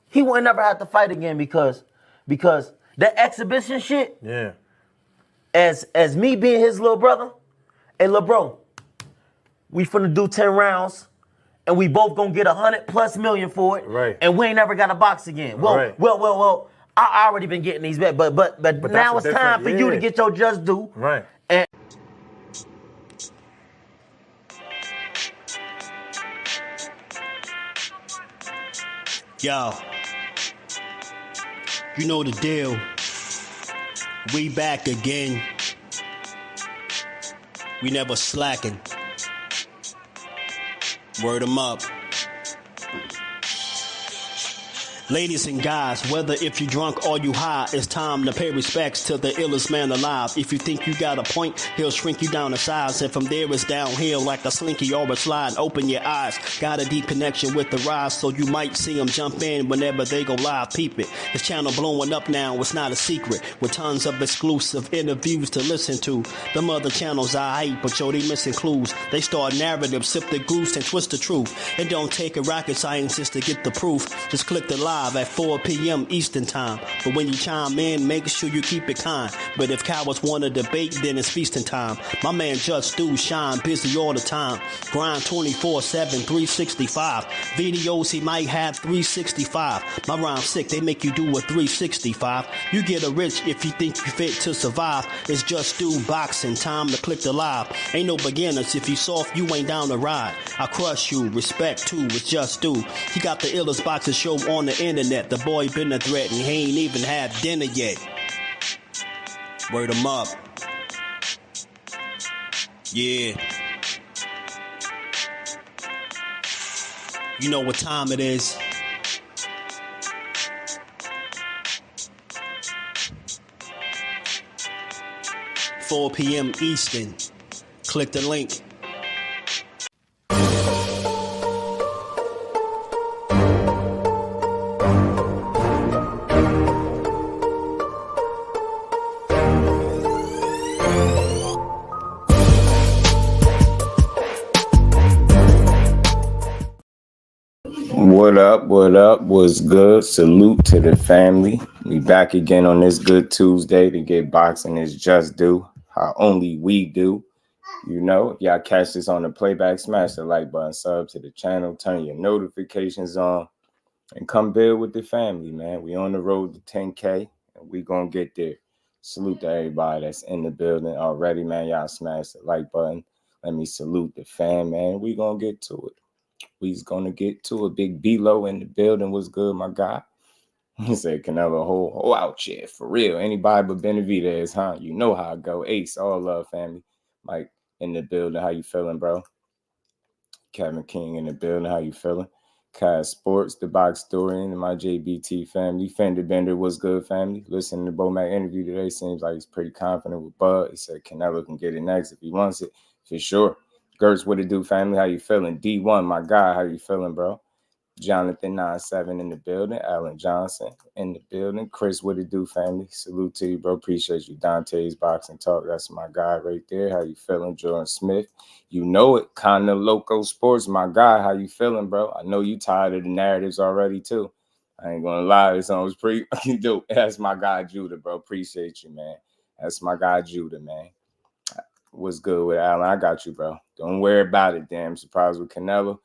he wouldn't never have to fight again because the exhibition shit. Yeah. As me being his little brother, hey, little bro, we finna do 10 rounds, and we both gonna get 100+ million for it. Right. And we ain't never got to box again. Well, right. well. I already been getting these bets, but now it's time for you to get your just due. Right. And yo, you know the deal. We back again. We never slacking. Word 'em up. Ladies and guys, whether if you drunk or you high, it's time to pay respects to the illest man alive. If you think you got a point, he'll shrink you down to size. And from there it's downhill like a slinky or a slide. Open your eyes, got a deep connection with the rise, so you might see them jump in whenever they go live. Peep it, this channel blowing up now, it's not a secret. With tons of exclusive interviews to listen to. Them other channels I hate, but yo, they missing clues. They start narratives, sip the goose and twist the truth. It don't take a rocket scientist to get the proof. Just click the live at 4 p.m. Eastern time. But when you chime in, make sure you keep it kind. But if cowards want to debate, then it's feasting time. My man Jusdu shine busy all the time. Grind 24/7, 365. Videos he might have 365. My rhyme sick, they make you do a 365. You get a rich if you think you fit to survive. It's Jusdueboxing, time to click the live. Ain't no beginners, if you soft, you ain't down to ride. I crush you, respect too, it's Jusdu. He got the illest boxing show on the internet. The boy been a threat and he ain't even had dinner yet. Word 'em up. Yeah. You know what time it is. $4 p.m. Eastern. Click the link. What up? What up? What's good? Salute to the family. We back again on this good Tuesday to get boxing is just due. How only we do. You know, if y'all catch this on the playback, smash the like button, sub to the channel, turn your notifications on, and come build with the family, man. We on the road to 10K, and we gonna get there. Salute to everybody that's in the building already, man. Y'all smash the like button. Let me salute the fam, man. We gonna get to it. We's gonna get to a big B-Lo in the building. What's good, my guy? He said Canelo whole out here for real. Anybody but Benavidez, huh? You know how I go. Ace, all love, family. Mike in the building. How you feeling, bro? Kevin King in the building. How you feeling? Kai Sports, the box story, and my JBT family. Fender Bender, what's good, family? Listening to Bo Mac interview today, seems like he's pretty confident with Bud. He said Canelo can get it next if he wants it, for sure. Gertz, what it do, family? How you feeling? D1, my guy, how you feeling, bro? Jonathan 97 in the building. Alan Johnson in the building. Chris, what it do, family? Salute to you, bro. Appreciate you. Dante's Boxing Talk. That's my guy right there. How you feeling? Jordan Smith. You know it. Kinda Loco Sports, my guy. How you feeling, bro? I know you tired of the narratives already, too. I ain't gonna lie. This song was pretty dope. That's my guy, Judah, bro. Appreciate you, man. That's my guy, Judah, man. What's good with Alan? I got you, bro. Don't worry about it. Damn, surprised with Canelo.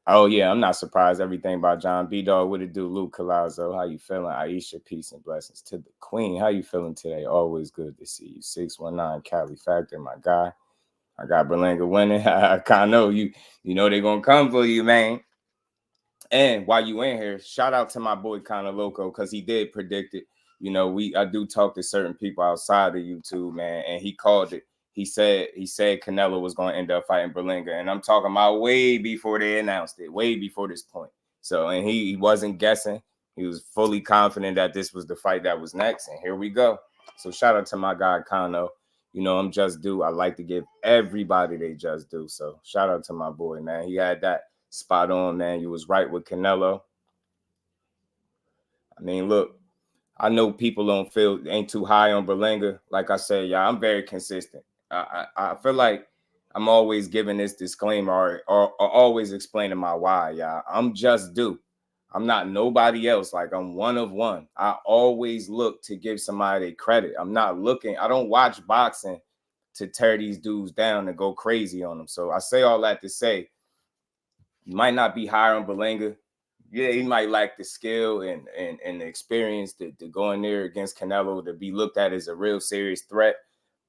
Oh, yeah, I'm not surprised. Everything about John B. Dog. What it do? Luke Colazzo. How you feeling? Aisha, peace and blessings to the queen. How you feeling today? Always good to see you. 619 Cali Factor, my guy. I got Berlanga winning. I kind of know you know they're going to come for you, man. And while you in here, shout out to my boy Kinda Loco, because he did predict it. You know, I do talk to certain people outside of YouTube, man, and he called it. He said Canelo was going to end up fighting Berlanga, and I'm talking about way before they announced it, way before this point. So, and he wasn't guessing. He was fully confident that this was the fight that was next, and here we go. So shout out to my guy, Kano. You know, I'm just due. I like to give everybody they just do. So shout out to my boy, man. He had that spot on, man. You was right with Canelo. I mean, look, I know people don't feel ain't too high on Berlanga. Like I said, y'all, I'm very consistent. I feel like I'm always giving this disclaimer or always explaining my why, y'all. I'm just due. I'm not nobody else. Like, I'm one of one. I always look to give somebody credit. I'm not looking. I don't watch boxing to tear these dudes down and go crazy on them. So I say all that to say, you might not be higher on Berlanga. Yeah, he might lack the skill and the experience to go in there against Canelo to be looked at as a real serious threat.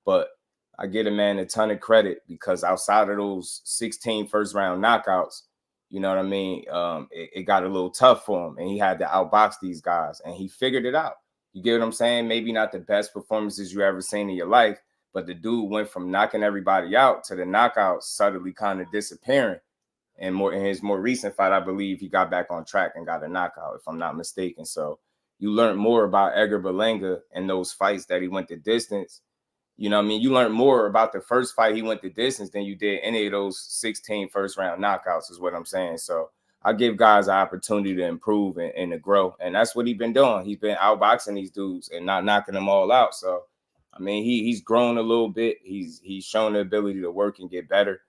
But I give a man a ton of credit because outside of those 16 first round knockouts, you know what I mean? It got a little tough for him, and he had to outbox these guys, and he figured it out. You get what I'm saying? Maybe not the best performances you ever seen in your life, but the dude went from knocking everybody out to the knockouts suddenly kind of disappearing. And more in his more recent fight, I believe he got back on track and got a knockout, if I'm not mistaken. So you learn more about Edgar Berlanga and those fights that he went the distance. You know what I mean? You learn more about the first fight he went the distance than you did any of those 16 first round knockouts, is what I'm saying. So I give guys an opportunity to improve and to grow. And that's what he's been doing. He's been outboxing these dudes and not knocking them all out. So, I mean, he's grown a little bit. He's shown the ability to work and get better.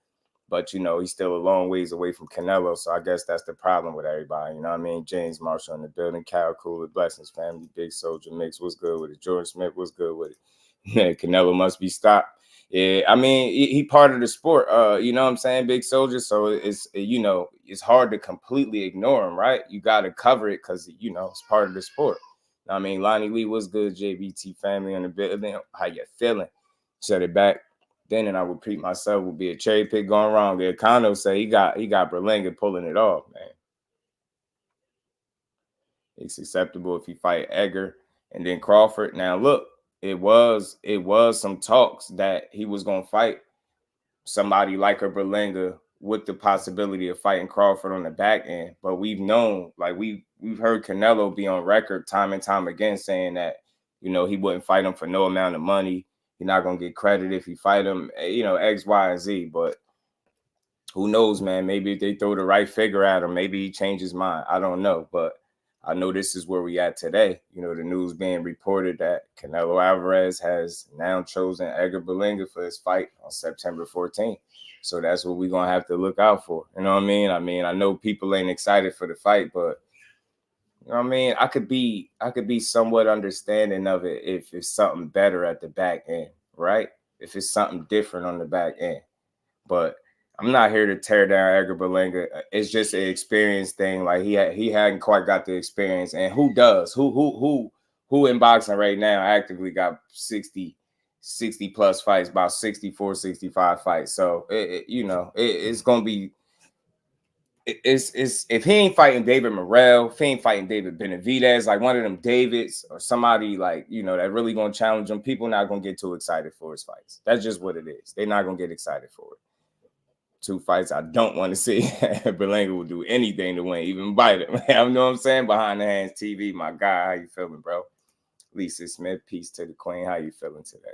But, you know, he's still a long ways away from Canelo. So I guess that's the problem with everybody. You know what I mean? James Marshall in the building. Cal Cooler, Blessings family. Big Soldier Mix. What's good with it? Jordan Smith. What's good with it? Yeah, Canelo must be stopped. Yeah, I mean, he part of the sport. You know what I'm saying? Big Soldier. So it's, you know, it's hard to completely ignore him, right? You got to cover it because, you know, it's part of the sport. I mean, Lonnie Lee, what's good? JBT family on the building. How you feeling? Shut it back. Then, and I repeat myself, would be a cherry pick gone wrong. Econo say he got Berlanga pulling it off, man. It's acceptable if you fight Edgar and then Crawford. Now look, it was some talks that he was gonna fight somebody like a Berlanga with the possibility of fighting Crawford on the back end. But we've known, like we've heard Canelo be on record time and time again saying that, you know, he wouldn't fight him for no amount of money. You're not going to get credit if you fight him, you know, X, Y, and Z. But who knows, man? Maybe if they throw the right figure at him, maybe he changes his mind. I don't know. But I know this is where we at today. You know, the news being reported that Canelo Alvarez has now chosen Edgar Berlanga for his fight on September 14th. So that's what we're going to have to look out for. You know what I mean? I know people ain't excited for the fight, but you know what I mean? I could be somewhat understanding of it if it's something better at the back end, right? If it's something different on the back end. But I'm not here to tear down Edgar Berlanga. It's just an experience thing. Like he hadn't quite got the experience. And who does? Who in boxing right now actively got 60 plus fights, about 64, 65 fights. So it's gonna be. It's if he ain't fighting David Morrell, if he ain't fighting David Benavidez, like one of them Davids or somebody like, you know, that really gonna challenge him, people not gonna get too excited for his fights. That's just what it is. They're not gonna get excited for it. 2 fights I don't want to see. Berlanga will do anything to win, even bite him. You know what I'm saying? Behind the hands TV, my guy, how you feeling, bro? Lisa Smith, peace to the queen. How you feeling today?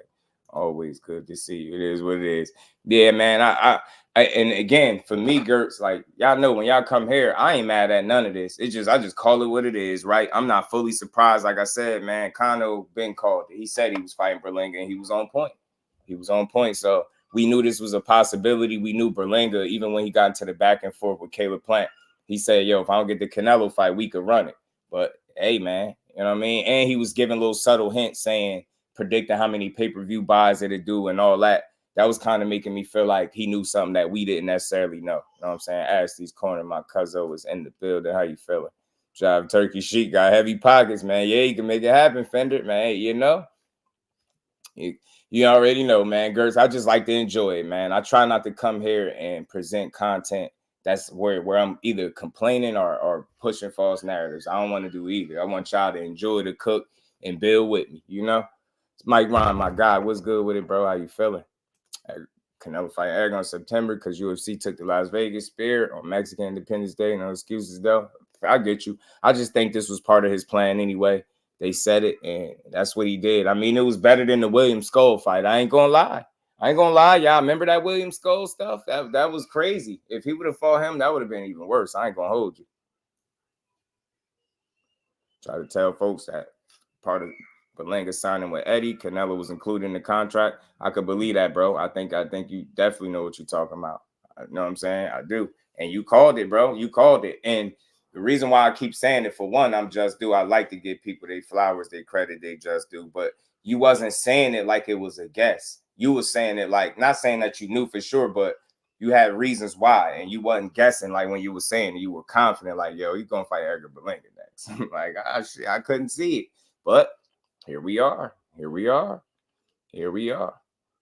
Always good to see you. It is what it is. Yeah, man. I and again, for me, Gertz, like y'all know when y'all come here, I ain't mad at none of this. It's just I just call it what it is, right? I'm not fully surprised. Like I said, man, Kano been called it. He said he was fighting Berlanga and he was on point. He was on point. So we knew this was a possibility. We knew Berlanga, even when he got into the back and forth with Caleb Plant, he said, yo, if I don't get the Canelo fight, we could run it. But hey, man, you know what I mean? And he was giving little subtle hints saying, predicting how many pay-per-view buys it'd do and all that. That was kind of making me feel like he knew something that we didn't necessarily know. You know what I'm saying? Ashley's corner, my cousin was in the building. How you feeling? Drive Turkey Sheik got heavy pockets, man. Yeah, you can make it happen, Fender, man. You know? You already know, man. Gertz, I just like to enjoy it, man. I try not to come here and present content that's where I'm either complaining or pushing false narratives. I don't want to do either. I want y'all to enjoy the cook and build with me, you know? It's Mike Ron, my guy. What's good with it, bro? How you feeling? Canelo fight Edgar on September because UFC took the Las Vegas Spirit on Mexican Independence Day. No excuses, though. I get you. I just think this was part of his plan anyway. They said it, and that's what he did. I mean, it was better than the William Skull fight. I ain't gonna lie. Y'all remember that William Skull stuff? That was crazy. If he would have fought him, that would have been even worse. I ain't gonna hold you. Try to tell folks that part of Berlanga signing with Eddie, Canelo was included in the contract. I could believe that, bro. I think you definitely know what you're talking about. You know what I'm saying? I do. And you called it, bro. You called it. And the reason why I keep saying it, for one, I'm just due. I like to give people their flowers, they credit, they just do. But you wasn't saying it like it was a guess. You was saying it like, not saying that you knew for sure, but you had reasons why, and you wasn't guessing. Like when you were saying it, you were confident, like, yo, he's gonna fight Edgar Berlanga next. Like, I couldn't see it, but here we are. Here we are. Here we are.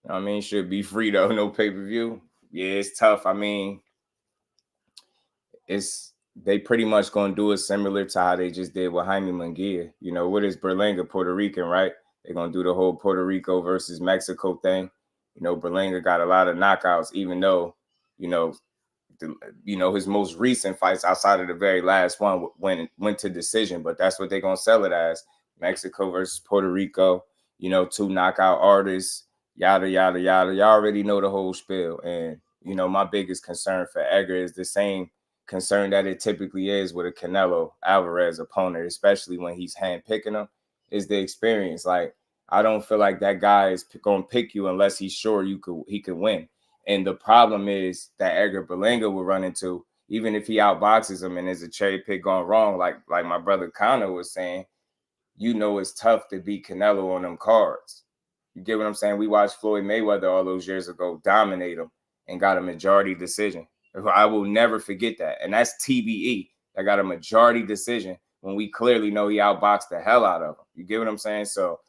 You know what I mean, should be free though, no pay-per-view. Yeah, it's tough. I mean, they pretty much gonna do it similar to how they just did with Jaime Munguia. You know, what is Berlanga, Puerto Rican, right? They're gonna do the whole Puerto Rico versus Mexico thing. You know, Berlanga got a lot of knockouts, even though, you know, his most recent fights outside of the very last one went to decision, but that's what they're gonna sell it as. Mexico versus Puerto Rico, you know, 2 knockout artists, yada yada yada. Y'all already know the whole spiel. And you know, my biggest concern for Edgar is the same concern that it typically is with a Canelo Alvarez opponent, especially when he's handpicking them, is the experience. Like, I don't feel like that guy is gonna pick you unless he's sure he can win. And the problem is that Edgar Berlanga will run into, even if he outboxes him and there's a cherry pick gone wrong, like my brother Connor was saying, you know it's tough to beat Canelo on them cards. You get what I'm saying? We watched Floyd Mayweather all those years ago dominate him and got a majority decision. I will never forget that. And that's TBE. I got a majority decision when we clearly know he outboxed the hell out of him. You get what I'm saying? So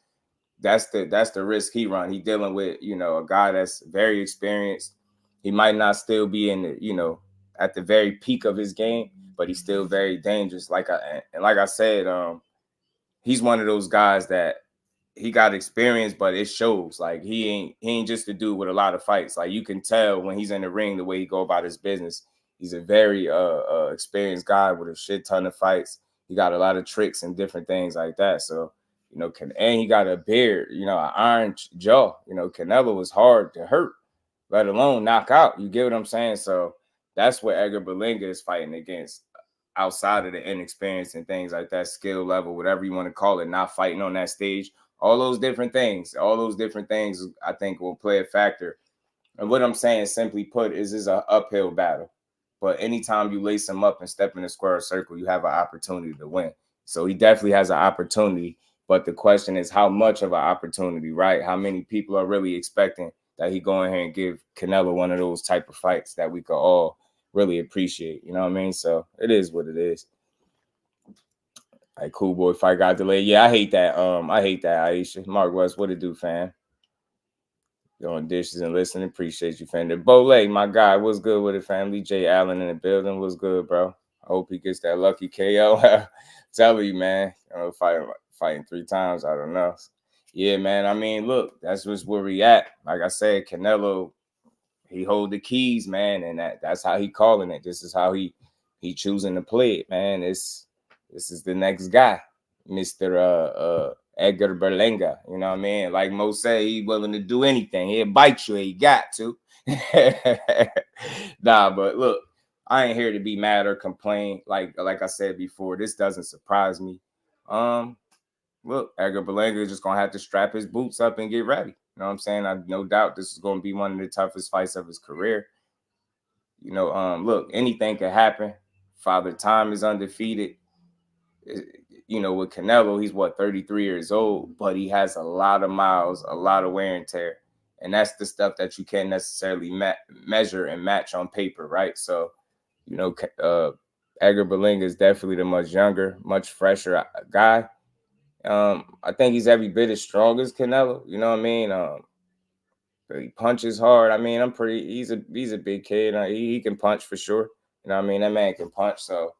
that's the risk he run. He dealing with, you know, a guy that's very experienced. He might not still be in the, you know, at the very peak of his game, but he's still very dangerous. Like I said, he's one of those guys that he got experience, but it shows. Like he ain't just a dude with a lot of fights. Like you can tell when he's in the ring the way he go about his business. He's a very experienced guy with a shit ton of fights. He got a lot of tricks and different things like that. So, you know, and he got a beard, you know, an iron jaw. You know, Canelo was hard to hurt, let alone knock out. You get what I'm saying? So that's what Edgar Berlanga is fighting against, outside of the inexperience and things like that, skill level, whatever you want to call it, not fighting on that stage. All those different things, I think will play a factor. And what I'm saying, simply put, is an uphill battle. But anytime you lace him up and step in the square circle, you have an opportunity to win. So he definitely has an opportunity. But the question is, how much of an opportunity, right? How many people are really expecting that he go in here and give Canelo one of those type of fights that we could all really appreciate? You know what I mean? So it is what it is. Like, cool boy fight got delayed. Yeah, I hate that. Aisha. Mark West, what it do, fam? Doing dishes and listening. Appreciate you, fam. Bole, my guy, what's good with it, family? Jay Allen in the building. What's good, bro? I hope he gets that lucky KO. Tell you, man. Fighting 3 times. I don't know. Yeah, man. I mean, look, that's just where we at. Like I said, Canelo, he hold the keys, man, and that's how he calling it. This is how he choosing to play it, man. This is the next guy, Mr. Edgar Berlanga. You know what I mean? Like Mo say, he willing to do anything. He'll bite you. He got to. Nah, but look, I ain't here to be mad or complain. Like I said before, this doesn't surprise me. Look, Edgar Berlanga is just gonna have to strap his boots up and get ready. You know what I'm saying? I no doubt this is gonna be one of the toughest fights of his career. You know, look, anything can happen. Father Time is undefeated. You know, with Canelo, he's 33 years old, but he has a lot of miles, a lot of wear and tear. And that's the stuff that you can't necessarily measure and match on paper, right? So, you know, Edgar Berlanga is definitely the much younger, much fresher guy. I think he's every bit as strong as Canelo. You know what I mean? He punches hard. I mean, he's a big kid. He can punch for sure. You know what I mean? That man can punch. So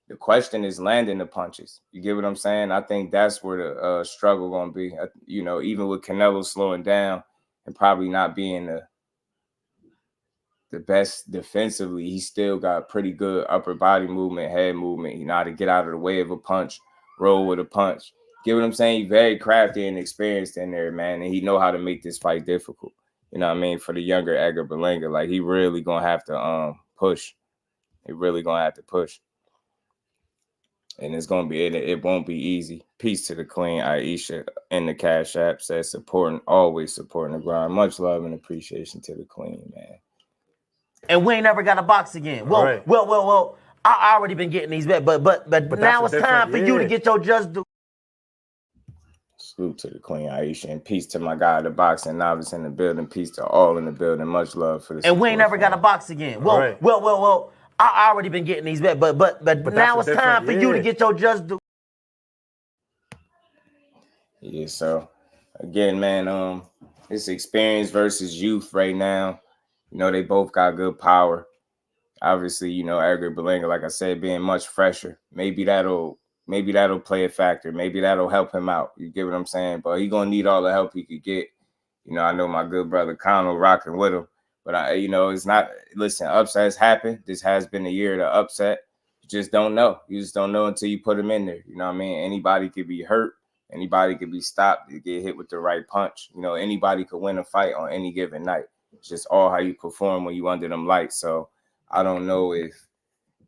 the question is landing the punches. You get what I'm saying? I think that's where the struggle going to be. You know, even with Canelo slowing down and probably not being the best defensively, he still got pretty good upper body movement, head movement. You know how to get out of the way of a punch, roll with a punch. Get what I'm saying? He's very crafty and experienced in there, man. And he know how to make this fight difficult. You know what I mean? For the younger Edgar Berlanga, like he really going to have to push. He really going to have to push. And it's going to be, it won't be easy. Peace to the queen, Aisha, in the Cash App says always supporting the grind. Much love and appreciation to the queen, man. And we ain't never got a box again. Well, I already been getting these bets, but now it's time for you to get your just due. Salute to the Queen Aisha, and peace to my guy, the boxing novice in the building. Peace to all in the building. Much love for this. And we ain't never got to box again. Well. I already been getting these bets, but now it's time for you to get your just due. Yeah, so again, man, it's experience versus youth right now. You know, they both got good power. Obviously, you know, Edgar Berlanga, like I said, being much fresher. Maybe that'll play a factor. Maybe that'll help him out. You get what I'm saying? But he gonna need all the help he could get. You know, I know my good brother Canelo rocking with him. But it's not. Listen, upsets happen. This has been a year to upset. You just don't know. You just don't know until you put them in there. You know what I mean? Anybody could be hurt. Anybody could be stopped. You get hit with the right punch. You know, anybody could win a fight on any given night. It's just all how you perform when you under them lights. So I don't know if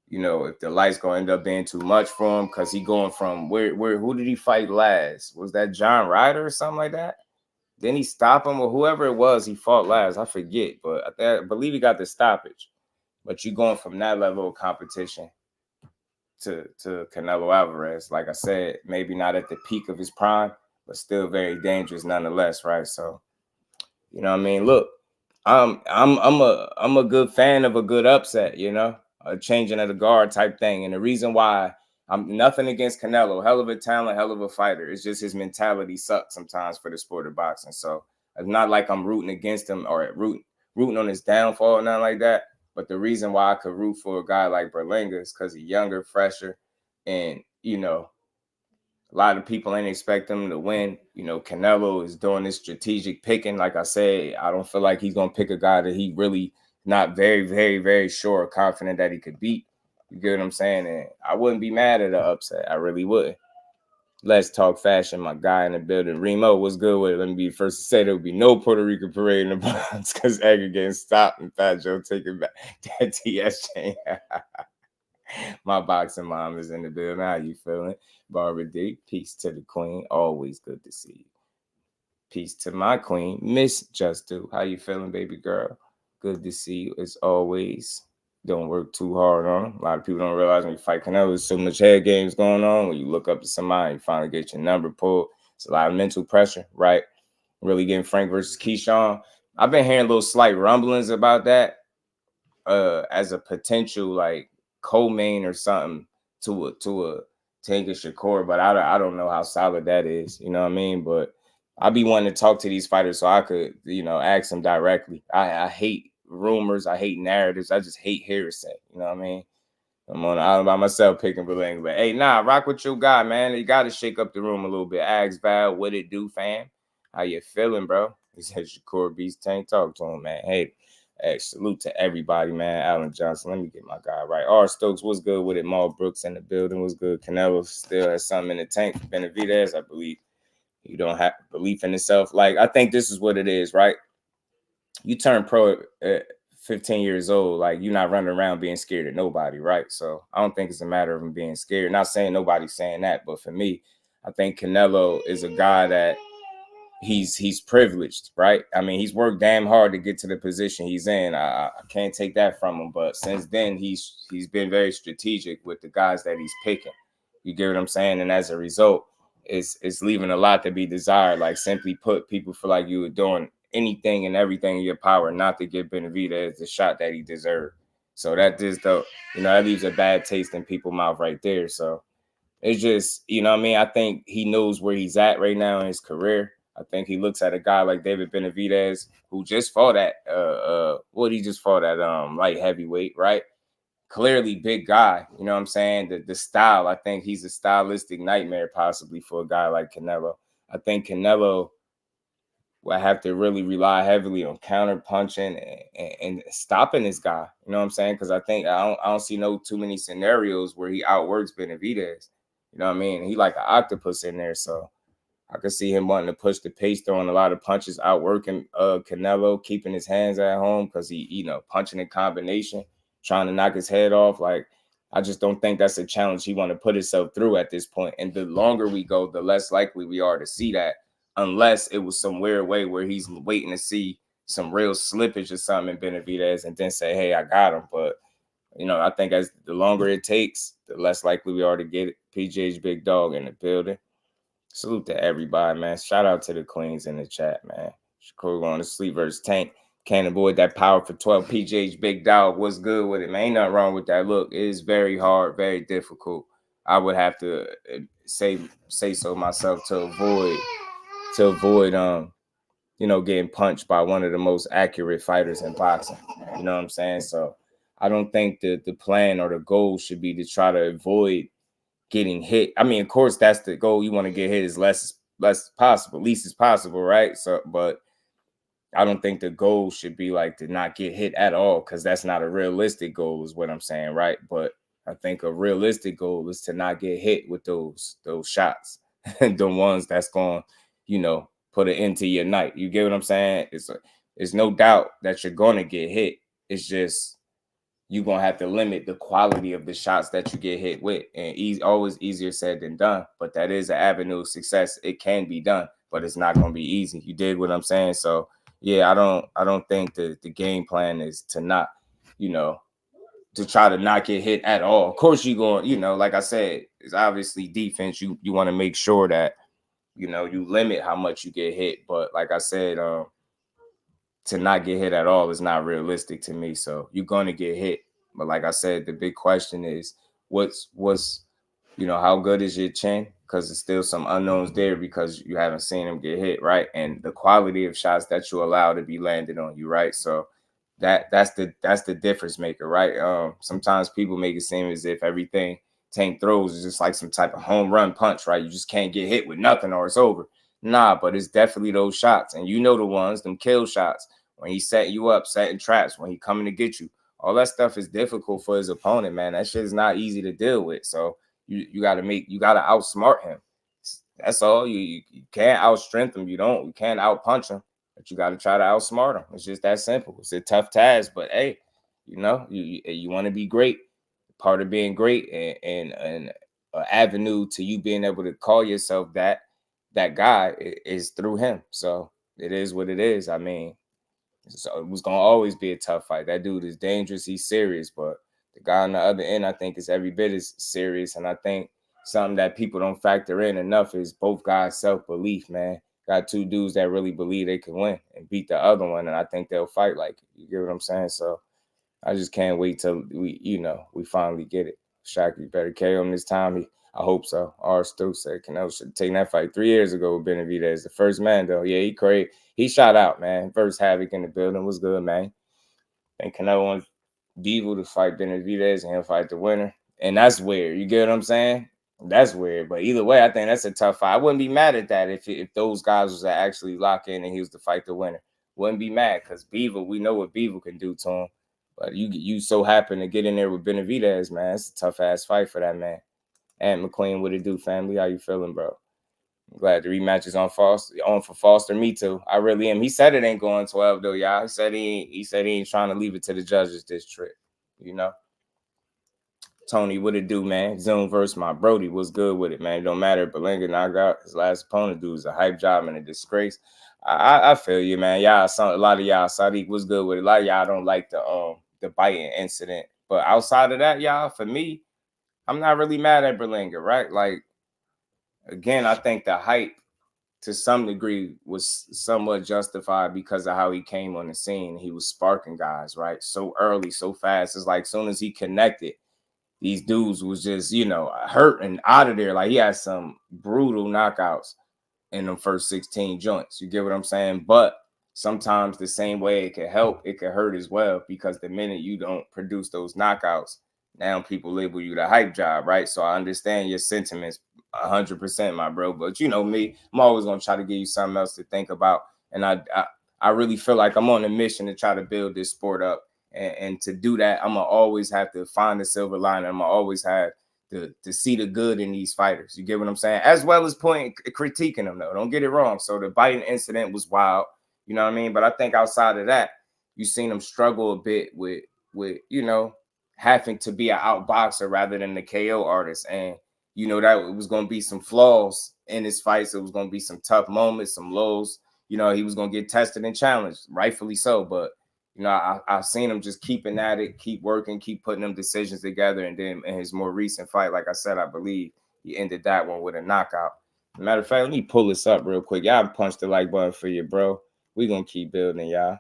the lights gonna end up being too much for him, because he going from who did he fight last? Was that John Ryder or something like that? Then he stopped him, or whoever it was he fought last. I forget, but I believe he got the stoppage. But you going from that level of competition to Canelo Alvarez, like I said, maybe not at the peak of his prime, but still very dangerous nonetheless, right? So, you know what I mean? Look, I'm a good fan of a good upset, you know, a changing of the guard type thing. And the reason why, I'm nothing against Canelo, hell of a talent, hell of a fighter. It's just his mentality sucks sometimes for the sport of boxing. So it's not like I'm rooting against him or rooting on his downfall or nothing like that. But the reason why I could root for a guy like Berlanga is because he's younger, fresher, and, you know, a lot of people ain't expect him to win. You know, Canelo is doing this strategic picking. Like I said, I don't feel like he's going to pick a guy that he really not very, very, very sure or confident that he could beat. You get what I'm saying? And I wouldn't be mad at an upset. I really wouldn't. Let's talk fashion. My guy in the building, Remo, what's good with it? Let me be the first to say there will be no Puerto Rican parade in the Bronx because Edgar getting stopped and Fat Joe taking back that TS chain. My boxing mom is in the building. How you feeling? Barbara D, peace to the queen. Always good to see you. Peace to my queen, Miss Jusdu. How you feeling, baby girl? Good to see you as always. Don't work too hard on them. A lot of people don't realize when you fight Canelo, there's so much head games going on. When you look up to somebody, you finally get your number pulled. It's a lot of mental pressure, right? Really getting Frank versus Keyshawn. I've been hearing little slight rumblings about that as a potential like co-main or something to a Tank and Shakur, but I don't know how solid that is. You know what I mean? But I be wanting to talk to these fighters so I could, you know, ask them directly. I hate rumors. I hate narratives. I just hate hearsay. You know what I mean? I'm by myself picking Berlanga, but hey, rock with your guy, man. You got to shake up the room a little bit. Ask Val, what it do, fam? How you feeling, bro? He said Shakur Beast Tank. Talk to him, man. Hey, salute to everybody, man. Alan Johnson. Let me get my guy right. R. Stokes, what's good with it? Maul Brooks in the building. What's good? Canelo still has something in the tank for Benavidez, I believe. You don't have belief in itself. Like, I think this is what it is, right? You turn pro at 15 years old, like, you're not running around being scared of nobody, right? So I don't think it's a matter of him being scared. Not saying nobody's saying that, but for me, I think Canelo is a guy that he's privileged, right? I mean, he's worked damn hard to get to the position he's in. I can't take that from him. But since then, he's been very strategic with the guys that he's picking. You get what I'm saying? And as a result, it's leaving a lot to be desired. Like, simply put, people feel like you were doing anything and everything in your power not to give Benavidez the shot that he deserved. So that just, that leaves a bad taste in people's mouth right there. So it's just, you know what I mean? I think he knows where he's at right now in his career. I think he looks at a guy like David Benavidez, who just fought at light heavyweight, right? Clearly big guy, you know what I'm saying? The style, I think he's a stylistic nightmare possibly for a guy like Canelo. I think Canelo will have to really rely heavily on counter punching and stopping this guy, you know what I'm saying? Because I think I don't see too many scenarios where he outworks Benavidez. You know what I mean? He like an octopus in there, so I could see him wanting to push the pace, throwing a lot of punches, outworking Canelo, keeping his hands at home because he, punching in combination, trying to knock his head off. Like, I just don't think that's a challenge he want to put himself through at this point. And the longer we go, the less likely we are to see that, unless it was some weird way where he's waiting to see some real slippage or something in Benavidez and then say, hey, I got him. But You know, I think as the longer it takes, the less likely we are to get it. PGH Big Dog in the building. Salute to everybody, man. Shout out to the queens in the chat, man. Shakur going to sleep versus Tank. Can't avoid that power for 12. PGH Big Dog. What's good with it, man? Ain't nothing wrong with that. Look, it is very hard, very difficult. I would have to say so myself to avoid you know, getting punched by one of the most accurate fighters in boxing. You know what I'm saying? So I don't think the plan or the goal should be to try to avoid getting hit. I mean, of course, that's the goal. You want to get hit as less possible, least as possible, right? So, but I don't think the goal should be like to not get hit at all, because that's not a realistic goal, is what I'm saying, right? But I think a realistic goal is to not get hit with those shots, the ones that's going, you know, put an end to your night. You get what I'm saying? It's no doubt that you're going to get hit. It's just you're going to have to limit the quality of the shots that you get hit with. And always easier said than done, but that is an avenue of success. It can be done, but it's not going to be easy. You did what I'm saying? So yeah, I don't think the game plan is to not, you know, to try to not get hit at all. Of course, you're going, you know, like I said, it's obviously defense. You want to make sure that, you know, you limit how much you get hit. But like I said, to not get hit at all is not realistic to me. So you're going to get hit. But like I said, the big question is what's you know, how good is your chin? Because there's still some unknowns there because you haven't seen him get hit, right? And the quality of shots that you allow to be landed on you, right? So that's the difference maker, right? Sometimes people make it seem as if everything Tank throws is just like some type of home run punch, right? You just can't get hit with nothing or it's over. Nah, but it's definitely those shots. And you know the ones, them kill shots, when he's setting you up, setting traps, when he coming to get you. All that stuff is difficult for his opponent, man. That shit is not easy to deal with. So you gotta outsmart him. That's all. You can't outstrength him. You can't outpunch him, but you gotta try to outsmart him. It's just that simple. It's a tough task, but hey, you know, you want to be great. Part of being great and an avenue to you being able to call yourself that guy is through him. So it is what it is. I mean, so it was gonna always be a tough fight. That dude is dangerous. He's serious, but the guy on the other end, I think, is every bit as serious. And I think something that people don't factor in enough is both guys' self-belief, man. Got two dudes that really believe they can win and beat the other one, and I think they'll fight like it. You get what I'm saying? So I just can't wait till we finally get it. Shaq, you better carry him this time. I hope so. R. Stu said Canelo should have taken that fight 3 years ago with Benavidez. The first man, though. Yeah, he crazy. He shot out, man. First Havoc in the building was good, man. And Canelo wants Devil to fight Benavidez and he'll fight the winner. And that's weird. You get what I'm saying? That's weird. But either way, I think that's a tough fight. I wouldn't be mad at that if those guys was to actually lock in and he was to fight the winner. Wouldn't be mad because Beaver, we know what Beaver can do to him. But you so happen to get in there with Benavidez, man. It's a tough-ass fight for that man. And McQueen, what it do, family? How you feeling, bro? I'm glad the rematch is on for Foster. Me too. I really am. He said it ain't going 12 though, y'all. He said he ain't trying to leave it to the judges this trip. You know. Tony, what it do, man? Zoom versus my Brody. What's good with it, man? It don't matter. Berlanga knocked out his last opponent. Dude was a hype job and a disgrace. I feel you, man. Y'all, a lot of y'all, Sadiq, what's good with it? A lot of y'all don't like the biting incident, but outside of that, y'all, for me, I'm not really mad at Berlanga, right? Like, again, I think the hype to some degree was somewhat justified because of how he came on the scene. He was sparking guys, right? So early, so fast. It's like as soon as he connected, these dudes was just, hurt and out of there. Like he had some brutal knockouts in the first 16 joints. You get what I'm saying? But sometimes the same way it can help, it can hurt as well, because the minute you don't produce those knockouts, now people label you the hype job, right? So I understand your sentiments 100%, my bro. But you know me, I'm always going to try to give you something else to think about. And I really feel like I'm on a mission to try to build this sport up. And to do that, I'm going to always have to find the silver lining. I'm going to always have to see the good in these fighters. You get what I'm saying? As well as critiquing them, though. Don't get it wrong. So the biting incident was wild. You know what I mean? But I think outside of that, you've seen them struggle a bit with having to be an outboxer rather than the KO artist. And, that it was going to be some flaws in his fights. It was going to be some tough moments, some lows. He was going to get tested and challenged, rightfully so. But you know, I've seen him just keeping at it, keep working, keep putting them decisions together. And then in his more recent fight, like I said, I believe he ended that one with a knockout. Matter of fact, let me pull this up real quick. Y'all punch the like button for you, bro. We gonna keep building, y'all.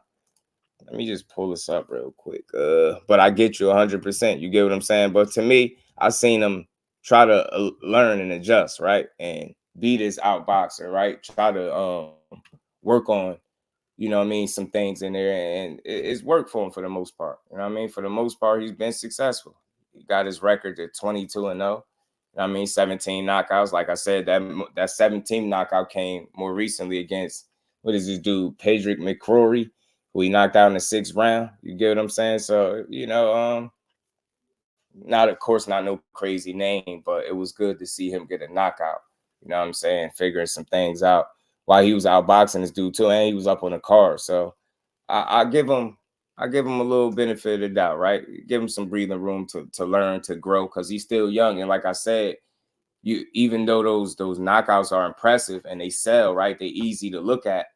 Let me just pull this up real quick. But I get you 100%. You get what I'm saying? But to me, I seen him try to learn and adjust, right? And be this outboxer, right? Try to work on, you know what I mean, some things in there. And it's worked for him for the most part. You know what I mean? For the most part, he's been successful. He got his record at 22-0. You know what I mean? 17 knockouts. Like I said, that 17 knockout came more recently against, what is this dude, Pedrick McCrory, who he knocked out in the 6th round. You get what I'm saying? So, you know, not, of course, not no crazy name, but it was good to see him get a knockout. You know what I'm saying? Figuring some things out while he was outboxing this dude too, and he was up on the card. So I give him a little benefit of the doubt, right? Give him some breathing room to learn, to grow, because he's still young. And like I said, even though those knockouts are impressive and they sell, right? They're easy to look at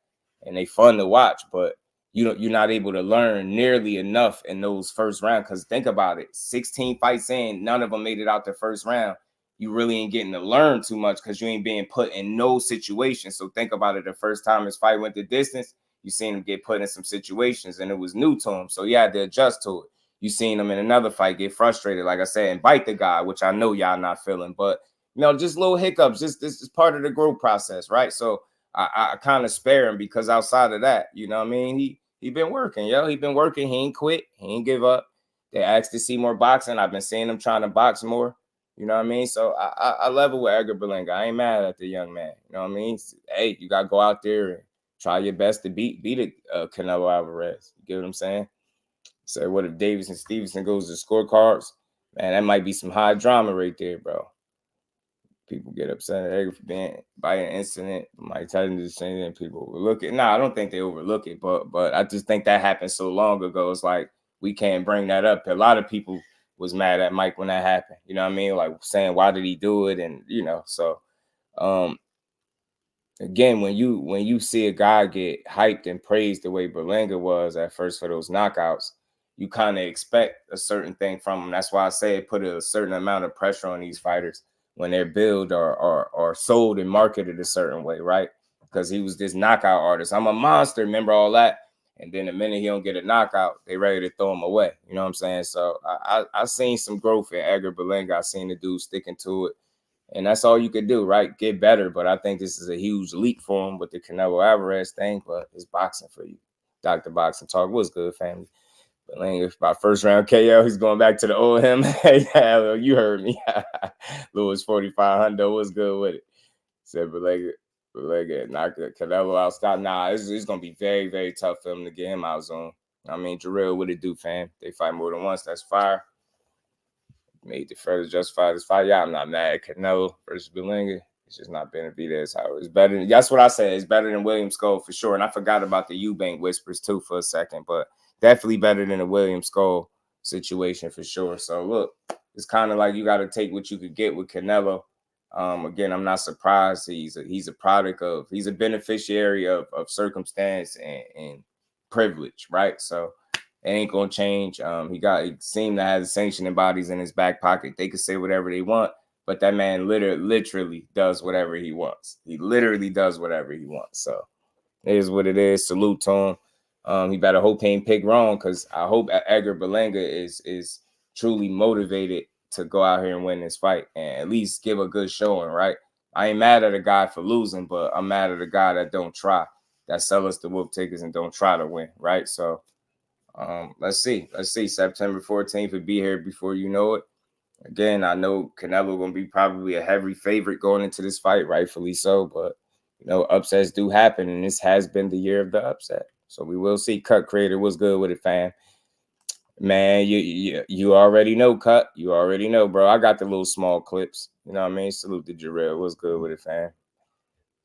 and they fun to watch, but you're not able to learn nearly enough in those first round. Because think about it, 16 fights in, none of them made it out the first round. You really ain't getting to learn too much because you ain't being put in no situation. So think about it, the first time his fight went the distance, you seen him get put in some situations and it was new to him. So he had to adjust to it. You seen him in another fight get frustrated, like I said, and bite the guy, which I know y'all not feeling. But, you know, just little hiccups. This is part of the growth process, right? So I kind of spare him because outside of that, you know what I mean? He been working, yo. He been working. He ain't quit. He ain't give up. They asked to see more boxing. I've been seeing him trying to box more. You know what I mean? So I level with Edgar Berlanga. I ain't mad at the young man. You know what I mean? Hey, you got to go out there and try your best to beat Canelo Alvarez. You get what I'm saying? So what if Davis and Stevenson goes to scorecards? Man, that might be some high drama right there, bro. People get upset at Edgar for being by an incident. Mike Tyson did the same thing. People overlook it. I don't think they overlook it, but I just think that happened so long ago. It's like we can't bring that up. A lot of people was mad at Mike when that happened. You know what I mean? Like saying, why did he do it? And you know, so again, when you see a guy get hyped and praised the way Berlanga was at first for those knockouts, you kind of expect a certain thing from him. That's why I say it put a certain amount of pressure on these fighters when they're billed or sold and marketed a certain way, right? Because he was this knockout artist. I'm a monster, remember all that? And then the minute he don't get a knockout, they ready to throw him away. You know what I'm saying? So I seen some growth in Edgar Berlanga. I seen the dude sticking to it. And that's all you could do, right? Get better. But I think this is a huge leap for him with the Canelo Alvarez thing. But it's boxing for you. Dr. Boxing Talk. What's good, family? Berlanga, by first round KO, he's going back to the old him. Yeah, you heard me. Lewis 4500 was good with it. Said Berlanga knocked Canelo out. Stop. Nah, it's going to be very, very tough for him to get him out zone. I mean, Jarrell, what it do, fam? They fight more than once. That's fire. Made the further justify this fight. Yeah, I'm not mad at Canelo versus Berlanga. It's just not Benavidez. How it's better. That's what I said. It's better than William Skull for sure. And I forgot about the Eubank whispers too for a second, but definitely better than a William Skull situation for sure. So look, it's kind of like you got to take what you could get with Canelo. Again, I'm not surprised. He's a product of, he's a beneficiary of circumstance and privilege, right? So it ain't gonna change. He seemed to have the sanctioning bodies in his back pocket. They could say whatever they want, but that man literally does whatever he wants. He literally does whatever he wants. So it is what it is. Salute to him. He better hope he ain't picked wrong, because I hope Edgar Berlanga is truly motivated to go out here and win this fight and at least give a good showing, right? I ain't mad at a guy for losing, but I'm mad at a guy that don't try, that sell us the whoop tickets and don't try to win, right? So let's see. September 14th will be here before you know it. Again, I know Canelo gonna be probably a heavy favorite going into this fight, rightfully so. But you know, upsets do happen, and this has been the year of the upset. So we will see. Cut Creator, what's good with it, fam? Man, you already know, Cut. You already know, bro. I got the little small clips. You know what I mean? Salute to Jarrell. What's good with it, fam?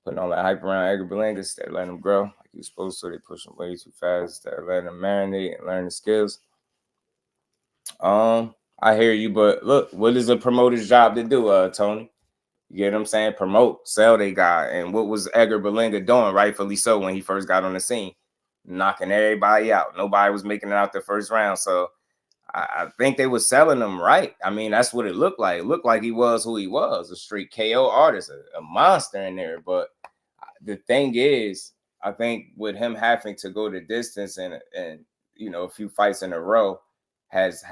Putting all that hype around Edgar Berlanga, instead of letting him grow like he was supposed to. They push him way too fast instead of letting him marinate and learn the skills. I hear you, but look, what is a promoter's job to do, Tony? You get what I'm saying? Promote, sell they guy. And what was Edgar Berlanga doing, rightfully so, when he first got on the scene? knocking everybody out. Nobody was making it out the first round. So I think they were selling him right. I mean, that's what it looked like. It looked like he was who he was, a straight KO artist, a monster in there. But the thing is, I think with him having to go the distance and you know, a few fights in a row has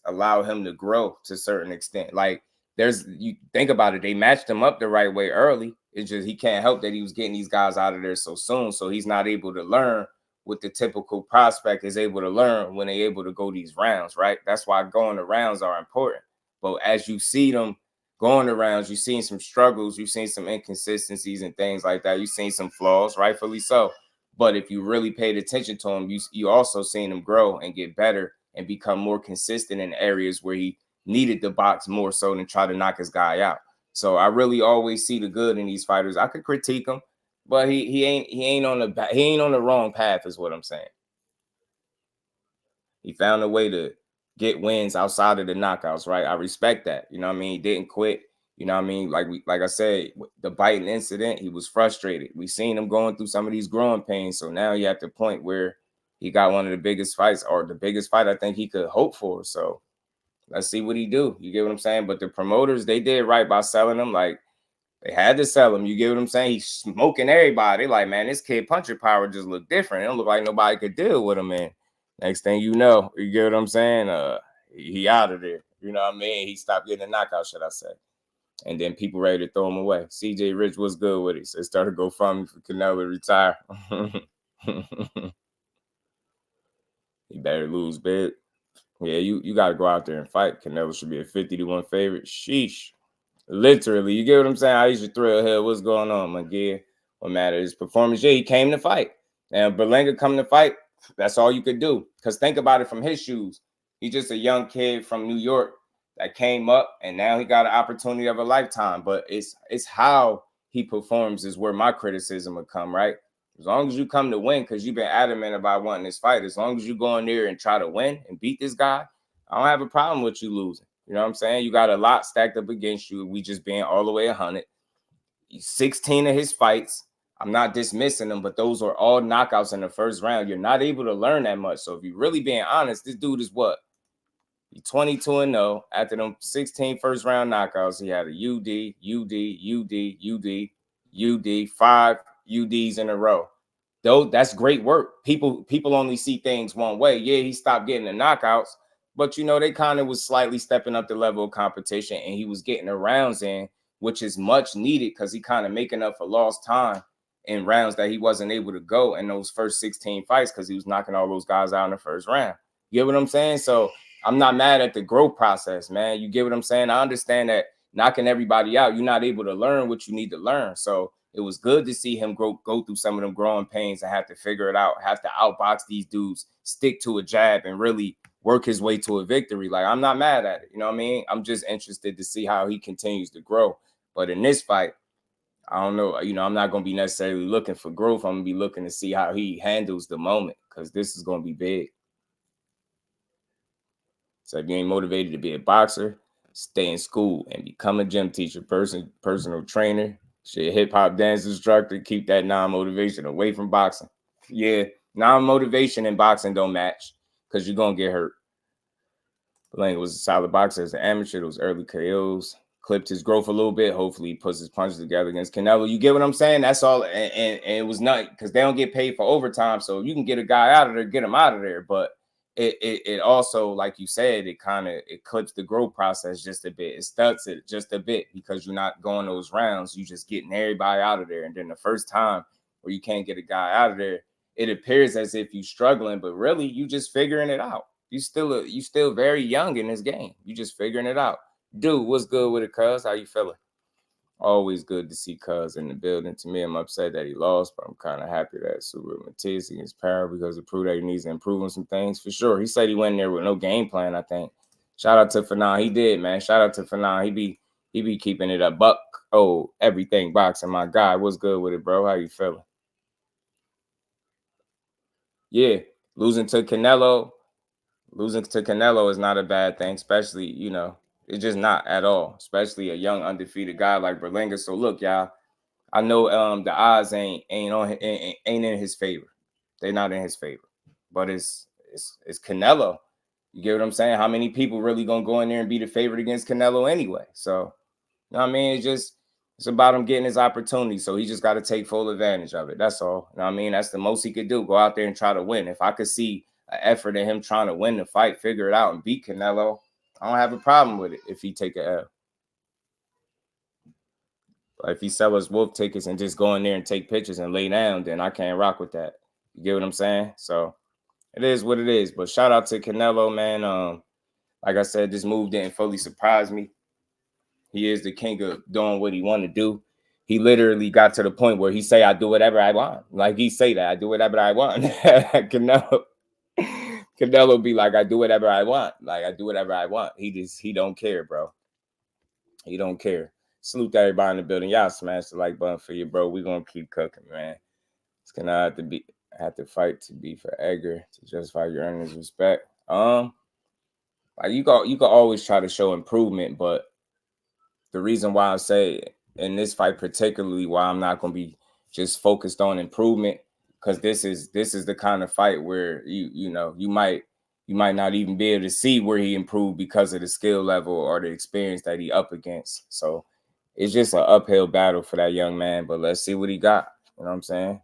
allowed him to grow to a certain extent. Like, you think about it, they matched him up the right way early. It's just he can't help that he was getting these guys out of there so soon. So he's not able to learn what the typical prospect is able to learn when they're able to go these rounds, right? That's why going the rounds are important. But as you see them going the rounds, you've seen some struggles, you've seen some inconsistencies and things like that. You've seen some flaws, rightfully so. But if you really paid attention to him, you also seen him grow and get better and become more consistent in areas where he needed the box more so than try to knock his guy out. So I really always see the good in these fighters. I could critique him, but he ain't on the wrong path, is what I'm saying. He found a way to get wins outside of the knockouts, right? I respect that. You know what I mean? He didn't quit. You know what I mean? Like I said, the biting incident, he was frustrated. We seen him going through some of these growing pains. So now he at the point where he got one of the biggest fights, or the biggest fight I think he could hope for. So let's see what he do. You get what I'm saying? But the promoters, they did right by selling him. Like, they had to sell him. You get what I'm saying? He's smoking everybody. Like, man, this kid puncher power just looked different. It don't look like nobody could deal with him, man. Next thing you know, you get what I'm saying? He out of there. You know what I mean? He stopped getting a knockout, should I say. And then people ready to throw him away. CJ Rich was good with it. So it started to go fund for Canelo to retire. He better lose big. Yeah, you got to go out there and fight. Canelo should be a 50-1 favorite. Sheesh. Literally, you get what I'm saying? I used to thrill here. What's going on, my gear? What matters is performance. Yeah, he came to fight. And Berlanga come to fight. That's all you could do. Because think about it from his shoes. He's just a young kid from New York that came up, and now he got an opportunity of a lifetime. But it's how he performs is where my criticism would come, right? As long as you come to win, because you've been adamant about wanting this fight, as long as you go in there and try to win and beat this guy, I don't have a problem with you losing. You know what I'm saying? You got a lot stacked up against you. We just being all the way 100. 16 of his fights, I'm not dismissing them, but those are all knockouts in the first round. You're not able to learn that much. So if you're really being honest, this dude is what? He's 22-0. After them 16 first round knockouts, he had a UD, 5 UDs in a row. Though that's great work. People only see things one way. Yeah, he stopped getting the knockouts, but you know, they kind of was slightly stepping up the level of competition, and he was getting the rounds in, which is much needed because he kind of making up for lost time in rounds that he wasn't able to go in those first 16 fights because he was knocking all those guys out in the first round. You get what I'm saying? So I'm not mad at the growth process, man. You get what I'm saying? I understand that knocking everybody out, you're not able to learn what you need to learn. So it was good to see him go through some of them growing pains and have to figure it out, have to outbox these dudes, stick to a jab, and really work his way to a victory. Like, I'm not mad at it. You know what I mean? I'm just interested to see how he continues to grow. But in this fight, I don't know. You know, I'm not going to be necessarily looking for growth. I'm going to be looking to see how he handles the moment, because this is going to be big. So if you ain't motivated to be a boxer, stay in school and become a gym teacher, personal trainer, shit, hip-hop dance instructor. Keep that non-motivation away from boxing. Yeah, non-motivation and boxing don't match because you're going to get hurt. Berlanga was a solid boxer as an amateur. Those early KOs clipped his growth a little bit. Hopefully he puts his punches together against Canelo. You get what I'm saying? That's all. And it was not because they don't get paid for overtime. So you can get a guy out of there, get him out of there. But it also, like you said, it clips the growth process just a bit. It stuts it just a bit because you're not going those rounds. You just getting everybody out of there. And then the first time where you can't get a guy out of there, it appears as if you're struggling, but really you just figuring it out. You still very young in this game. You just figuring it out. Dude, what's good with it, cuz? How you feeling? Always good to see cuz in the building. To me, I'm upset that he lost, but I'm kind of happy that Super Matias against Power because it proved that he needs to improve on some things for sure. He said he went in there with no game plan, I think. Shout out to Fanon. He did, man. Shout out to Fanon. He be keeping it a buck. Oh, everything boxing, my guy. What's good with it, bro? How you feeling? Yeah, losing to Canelo is not a bad thing, especially, you know, it's just not at all, especially a young undefeated guy like Berlanga. So look, y'all, I know the odds ain't in his favor. They're not in his favor. But it's Canelo. You get what I'm saying? How many people really gonna go in there and be the favorite against Canelo anyway? So, you know what I mean? It's about him getting his opportunity. So he just got to take full advantage of it. That's all. You know what I mean? That's the most he could do. Go out there and try to win. If I could see an effort in him trying to win the fight, figure it out, and beat Canelo, I don't have a problem with it if he take a L. But if he sell us wolf tickets and just go in there and take pictures and lay down, then I can't rock with that. You get what I'm saying? So it is what it is. But shout out to Canelo, man. Like I said, this move didn't fully surprise me. He is the king of doing what he want to do. He literally got to the point where he say, I do whatever I want. Like he say that, I do whatever I want. Canelo be like, I do whatever I want. Like I do whatever I want. He don't care, bro. He don't care. Salute to everybody in the building. Y'all smash the like button for you, bro. We gonna keep cooking, man. It's gonna have to fight to be for Edgar to justify your earnings respect. Like you can always try to show improvement, but the reason why I say in this fight particularly why I'm not going to be just focused on improvement, because this is the kind of fight where you might not even be able to see where he improved because of the skill level or the experience that he up against. So it's just an uphill battle for that young man, but let's see what he got. You know what I'm saying?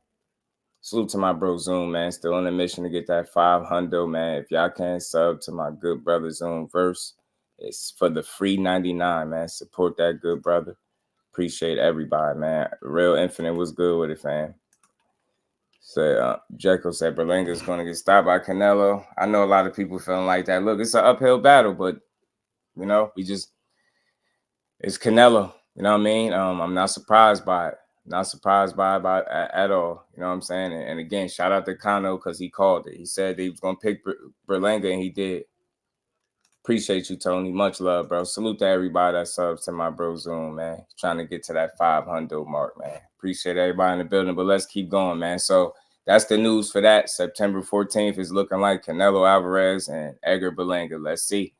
Salute to my bro Zoom, man. Still on the mission to get that 500, man. If y'all can sub to my good brother Zoom verse, it's for the free 99, man. Support that good brother. Appreciate everybody, man. Real Infinite was good with it, fam. So Jekyll said Berlanga is going to get stopped by Canelo. I know a lot of people feeling like that. Look, it's an uphill battle, but it's Canelo. You know what I mean? I'm not surprised by it. Not surprised by it at all. You know what I'm saying? And again, shout out to Kano because he called it. He said that he was going to pick Berlanga, and he did. Appreciate you, Tony. Much love, bro. Salute to everybody that subs to my bro Zoom, man. Trying to get to that 500 mark, man. Appreciate everybody in the building, but let's keep going, man. So that's the news for that. September 14th is looking like Canelo Alvarez and Edgar Berlanga. Let's see.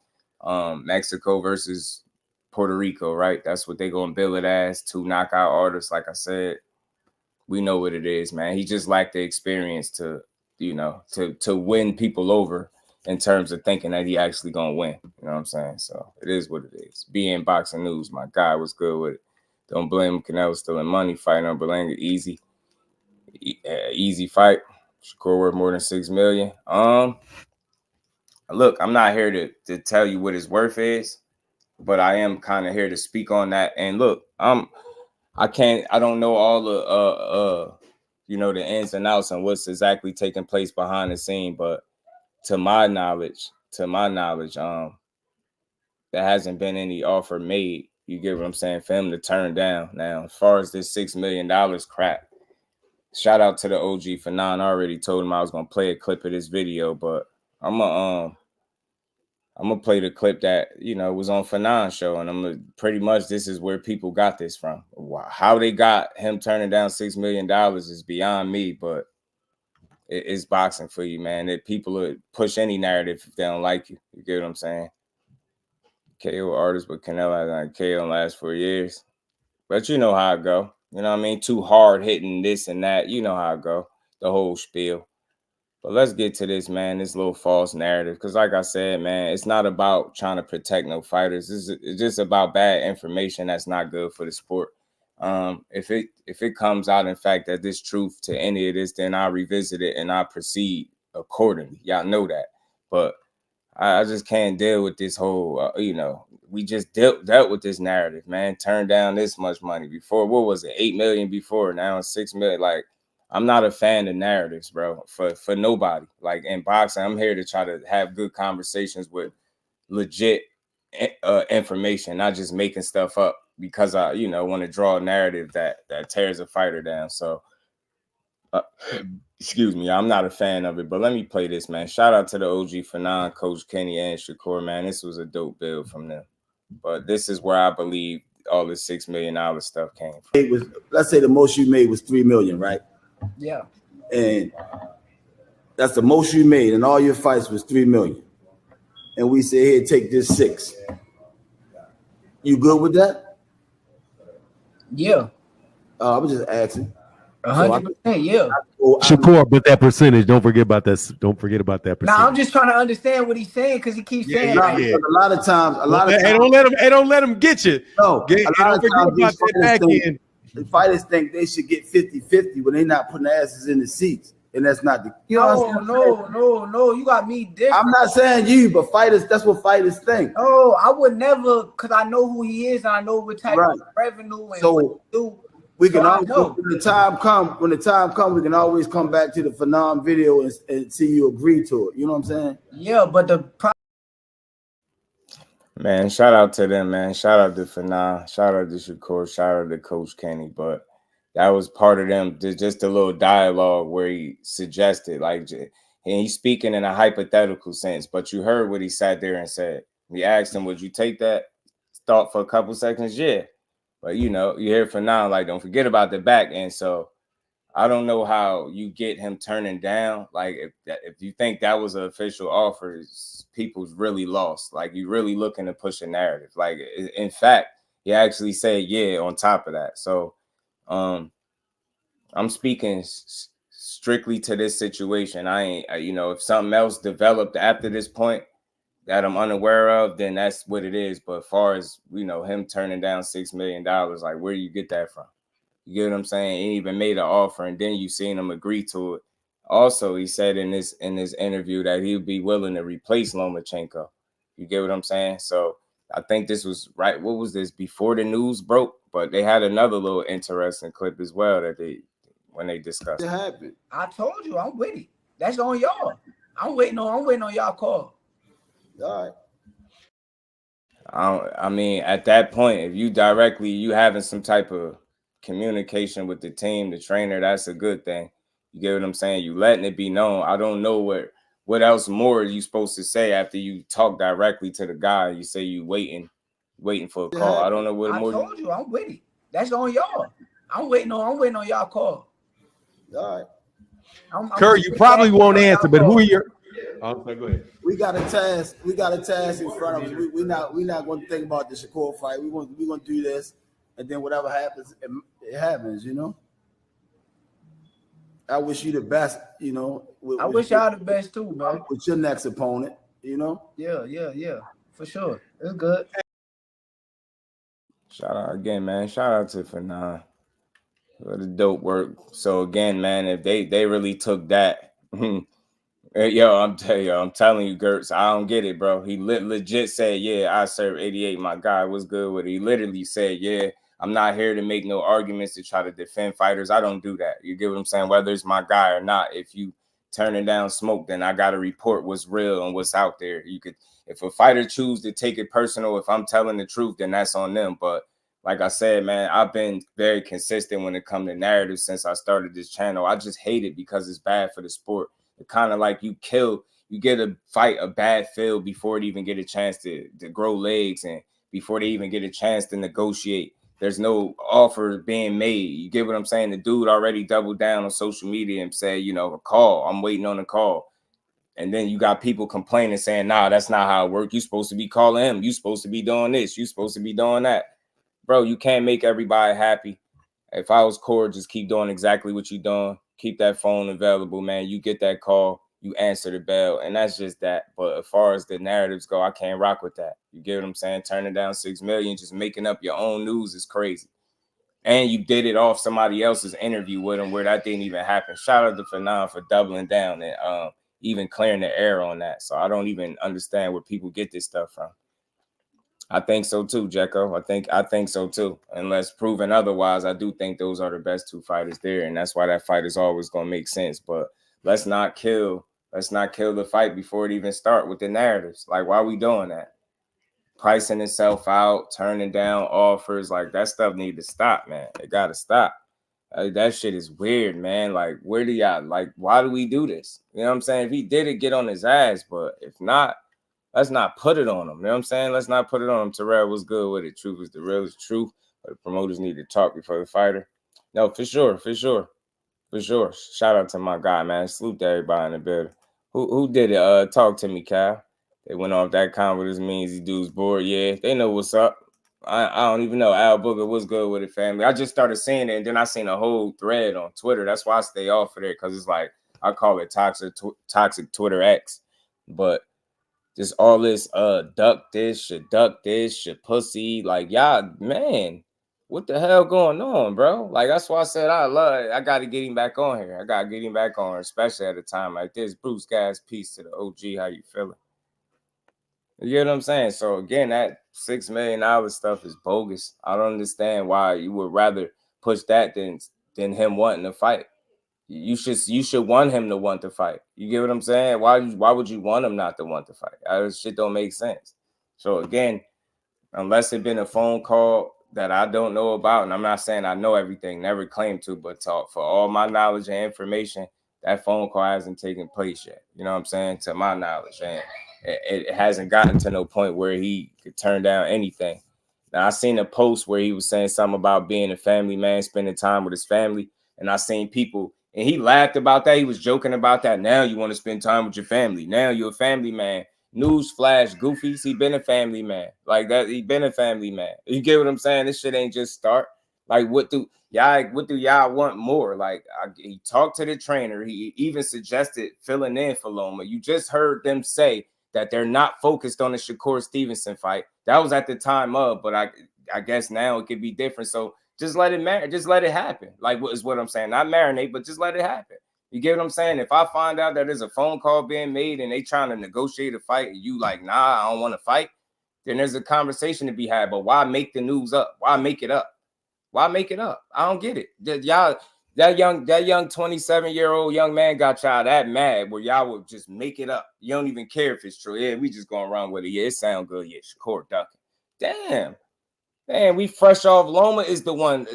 Mexico versus Puerto Rico, right? That's what they're going to bill it as. 2 knockout artists, like I said. We know what it is, man. He just lacked the experience to win people over in terms of thinking that he actually going to win. You know what I'm saying? So it is what it is. BN Boxing News, my guy was good with it. Don't blame him. Canelo stealing money, fighting on Berlanga. Easy fight. Shakur worth more than $6 million. Look, I'm not here to tell you what his worth is, but I am kind of here to speak on that. And look, I don't know all the the ins and outs and what's exactly taking place behind the scene, but to my knowledge, there hasn't been any offer made. You get what I'm saying? For him to turn down. Now, as far as this $6 million crap, shout out to the OG Fanon. I already told him I was gonna play a clip of this video, but I'm gonna play the clip that was on Fanon's show, and pretty much this is where people got this from. How they got him turning down $6 million is beyond me, but it's boxing for you, man. That people would push any narrative if they don't like you. You get what I'm saying? KO artist, but Canelo hasn't KO in the last 4 years. But you know how it go. You know what I mean? Too hard hitting this and that. You know how it go. The whole spiel. But let's get to this, man. This little false narrative. Because like I said, man, it's not about trying to protect no fighters. It's just about bad information that's not good for the sport. If it comes out, in fact, that this truth to any of this, then I'll revisit it and I'll proceed accordingly. Y'all know that. But I just can't deal with this whole, we just dealt with this narrative, man. Turned down this much money before. What was it? 8 million before. Now it's 6 million. Like, I'm not a fan of narratives, bro, for nobody. Like in boxing, I'm here to try to have good conversations with legit information, not just making stuff up because I, want to draw a narrative that tears a fighter down. So, excuse me, I'm not a fan of it, but let me play this, man. Shout out to the OG Fanon, Coach Kenny, and Shakur, man. This was a dope build from them. But this is where I believe all the $6 million stuff came from. It was, let's say the most you made was $3 million, right? Yeah. And that's the most you made, and all your fights was $3 million. And we say, here, take this 6. You good with that? Yeah. I was just asking. 100%, yeah. Shakur, but that percentage, don't forget about that. Don't forget about that percentage. Now I'm just trying to understand what he's saying because he keeps saying like, A lot of times, hey, don't let him get you. No, don't forget about that back end. The fighters think they should get 50-50 when they're not putting their asses in the seats. And that's not the no, you got me different. I'm not saying you, but fighters, that's what fighters think. No, I would never, because I know who he is and I know what type of revenue and what he do. We can always, when the time comes, we can always come back to the Phenom video and see you agree to it. You know what I'm saying? Yeah, but man, shout out to them, man. Shout out to Phenom. Shout out to Shakur. Shout out to Coach Kenny. But that was part of them, just a little dialogue where he suggested, like, and he's speaking in a hypothetical sense, but you heard what he sat there and said. We asked him, would you take that thought for a couple seconds? Yeah. But, you know, you hear for now, like, don't forget about the back end. So I don't know how you get him turning down. Like, if you think that was an official offer, people's really lost. Like, you really looking to push a narrative. Like, in fact, he actually said, yeah, on top of that. So I'm speaking strictly to this situation. You know, if something else developed after this point that I'm unaware of, then that's what it is. But as far as, you know, him turning down $6 million, like, where do you get that from? You get what I'm saying? He even made an offer, and then you seen him agree to it. Also, he said in this interview that he would be willing to replace Lomachenko. You get what I'm saying? So I think this was right. What was this, before the news broke? But they had another little interesting clip as well that when they discussed it happened. I told you, I'm with it. That's on y'all. I'm waiting on y'all call. All right. I mean, at that point, if you having some type of communication with the team, the trainer, that's a good thing. You get what I'm saying? You letting it be known. I don't know what else more are you supposed to say after you talk directly to the guy. You say you waiting for a call. I don't know what more. I told you, I'm with it. That's on y'all. I'm waiting on y'all call. All right. Kerr, you probably won't answer, but who are your? Oh, sorry, go ahead. We got a task in front of us. We're not going to think about the Shakur fight. We're going to do this, and then whatever happens, it happens. You know. I wish you the best. You know. I wish y'all the best too, man. With your next opponent, you know. Yeah, for sure. It's good. Shout out again, man. Shout out to Phenom. The dope work. So again, man, if they really took that, I'm telling you, Gertz, I don't get it, bro. He legit said, yeah, I serve 88. My guy was good with it. He literally said, yeah, I'm not here to make no arguments to try to defend fighters. I don't do that. You get what I'm saying? Whether it's my guy or not, if you turning down smoke, then I got to report what's real and what's out there. If a fighter choose to take it personal, if I'm telling the truth, then that's on them. But like I said, man, I've been very consistent when it comes to narrative since I started this channel. I just hate it because it's bad for the sport. It kind of like you get a fight a bad feel before it even get a chance to grow legs and before they even get a chance to negotiate. There's no offer being made. You get what I'm saying? The dude already doubled down on social media and said, you know, a call. I'm waiting on a call. And then you got people complaining saying, nah, that's not how it works. You're supposed to be calling him. You're supposed to be doing this. You're supposed to be doing that. Bro, you can't make everybody happy. If I was Core, just keep doing exactly what you're doing. Keep that phone available, man. You get that call, you answer the bell, and that's just that. But as far as the narratives go, I can't rock with that. You get what I'm saying? Turning down $6 million, just making up your own news is crazy. And you did it off somebody else's interview with him where that didn't even happen. Shout out to Phenom for doubling down and even clearing the air on that. So I don't even understand where people get this stuff from. I think so too, Jekko. I think so too. Unless proven otherwise, I do think those are the best two fighters there, and that's why that fight is always going to make sense. But let's not kill the fight before it even start with the narratives. Like, why are we doing that? Pricing itself out, turning down offers, like that stuff need to stop, man. It got to stop. That shit is weird, man. Like, where do y'all, like, why do we do this? You know what I'm saying? If he did it, get on his ass. But if not, let's not put it on him. You know what I'm saying? Let's not put it on him. Terrell was good with it. Truth is the real is truth. But the promoters need to talk before the fighter. No, for sure. Shout out to my guy, man. Salute to everybody in the building. Who did it? Talk to me, Cal. They went off that comment with his means. These dudes bored. Yeah, they know what's up. I don't even know. Al Booger was good with it, family. I just started seeing it, and then I seen a whole thread on Twitter. That's why I stay off of there, because it's like, I call it toxic Twitter X. But just all this duck this, should pussy. Like, y'all, man, what the hell going on, bro? Like, that's why I said I got to get him back on here. I got to get him back on, especially at a time like this. Bruce Gas, peace to the OG. How you feeling? You get what I'm saying? So again, that $6 million stuff is bogus. I don't understand why you would rather push that than him wanting to fight. You should want him to want to fight. You get what I'm saying? Why would you want him not to want to fight? This shit don't make sense. So again, unless it been a phone call that I don't know about, and I'm not saying I know everything, never claim to, but for all my knowledge and information, that phone call hasn't taken place yet. You know what I'm saying? To my knowledge, and it hasn't gotten to no point where he could turn down anything. Now, I seen a post where he was saying something about being a family man, spending time with his family, and I seen people, and he laughed about that. He was joking about that. Now you want to spend time with your family. Now you're a family man. Newsflash, goofies, he been a family man. Like that, he been a family man. You get what I'm saying? This shit ain't just start. Like, what do y'all want more? Like, he talked to the trainer. He even suggested filling in for Loma. You just heard them say that they're not focused on the Shakur Stevenson fight. That was at the time of, but I guess now it could be different. So just let it just let it happen. Like, what is what I'm saying? Not marinate, but just let it happen. You get what I'm saying? If I find out that there's a phone call being made and they trying to negotiate a fight, and you like, nah, I don't want to fight, then there's a conversation to be had. But why make the news up? Why make it up? Why make it up? I don't get it. That young 27-year-old young man got y'all that mad where y'all would just make it up. You don't even care if it's true. Yeah, we just going around with it. Yeah, it sound good. Yeah, Shakur ducking. Damn, we fresh off. Loma is the one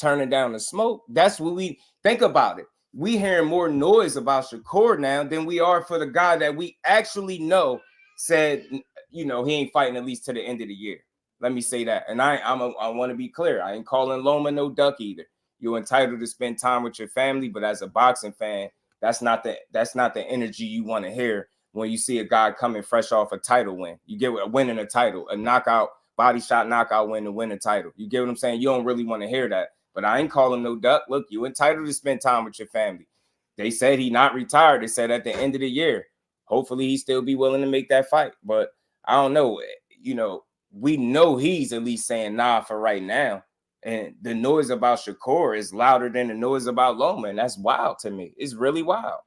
turning down the smoke. That's what we think about it. We hearing more noise about Shakur now than we are for the guy that we actually know said, he ain't fighting at least to the end of the year. Let me say that. And I want to be clear. I ain't calling Loma no duck either. You're entitled to spend time with your family, but as a boxing fan, that's not the energy you want to hear when you see a guy coming fresh off a title win. You get winning a title, a knockout, body shot knockout win to win a title. You get what I'm saying? You don't really want to hear that. But I ain't calling no duck. Look, you entitled to spend time with your family. They said he not retired. They said at the end of the year, hopefully he still be willing to make that fight. But I don't know. We know he's at least saying nah for right now. And the noise about Shakur is louder than the noise about Loma. And that's wild to me. It's really wild.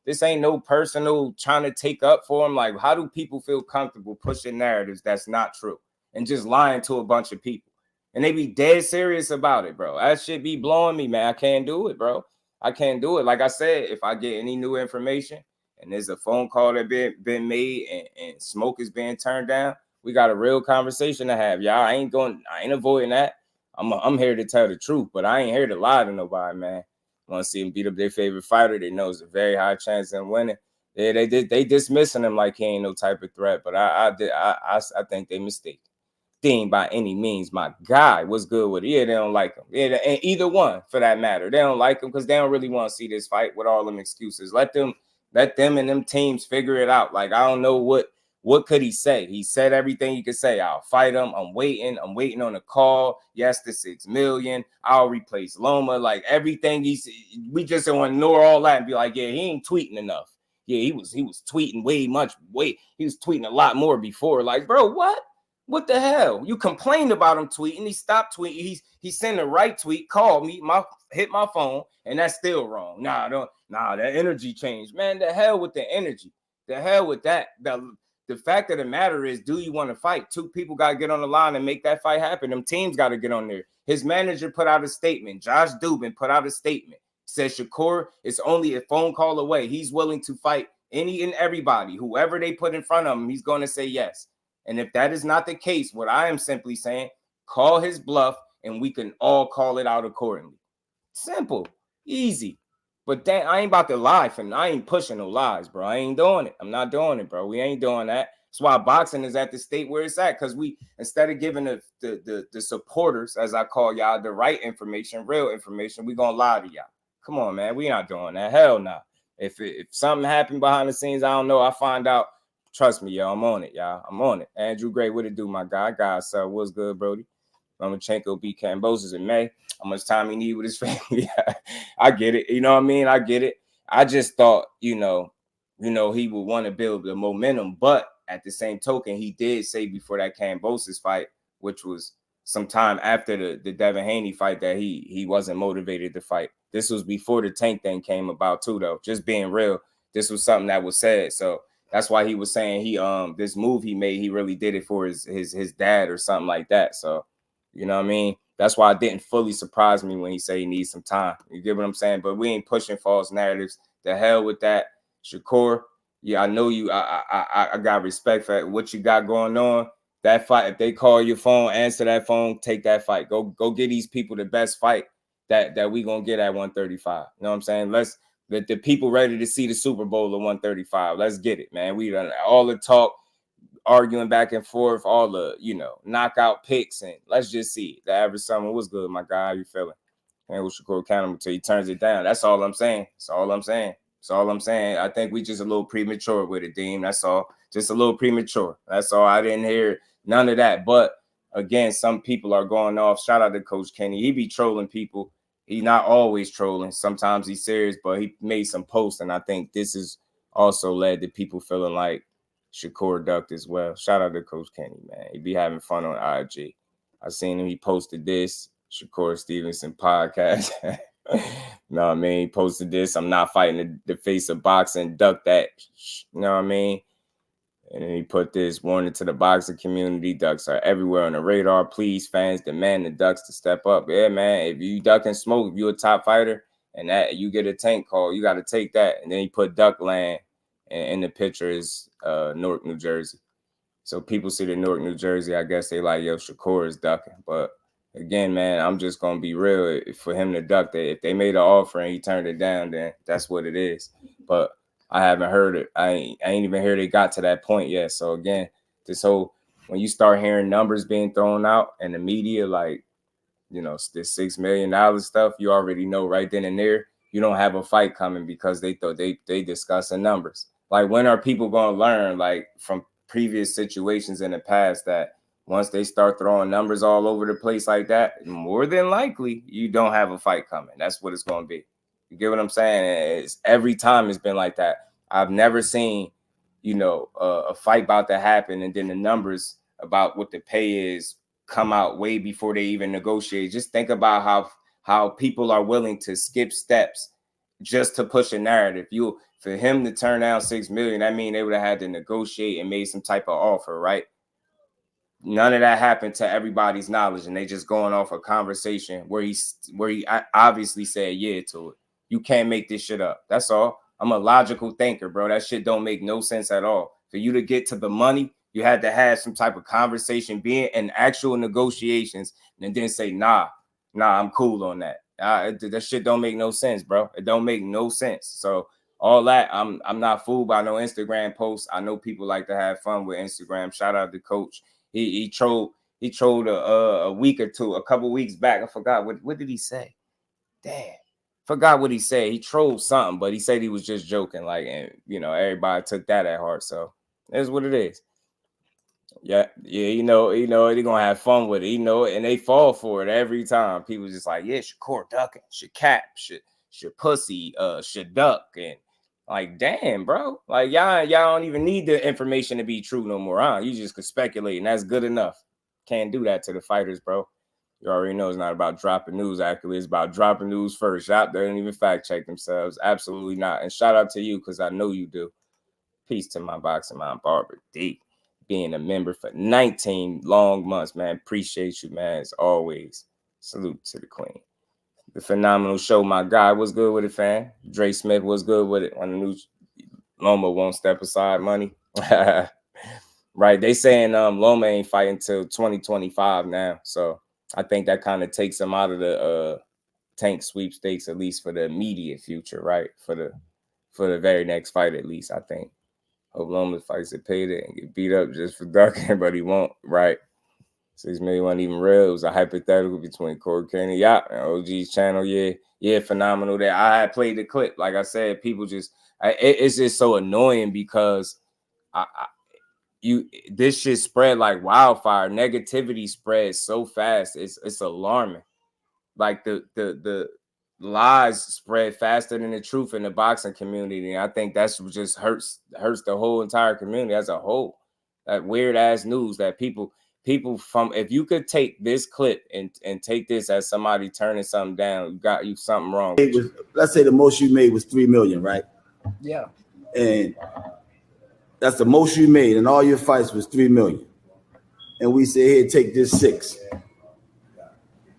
This ain't no personal trying to take up for him. Like, how do people feel comfortable pushing narratives that's not true and just lying to a bunch of people? And they be dead serious about it, bro. That shit be blowing me, man. I can't do it, bro. I can't do it. Like I said, if I get any new information and there's a phone call that been made and smoke is being turned down, we got a real conversation to have. Y'all, I ain't avoiding that. I'm here to tell the truth, but I ain't here to lie to nobody, man. Want to see them beat up their favorite fighter? They know it's a very high chance of winning. They dismissing him like he ain't no type of threat, but I think they mistaken. Thing by any means. My guy was good with it. Yeah, they don't like him. Yeah, and either one for that matter. They don't like him because they don't really want to see this fight with all them excuses. Let them and them teams figure it out. Like, I don't know what could he say. He said everything he could say. I'll fight him. I'm waiting on a call. Yes, the $6 million. I'll replace Loma. Like, everything we just don't want to ignore all that and be like, yeah, he ain't tweeting enough. Yeah, he was tweeting he was tweeting a lot more before. Like, bro, what? What the hell? You complained about him tweeting. He stopped tweeting. He sent the right tweet, called me, hit my phone, and that's still wrong. That energy changed. Man, the hell with the energy. The hell with that. The fact of the matter is, do you want to fight? Two people got to get on the line and make that fight happen. Them teams got to get on there. His manager put out a statement. Josh Dubin put out a statement. Says Shakur is only a phone call away. He's willing to fight any and everybody. Whoever they put in front of him, he's going to say yes. And if that is not the case, what I am simply saying, call his bluff and we can all call it out accordingly. Simple, easy. But I ain't about to lie, and I ain't pushing no lies, bro. I ain't doing it. I'm not doing it, bro. We ain't doing that. That's why boxing is at the state where it's at, because we, instead of giving the supporters, as I call y'all, the right information, real information, we gonna lie to y'all. Come on, man. We not doing that. Hell no. If something happened behind the scenes, I don't know. I find out. Trust me, yo, I'm on it, y'all. I'm on it. Andrew Gray, what it do, my guy? God, what's good, Brody? Lomachenko beat Kambosos in May. How much time he need with his family? I get it. You know what I mean? I get it. I just thought, he would want to build the momentum. But at the same token, he did say before that Kambosos fight, which was some time after the Devin Haney fight, that he wasn't motivated to fight. This was before the Tank thing came about too, though. Just being real, this was something that was said. So that's why he was saying this move he made, he really did it for his dad or something like that. So, you know what I mean? That's why it didn't fully surprise me when he said he needs some time. You get what I'm saying? But we ain't pushing false narratives. The hell with that. Shakur, yeah, I know you. I got respect for what you got going on. That fight, if they call your phone, answer that phone, take that fight. Go get these people the best fight that we gonna get at 135. You know what I'm saying? Let's let the people ready to see the Super Bowl at 135. Let's get it, man. We done all the talk, arguing back and forth, all the knockout picks, and let's just see it. The average summer was good, my guy. How you feeling? And with Shakur accountable until he turns it down. That's all I'm saying. That's all I'm saying. That's all I'm saying. I think we just a little premature with it, Dean. That's all. Just a little premature. That's all. I didn't hear none of that. But again, some people are going off. Shout out to Coach Kenny. He be trolling people. He not always trolling. Sometimes he's serious, but he made some posts, and I think this has also led to people feeling like Shakur ducked as well. Shout out to Coach Kenny, man. He be having fun on IG. I seen him. He posted this Shakur Stevenson podcast. No, I mean, he posted this. I'm not fighting the face of boxing. Duck that. You know what I mean? And then he put this warning to the boxing community. Ducks are everywhere on the radar. Please, fans, demand the ducks to step up. Yeah, man. If you duck and smoke, if you're a top fighter and that you get a tank call, you got to take that. And then he put Duck Land, and in the picture is Newark, New Jersey. So people see the Newark, New Jersey. I guess they like, yo, Shakur is ducking. But again, man, I'm just going to be real. For him to duck that, if they made an offer and he turned it down, then that's what it is. But I haven't heard it. I ain't even heard it got to that point yet. So again, this whole, when you start hearing numbers being thrown out and the media, like, this $6 million stuff, you already know right then and there, you don't have a fight coming because they thought they discussing numbers. Like, when are people going to learn, like, from previous situations in the past, that once they start throwing numbers all over the place like that, more than likely you don't have a fight coming. That's what it's going to be. You get what I'm saying? Every time it's been like that. I've never seen, a fight about to happen and then the numbers about what the pay is come out way before they even negotiate. Just think about how people are willing to skip steps just to push a narrative. For him to turn down $6 million, that means they would have had to negotiate and made some type of offer, right? None of that happened to everybody's knowledge, and they just going off a conversation where he obviously said yeah to it. You can't make this shit up. That's all. I'm a logical thinker, bro. That shit don't make no sense at all. For you to get to the money, you had to have some type of conversation, being in actual negotiations, and then say, nah, I'm cool on that. That shit don't make no sense, bro. It don't make no sense. So all that, I'm not fooled by no Instagram posts. I know people like to have fun with Instagram. Shout out to Coach. He trolled a week or two, a couple weeks back. I forgot what did he say? Damn, forgot what he said. He trolled something, but he said he was just joking. Like, and everybody took that at heart. So that's what it is. Yeah, they're gonna have fun with it, and they fall for it every time. People just like, yeah, Shakur ducking, should cap, should pussy, should duck, and like, damn, bro, like y'all don't even need the information to be true no more, huh? You just could speculate, and that's good enough. Can't do that to the fighters, bro. You already know it's not about dropping news accurately. It's about dropping news first. They don't even fact check themselves. Absolutely not. And shout out to you, because I know you do. Peace to my boxing mind, Barbara D. Being a member for 19 long months, man. Appreciate you, man, as always. Salute to the queen. The phenomenal show, my guy. What's good with it, fam? Dre Smith, what's good with it? On the new Loma won't step aside money. Right. They saying Loma ain't fighting till 2025 now. So I think that kind of takes him out of the tank sweepstakes, at least for the immediate future, right? For the very next fight, at least, I think. Hope Loma fights at payday and get beat up just for ducking, but he won't, right? 6 million wasn't even real. It was a hypothetical between Corey Kenny, and OG's channel. Yeah, phenomenal. That I had played the clip. Like I said, people it's just so annoying because this shit spread like wildfire. Negativity spreads so fast. It's alarming. Like the lies spread faster than the truth in the boxing community. And I think that's what just hurts the whole entire community as a whole. That weird ass news that people from, if you could take this clip and take this as somebody turning something down, you something wrong. Let's say the most you made was 3 million, right? Yeah. And that's the most you made, and all your fights was 3 million. And we say, here, take this 6.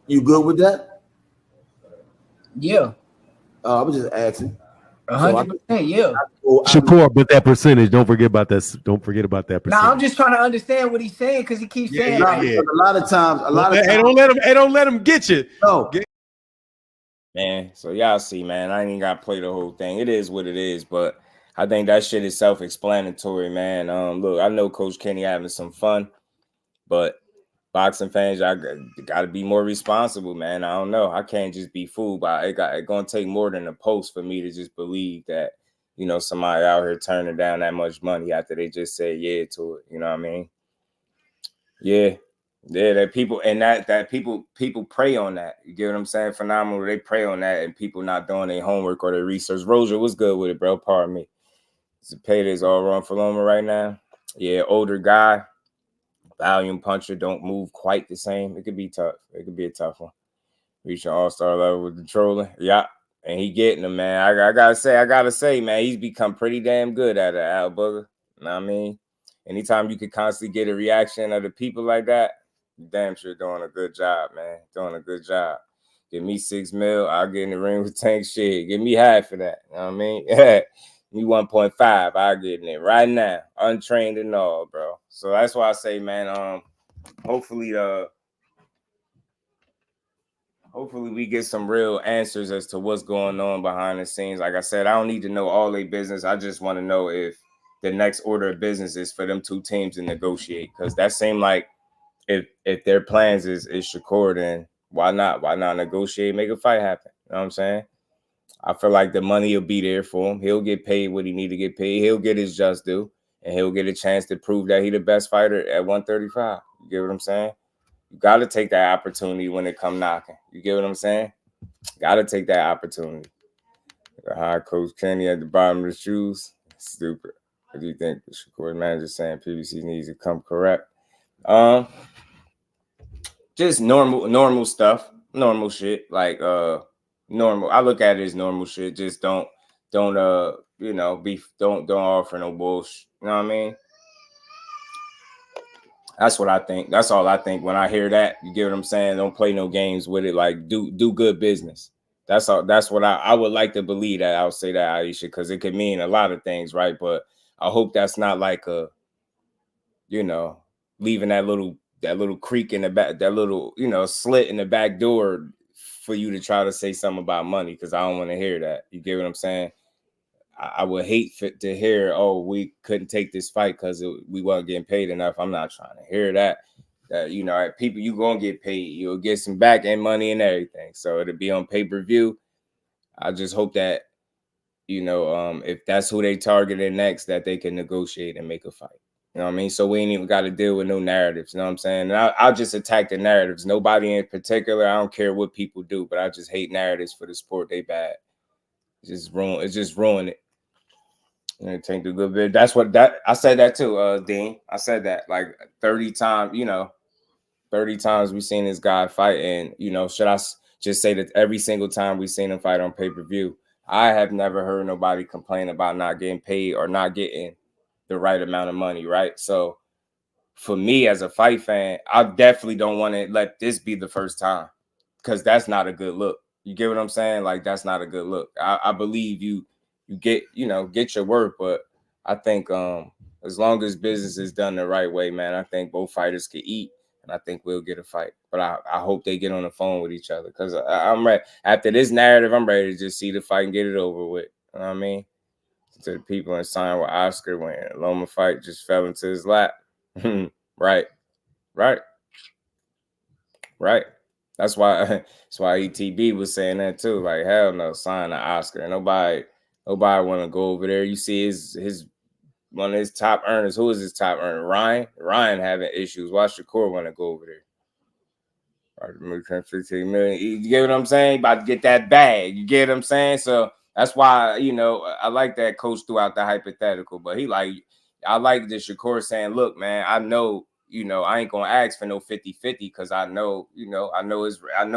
You good with that? Yeah. I was just asking. 100%. Yeah. Shakur, but that percentage, don't forget about that. Don't forget about that percentage. Now I'm just trying to understand what he's saying because he keeps saying A lot of times. Hey, don't let him get you. No. Man, so y'all see, man, I ain't even got to play the whole thing. It is what it is, but I think that shit is self-explanatory, man. Look, I know Coach Kenny having some fun, but boxing fans, I got to be more responsible, man. I don't know. I can't just be fooled by it. It's going to take more than a post for me to just believe that, you know, somebody out here turning down that much money after they just said yeah to it. You know what I mean? Yeah. Yeah, that people and that people prey on that. You get what I'm saying? Phenomenal. They prey on that and people not doing their homework or their research. Roger, what's good with it, bro? Pardon me. It's a paydays all wrong for Loma right now. Yeah, older guy, volume puncher, don't move quite the same. It could be tough. It could be a tough one. Reaching all-star level with the trolling. Yeah, and he getting them, man. I gotta say, man, he's become pretty damn good at it, Al Booger. You know what I mean? Anytime you could constantly get a reaction of the people like that, damn sure doing a good job, man. Doing a good job. Give me 6 mil, I'll get in the ring with Tank shit. Give me half of that. You know what I mean? Yeah. Me 1.5, I'll get in it right now. Untrained and all, bro. So that's why I say, man, hopefully we get some real answers as to what's going on behind the scenes. Like I said, I don't need to know all their business. I just want to know if the next order of business is for them two teams to negotiate. Because that seemed like if their plans is Shakur, then why not? Why not negotiate, make a fight happen? You know what I'm saying? I feel like the money will be there for him. He'll get paid what he need to get paid. He'll get his just due, and he'll get a chance to prove that he the best fighter at 135. You get what I'm saying? You got to take that opportunity when it come knocking. You get what I'm saying? Got to take that opportunity. The high Coach Kenny at the bottom of the shoes. Stupid. What do you think? The Shakur manager saying PBC needs to come correct. Just normal stuff, normal shit. Like normal. I look at it as normal shit. Just don't don't offer no bullshit. You know what I mean? That's what I think. That's all I think when I hear that. You get what I'm saying? Don't play no games with it. Like do good business. That's all. That's what I would like to believe that. I'll say that, Aisha, because it could mean a lot of things, right? But I hope that's not like a, leaving that little creak in the back, that little, slit in the back door for you to try to say something about money, because I don't want to hear that. You get what I'm saying? I would hate to hear, oh, we couldn't take this fight because we weren't getting paid enough. I'm not trying to hear that. That, people, you going to get paid. You'll get some back end money and everything. So it'll be on pay-per-view. I just hope that, if that's who they targeted next, that they can negotiate and make a fight. You know what I mean? So we ain't even got to deal with no narratives. You know what I'm saying? And I'll just attack the narratives. Nobody in particular. I don't care what people do, but I just hate narratives for the sport. They bad. It's just ruin it. And take the good bit. That's what I said that too, Dean. I said that like 30 times, 30 times we've seen this guy fight. And, should I just say that every single time we've seen him fight on pay-per-view, I have never heard nobody complain about not getting paid or not getting the right amount of money, right? So for me as a fight fan, I definitely don't want to let this be the first time, because that's not a good look. You get what I'm saying? Like, that's not a good look. I believe you get your worth, but I think as long as business is done the right way, man, I think both fighters can eat, and I think we'll get a fight. But I hope they get on the phone with each other, because I'm ready. After this narrative, I'm ready to just see the fight and get it over with. You know what I mean? To the people in sign with Oscar when Loma fight just fell into his lap. Right. That's why ETB was saying that too. Like, hell no, sign to Oscar. Nobody want to go over there. You see his one of his top earners. Who is his top earner? Ryan having issues. Why Shakur want to go over there? 15 million. You get what I'm saying? About to get that bag. You get what I'm saying? So that's why, you know, I like that coach threw out the hypothetical, but I like the Shakur saying, look, man, I know, you know, I ain't gonna ask for no 50-50 because I know, you know, I know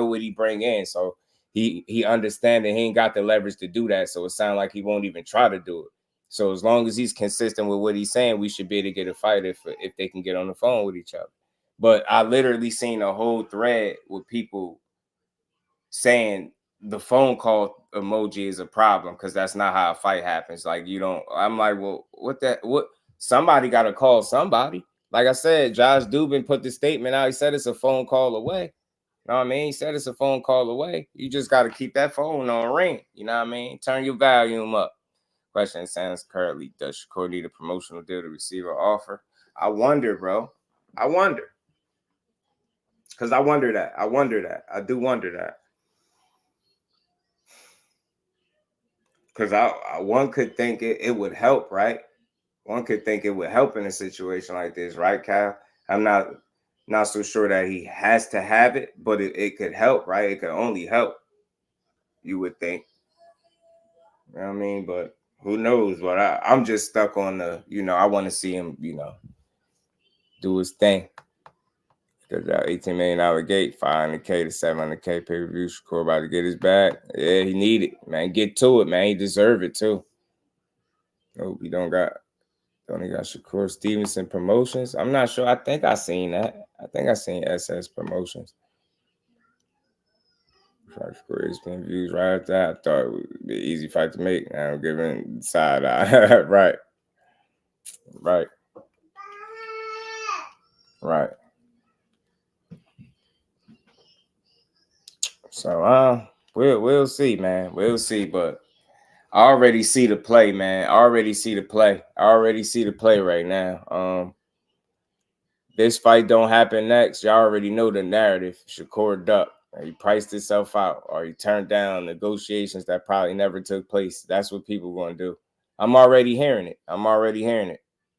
what he bring in. So he understand that he ain't got the leverage to do that. So it sounds like he won't even try to do it. So as long as he's consistent with what he's saying, we should be able to get a fight if they can get on the phone with each other. But I literally seen a whole thread with people saying the phone call emoji is a problem because that's not how a fight happens. Like, you don't, I'm like, well, what? Somebody got to call somebody. Like I said, Josh Dubin put the statement out. He said it's a phone call away. You know what I mean? He said it's a phone call away. You just got to keep that phone on ring. You know what I mean? Turn your volume up. Question sounds currently, does Shakur need a promotional deal to receive an offer? I wonder, bro. I wonder. Because I wonder that. I do wonder that. Because one could think it would help, right? One could think it would help in a situation like this, right, Kyle? I'm not so sure that he has to have it, but it could help, right? It could only help, you would think. You know what I mean? But who knows? But I'm just stuck on the, you know, I want to see him, you know, do his thing. Because that $18 million gate, $500K to $700K pay-per-view, Shakur about to get his bag. Yeah, he need it, man. Get to it, man. He deserve it too. Nope, he don't got Shakur Stevenson promotions. I'm not sure. I think I seen that. I think I seen SS promotions. Shakur has been views right after that. I thought it would be an easy fight to make. Now I'm giving side eye. Right. So we'll see, man. We'll see, but I already see the play, man. I already see the play right now. This fight don't happen next. Y'all already know the narrative. Shakur ducked. He priced himself out, or he turned down negotiations that probably never took place. That's what people gonna do. I'm already hearing it.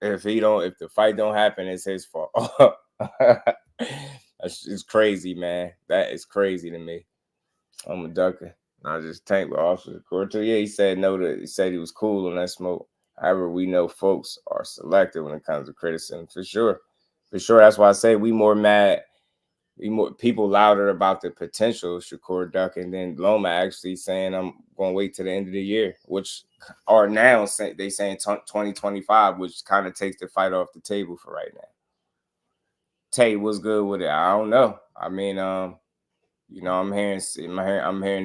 If the fight don't happen, it's his fault. It's crazy, man. That is crazy to me. I'm a ducker. I just tank with Officer Shakur too. Yeah, he said no to. He said he was cool on that smoke. However, we know folks are selective when it comes to criticism, for sure. That's why I say we more mad. We more people louder about the potential Shakur duck, and then Loma actually saying I'm going to wait till the end of the year, which are now they saying 2025, which kind of takes the fight off the table for right now. Tay, what's good with it? I don't know. I mean, you know, I'm hearing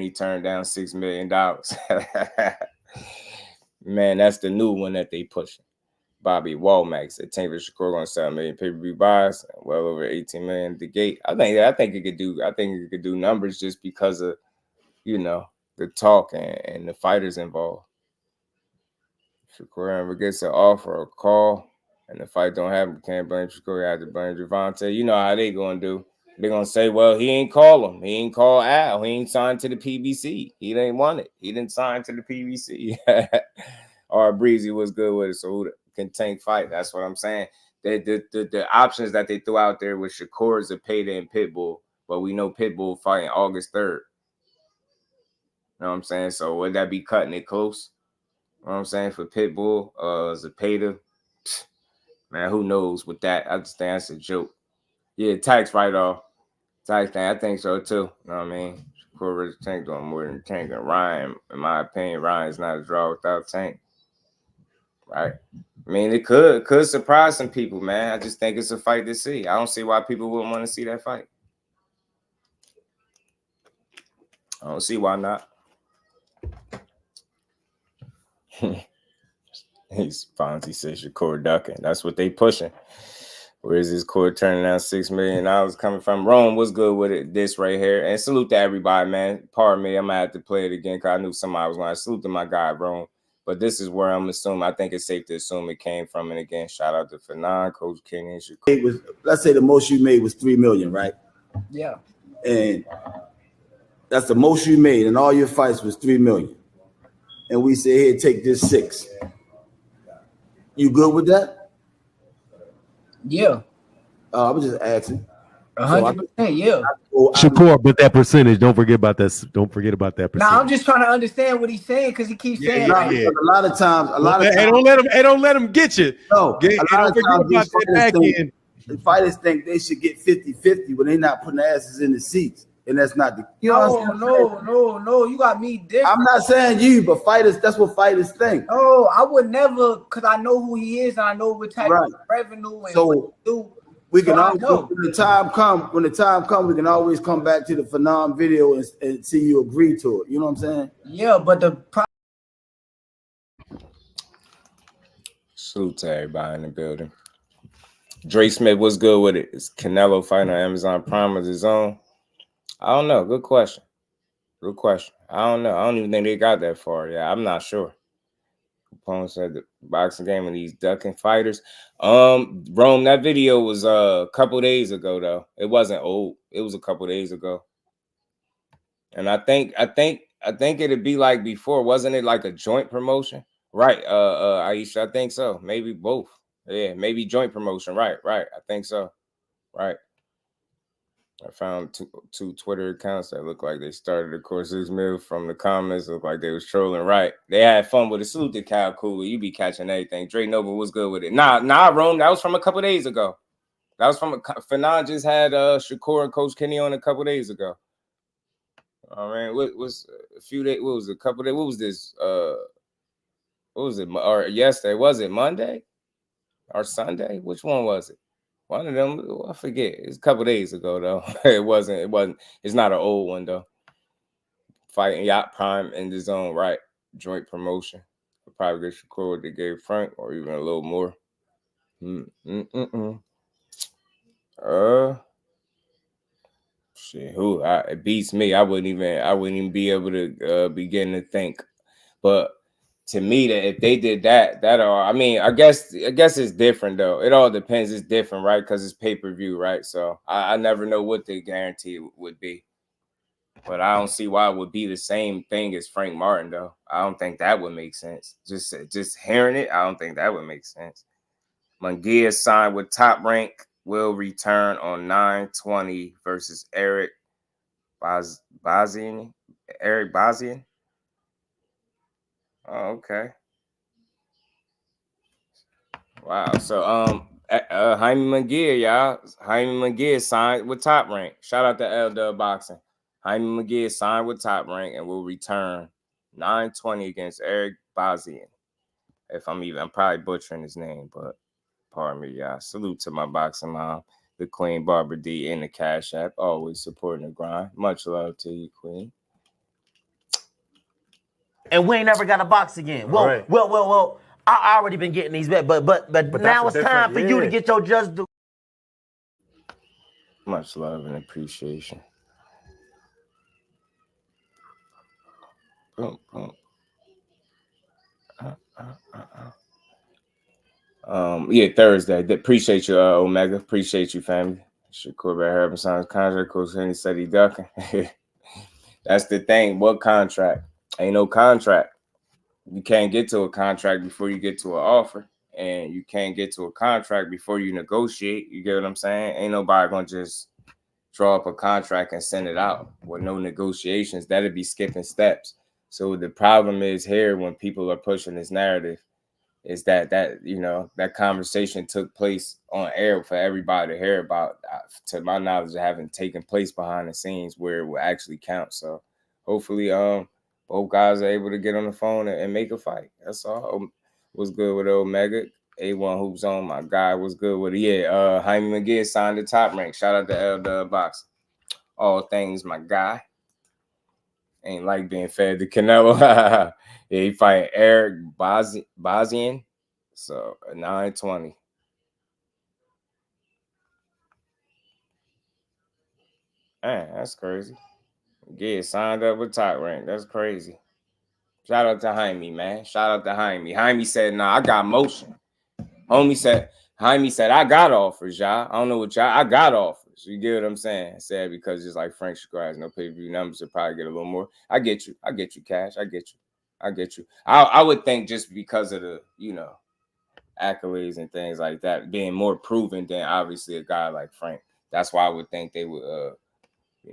he turned down $6 million. Man, that's the new one that they pushing. Bobby Walmax said Tank vs. Shakur going to sell $1 million pay-per-view buys, well over 18 million at the gate. I think it could do numbers just because of, you know, the talk and the fighters involved. Shakur ever gets an offer or a call and the fight don't happen, can't blame Shakur, you have to blame Javante. You know how they gonna do. They're gonna say, well, he ain't call him, he ain't call Al, he ain't signed to the PBC, he didn't want it, he didn't sign to the PBC. Or Breezy was good with it, so who can Tank fight? That's what I'm saying. The options that they threw out there with Shakur is a Payday and Pitbull, but we know Pitbull fighting August 3rd. You know what I'm saying? So would that be cutting it close? You know what I'm saying? For Pitbull, Zapata, man, who knows with that? I just think that's a joke. Yeah, tax write-off. Tax thing, I think so too. You know what I mean? Shakur versus Tank doing more than Tank and Ryan. In my opinion, Ryan's not a draw without Tank. Right? I mean, it could surprise some people, man. I just think it's a fight to see. I don't see why people wouldn't want to see that fight. I don't see why not. Fonzie says Shakur ducking. That's what they pushing. Where is this court turning down $6 million coming from? Rome, what's good with it? This right here. And salute to everybody, man. Pardon me, I'm going to have to play it again because I knew somebody was going to salute to my guy, Rome. But this is where I'm assuming. I think it's safe to assume it came from. And again, shout out to Fanon, Coach Kenny, and Shakur. Let's say the most you made was $3 million, right? Yeah. And that's the most you made, and all your fights was $3 million. And we say, here, take this 6. You good with that? Yeah. I was just asking. 100%, yeah. Shakur, but that percentage, don't forget about that. Don't forget about that percentage. Now I'm just trying to understand what he's saying because he keeps saying like, a lot of times, hey, don't let him get you. No, don't forget about that back end. The fighters think they should get 50-50 when they're not putting their asses in the seats. And that's not the no, you got me different. I'm not saying you, but fighters, that's what fighters think. No, I would never, because I know who he is and I know what type of revenue and what he do. We can always, when the time comes, we can always come back to the Phenom video and see you agree to it. You know what I'm saying? Yeah, but salute to everybody in the building. Dre Smith, what's good with it? Is Canelo fighting on Amazon Prime as his own? I don't know. Good question. Good question. I don't know. I don't even think they got that far. Yeah, I'm not sure. Capone said the boxing game and these ducking fighters. Rome, that video was a couple days ago though. It wasn't old. It was a couple days ago. And I think it'd be like before, wasn't it like a joint promotion? Right, Aisha, I think so. Maybe both. Yeah, maybe joint promotion. Right. I think so. Right. I found two Twitter accounts that look like they started, of course, 6 mil from the comments. Look like they was trolling. Right. They had fun with it. Salute to Cal Cool. You be catching everything. Dre Nova was good with it. Nah, Rome. That was from a couple days ago. That was from Fanon just had Shakur and Coach Kenny on a couple days ago. Oh man, what was a few days? What was a couple days? What was this? What was it? Or yesterday? Was it Monday or Sunday? Which one was it? One of them, I forget. It's a couple days ago though. It wasn't. It's not an old one though. Fighting Yacht Prime in the zone, right? Joint promotion. I'll probably get Shakur what they gave Frank, or even a little more. Shit, it beats me. I wouldn't even be able to begin to think. But to me, that if they did that, I mean, I guess it's different though. It all depends. It's different, right? Because it's pay-per-view, right? So I never know what the guarantee would be. But I don't see why it would be the same thing as Frank Martin, though. I don't think that would make sense. Just hearing it, I don't think that would make sense. Munguia signed with Top Rank, will return on 9/20 versus Eric Bazian. Eric Bazian. Oh, okay. Wow. So Jaime Munguia, y'all. Jaime Munguia signed with Top Rank. Shout out to LWBoxing. Jaime Munguia signed with Top Rank and will return 9/20 against Eric Bazian. I'm probably butchering his name, but pardon me, y'all. Salute to my boxing mom, the Queen Barbara D in the Cash App, always supporting the grind. Much love to you, Queen. And we ain't never got a box again. Well, I already been getting these back, but now it's time for you to get your just due. Much love and appreciation. Boom, boom. Thursday. Appreciate you, Omega. Appreciate you, family. Shakur Harrison signs contract. Coach Henry said he ducking. That's the thing. What contract? Ain't no contract. You can't get to a contract before you get to an offer, and you can't get to a contract before you negotiate. You get what I'm saying? Ain't nobody gonna just draw up a contract and send it out with no negotiations. That'd be skipping steps. So the problem is here when people are pushing this narrative is that that conversation took place on air for everybody to hear about. To my knowledge, it haven't taken place behind the scenes where it will actually count. So hopefully, both guys are able to get on the phone and make a fight. That's all. What's good with Omega? A1 Hoops on, my guy. What's good with it? Yeah, Jaime Munguia signed the Top Rank. Shout out to LWBoxing. All things, my guy. Ain't like being fed to Canelo. Yeah, he fighting Eric Bazian. So 9/20. Man, that's crazy. Get signed up with Top Rank. That's crazy. Shout out to Jaime, man. Shout out to Jaime. Jaime said, "Nah, I got motion." Jaime said, "I got offers, y'all. I don't know what y'all. I got offers." You get what I'm saying? I said because just like Frank Shakur has no pay-per-view numbers, to probably get a little more. I get you, Cash. I get you. I would think just because of the, accolades and things like that, being more proven than obviously a guy like Frank. That's why I would think they would,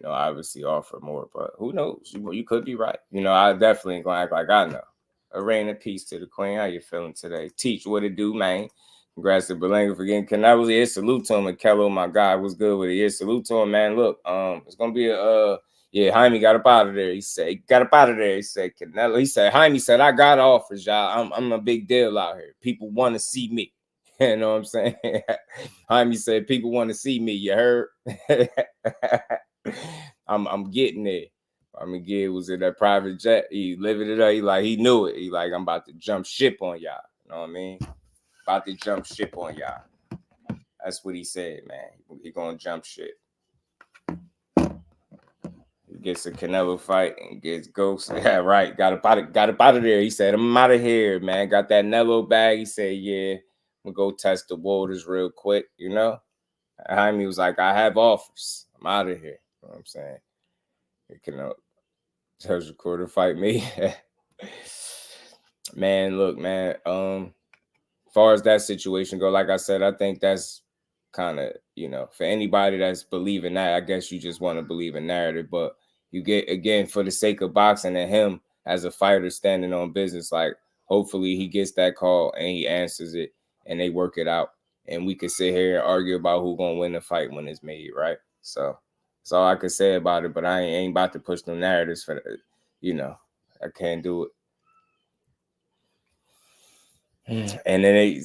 obviously offer more. But who knows? You could be right. I definitely ain't gonna act like I know. A reign of peace to the queen. How you feeling today? Teach what it do, man. Congrats to Berlanga for getting Canelo. Yeah, salute to him. And Kello, my guy, was good with it. Yeah, salute to him, man. Look, it's gonna be Jaime got up out of there. He said, He said, Canelo. He said, Jaime said, I got offers, y'all. I'm a big deal out here. People want to see me. You know what I'm saying? Jaime said, people want to see me. You heard? I'm getting there. Was in that private jet. He living it up. He knew it. He like, I'm about to jump ship on y'all. You know what I mean? About to jump ship on y'all. That's what he said, man. He gonna jump ship. He gets a Canelo fight and gets Ghost. Yeah, right. Got up out of there. He said, I'm out of here, man. Got that Nello bag. He said, yeah, I'm gonna go test the waters real quick, Jaime was like, I have offers. I'm out of here. You know what I'm saying? Canelo tells Shakur to fight me. Man, look, man. As far as that situation go, like I said, I think that's kind of, for anybody that's believing that, I guess you just want to believe in narrative. But you get, again, for the sake of boxing and him as a fighter standing on business, like hopefully he gets that call and he answers it and they work it out. And we could sit here and argue about who's going to win the fight when it's made, right? So that's all I could say about it. But I ain't about to push no narratives for that. I can't do it. And then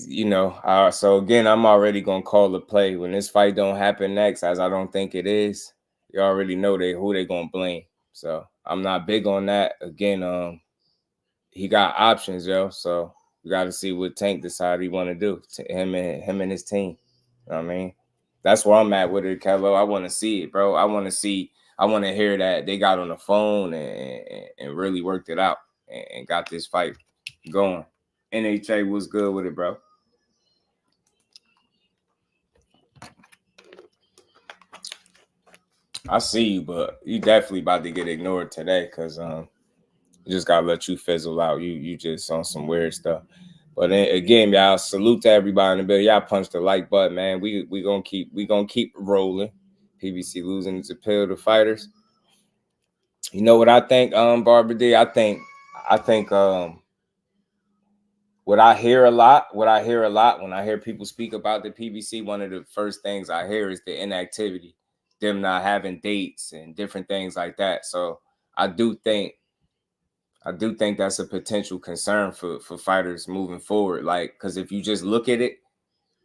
so again, I'm already gonna call the play when this fight don't happen next, as I don't think it is. You already know who they gonna blame. So I'm not big on that. Again, he got options, yo. So we got to see what Tank decide he want to do to him and his team. You know what I mean? That's where I'm at with it, Kello. I want to see it, bro. I want to hear that they got on the phone and really worked it out and got this fight going. NHA was good with it, bro. I see you, but you definitely about to get ignored today because you just gotta let you fizzle out. You just on some weird stuff. But again, y'all, salute to everybody in the building. Y'all punch the like button, man. We gonna keep rolling. PBC losing its appeal to fighters. You know what I think, Barbara D? I think what I hear a lot when I hear people speak about the PBC, one of the first things I hear is the inactivity, them not having dates and different things like that. So I do think that's a potential concern for fighters moving forward. Like, because if you just look at it,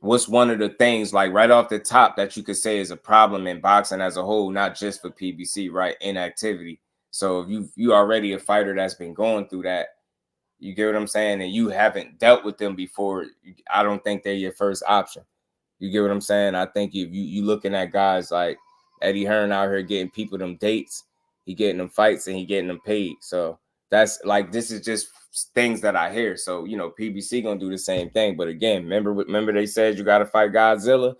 what's one of the things like right off the top that you could say is a problem in boxing as a whole, not just for PBC, right? Inactivity. So if you already a fighter that's been going through that, you get what I'm saying? And you haven't dealt with them before, I don't think they're your first option. You get what I'm saying? I think if you looking at guys like Eddie Hearn out here getting people them dates, he getting them fights and he getting them paid. So that's like, this is just things that I hear. So, PBC going to do the same thing. But again, remember they said you got to fight Godzilla.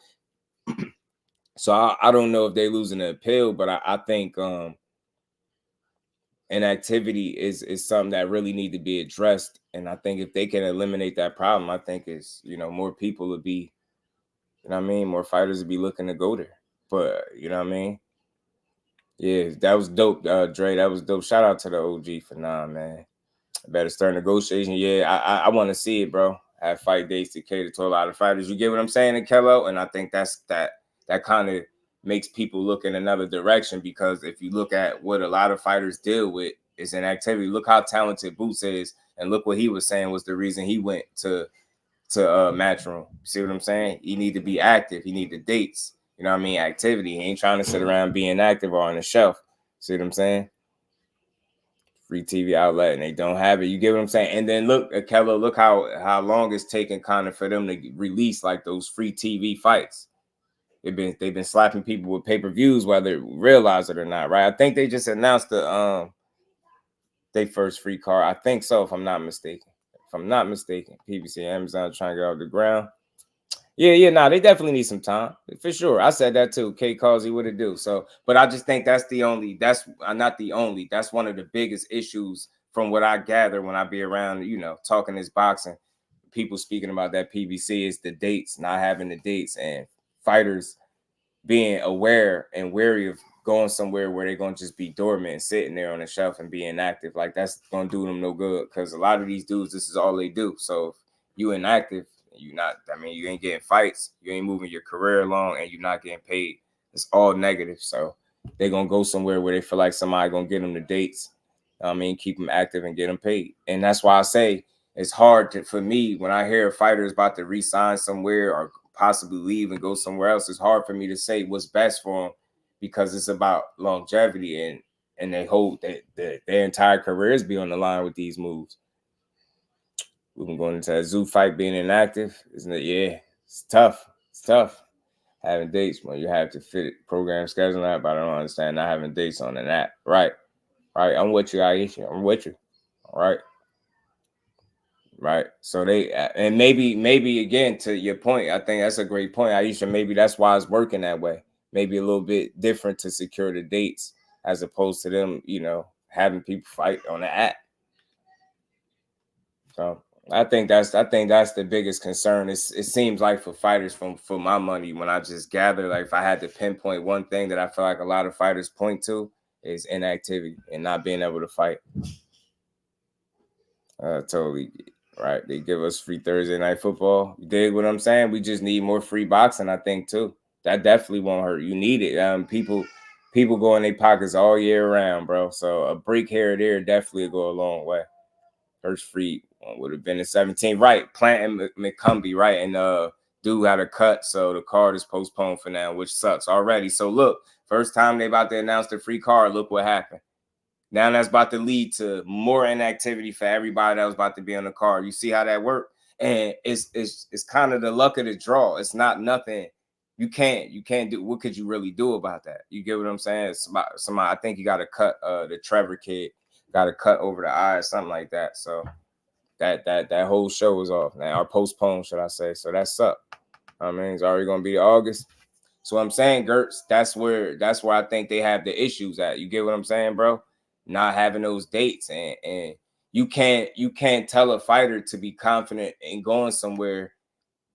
So I don't know if they losing the appeal, but I think inactivity is something that really need to be addressed. And I think if they can eliminate that problem, I think it's, more people would be, more fighters would be looking to go there. But, yeah, that was dope, Dre. That was dope. Shout out to the OG for man. Better start negotiation. Yeah, I want to see it, bro. Have fight dates to cater to a lot of fighters. You get what I'm saying, Kello? And I think that kind of makes people look in another direction, because if you look at what a lot of fighters deal with is inactivity. Look how talented Boots is, and look what he was saying was the reason he went to Matchroom. See what I'm saying? He need to be active. He need the dates. You know what I mean? Activity. He ain't trying to sit around being active or on the shelf. See what I'm saying? Free TV outlet, and they don't have it. You get what I'm saying? And then look, Kello, look how long it's taken kind of for them to release like those free TV fights. They've been slapping people with pay-per-views, whether they realize it or not, right? I think they just announced they first free card. I think so, if I'm not mistaken. PBC, Amazon trying to get off the ground. Yeah, they definitely need some time for sure. I said that too. K Causey, what it do? So, but I just think that's not the only. That's one of the biggest issues from what I gather when I be around, talking this boxing. people speaking about that PBC is the dates, not having the dates, and fighters being aware and wary of going somewhere where they're going to just be dormant and sitting there on the shelf and be inactive. Like, that's going to do them no good, because a lot of these dudes, this is all they do. So if you inactive, you not, I mean, you ain't getting fights, you ain't moving your career along, and you're not getting paid. It's all negative. So they're going to go somewhere where they feel like somebody going to get them the dates. I mean, keep them active and get them paid. And that's why I say it's hard for me when I hear fighters about to re-sign somewhere or possibly leave and go somewhere else. It's hard for me to say what's best for them, because it's about longevity, and they hope that their entire careers be on the line with these moves. We've been going into that zoo fight being inactive, isn't it? Yeah, it's tough. It's tough having dates when you have to fit program scheduling out, but I don't understand not having dates on an app. Right. I'm with you, Aisha. I'm with you. All right. Right. So they, and maybe again, to your point, I think that's a great point, Aisha. Maybe that's why it's working that way. Maybe a little bit different to secure the dates as opposed to them, having people fight on the app. So I think that's the biggest concern. It seems like for fighters, for my money, when I just gather, like if I had to pinpoint one thing that I feel like a lot of fighters point to, is inactivity and not being able to fight. Totally. Right. They give us free Thursday night football. You dig what I'm saying? We just need more free boxing, I think, too. That definitely won't hurt. You need it. People go in their pockets all year round, bro. So a break here or there definitely will go a long way. First free one would have been in 17. Right. Plant and McCumbie, right? And dude had a cut, so the card is postponed for now, which sucks already. So look, first time they about to announce the free card, look what happened. Now that's about to lead to more inactivity for everybody that was about to be on the card. You see how that worked? And it's kind of the luck of the draw. It's not nothing. You can't do. What could you really do about that? You get what I'm saying? It's about somebody. I think you got to cut the Trevor kid. Got to cut over the eye, something like that. So that whole show was off now, or postponed, should I say? So that sucked. I mean, it's already gonna be August. So I'm saying, Gertz, that's where I think they have the issues at. You get what I'm saying, bro? Not having those dates, and you can't tell a fighter to be confident in going somewhere.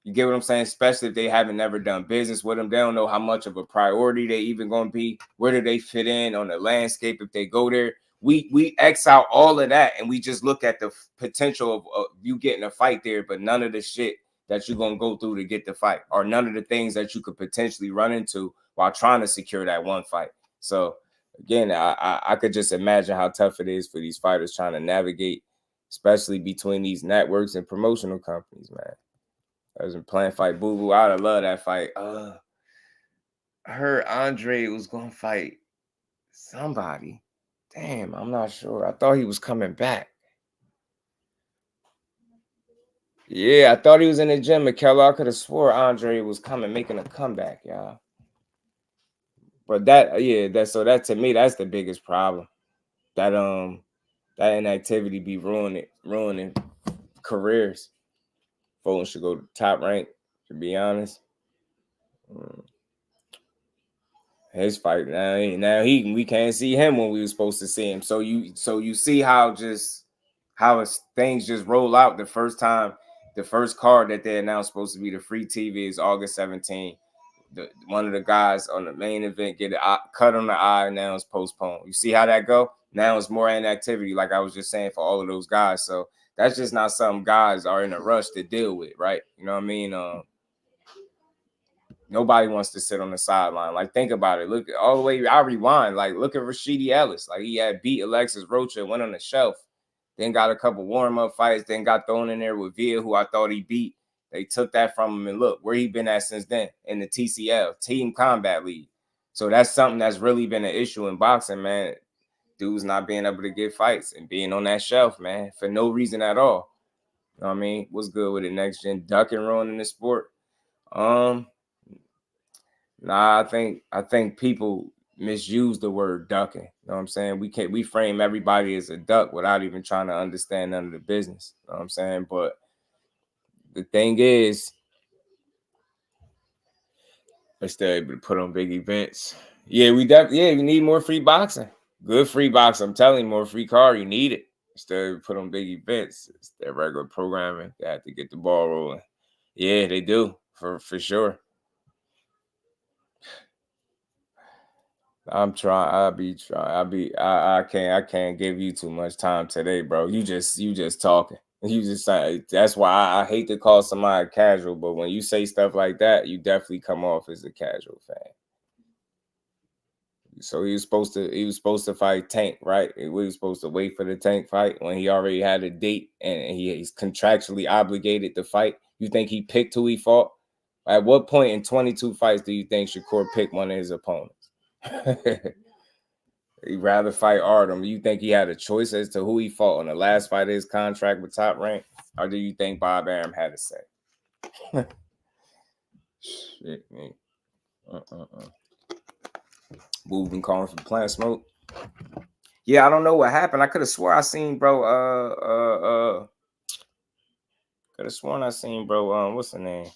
You get what I'm saying? Especially if they haven't never done business with them. They don't know how much of a priority they even going to be. Where do they fit in on the landscape if they go there? We X out all of that, and we just look at the potential of you getting a fight there, but none of the shit that you're going to go through to get the fight, or none of the things that you could potentially run into while trying to secure that one fight. So again, I could just imagine how tough it is for these fighters trying to navigate, especially between these networks and promotional companies, man. I was in Plan Fight Boo Boo. I'd have loved that fight. I heard Andre was going to fight somebody. Damn, I'm not sure. I thought he was coming back. Yeah, I thought he was in the gym, McKellar. I could have swore Andre was making a comeback, y'all. But that to me, that's the biggest problem. That inactivity be ruining careers. Fulton should go to top rank, to be honest. His fight now we can't see him when we were supposed to see him. So you see how things just roll out. The first card that they announced supposed to be the free TV is August 17th. One of the guys on the main event get a cut on the eye, now it's postponed. You see how that go? Now it's more inactivity, like I was just saying, for all of those guys. So that's just not something guys are in a rush to deal with, right? You know what I mean? Nobody wants to sit on the sideline. Like, think about it. Look all the way. I rewind. Like, look at Rashidi Ellis. Like, he had beat Alexis Rocha, went on the shelf, then got a couple warm-up fights, then got thrown in there with Villa, who I thought he beat. They took that from him, and look where he been at since then in the TCL, Team Combat League. So that's something that's really been an issue in boxing, man. Dudes not being able to get fights and being on that shelf, man, for no reason at all. You know what I mean? What's good with it, next gen? Ducking ruining the sport. Nah, I think people misuse the word ducking. You know what I'm saying? We frame everybody as a duck without even trying to understand none of the business. You know what I'm saying? But the thing is, we're still able to put on big events. Yeah, we need more free boxing. Good free boxing. I'm telling you, more free card. You need it. Instead of put on big events, it's their regular programming. They have to get the ball rolling. Yeah, they do for sure. I'm trying. I can't give you too much time today, bro. You just talking. You just say that's why I hate to call somebody casual, but when you say stuff like that, you definitely come off as a casual fan. So he was supposed to fight Tank, right? We were supposed to wait for the Tank fight when he already had a date and he's contractually obligated to fight. You think he picked who he fought? At what point in 22 fights do you think Shakur picked one of his opponents? He'd rather fight Artem. You think he had a choice as to who he fought on the last fight of his contract with Top Rank? Or do you think Bob Arum had a say? Shit, man. Moving calling for Plant Smoke. Yeah, I don't know what happened. I could have swore I seen bro. Could have sworn I seen bro. What's the name?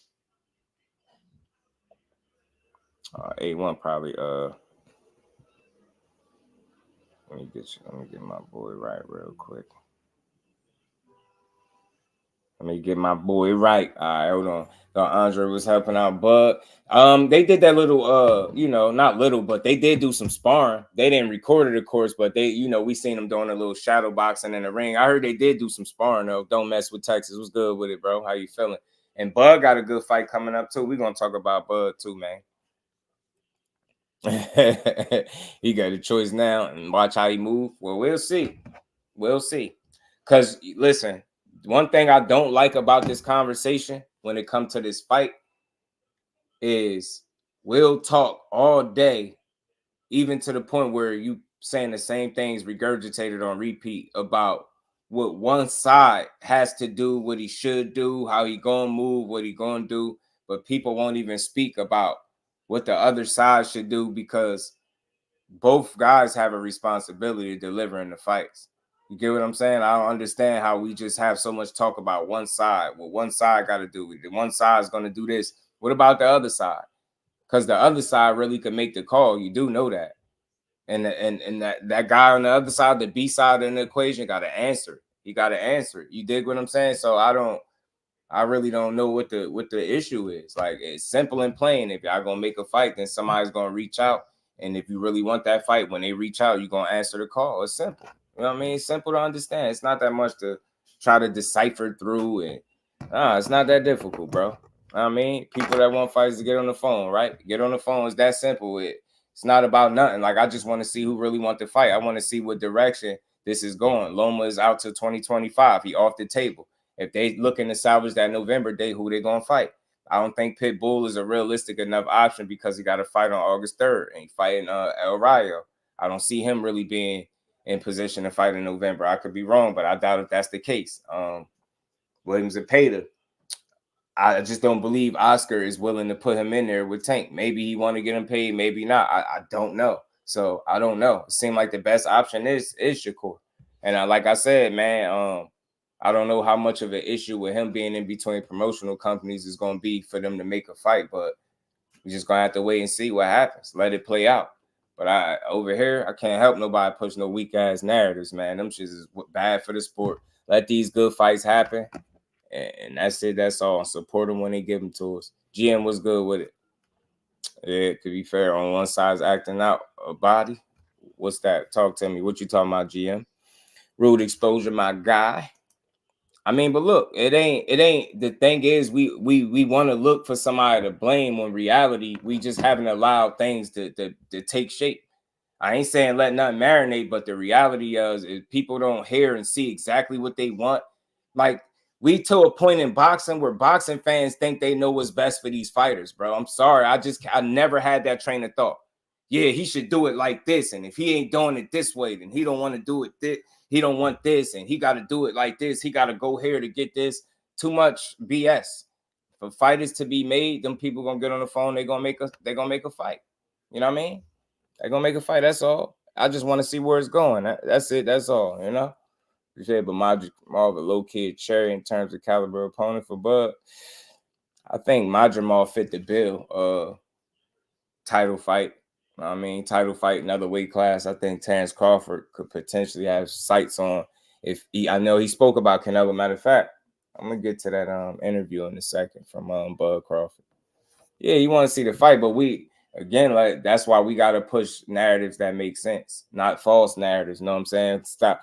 A1 probably. Let me get my boy right real quick. Let me get my boy right. All right, hold on. Andre was helping out Bud. They did that little, not little, but they did do some sparring. They didn't record it, of course, but they, we seen them doing a little shadow boxing in the ring. I heard they did do some sparring, though. Don't mess with Texas. What's good with it, bro? How you feeling? And Bud got a good fight coming up, too. We're going to talk about Bud, too, man. He got a choice now, and watch how he move. Well, we'll see. We'll see. Because, listen, one thing I don't like about this conversation when it comes to this fight is we'll talk all day, even to the point where you saying the same things regurgitated on repeat about what one side has to do, what he should do, how he gonna move, what he gonna do, but people won't even speak about what the other side should do because both guys have a responsibility to deliver in the fights. You get what I'm saying? I don't understand how we just have so much talk about one side. What one side got to do. One side is going to do this. What about the other side? Because the other side really could make the call. You do know that. And that guy on the other side, the B side in the equation, got to answer. He got to answer. You dig what I'm saying? So I really don't know what the issue is. Like, it's simple and plain. If y'all gonna make a fight, then somebody's gonna reach out. And if you really want that fight, when they reach out, you're gonna answer the call. It's simple. You know what I mean? It's simple to understand. It's not that much to try to decipher through. And it's not that difficult, bro. You know what I mean? People that want fights to get on the phone, right? Get on the phone. It's that simple. It's not about nothing. Like, I just want to see who really want to fight. I want to see what direction this is going. Loma is out to 2025. He off the table. If they looking to salvage that November date, who they gonna fight? I don't think Pitbull is a realistic enough option because he got a fight on August 3rd and he fighting El Rayo. I don't see him really being in position to fight in November. I could be wrong, but I doubt if that's the case. Williams and Pater. I just don't believe Oscar is willing to put him in there with Tank. Maybe he want to get him paid, maybe not. I don't know. So I don't know. It seemed like the best option is Shakur. And like I said, man, I don't know how much of an issue with him being in between promotional companies is going to be for them to make a fight, but we're just going to have to wait and see what happens. Let it play out. But over here, I can't help nobody push no weak-ass narratives, man. Them shit is bad for the sport. Let these good fights happen, and that's it. That's all. Support them when they give them to us. GM was good with it. Yeah, to be fair, on one side's acting out a body. What's that? Talk to me. What you talking about, GM? Rude exposure, my guy. I mean, but look, it ain't the thing is we want to look for somebody to blame when reality we just haven't allowed things to take shape. I ain't saying let nothing marinate, but the reality is people don't hear and see exactly what they want. Like, we to a point in boxing where boxing fans think they know what's best for these fighters, bro. I'm sorry. I never had that train of thought. Yeah, he should do it like this. And if he ain't doing it this way, then he don't want to do it this. He don't want this, and he got to do it like this. He got to go here to get this. Too much BS. For fighters to be made, them people gonna get on the phone. They're gonna make a fight. You know what I mean? They're gonna make a fight. That's all. I just want to see where it's going. That's it. That's all. You know. You said, but more of a low kid cherry in terms of caliber opponent for Bud. I think Madrimal fit the bill. Title fight. I mean, title fight, another weight class. I think Terence Crawford could potentially have sights on I know he spoke about Canelo. Matter of fact, I'm gonna get to that interview in a second from Bud Crawford. Yeah, you want to see the fight, but again, like that's why we gotta push narratives that make sense, not false narratives. You know what I'm saying? Stop.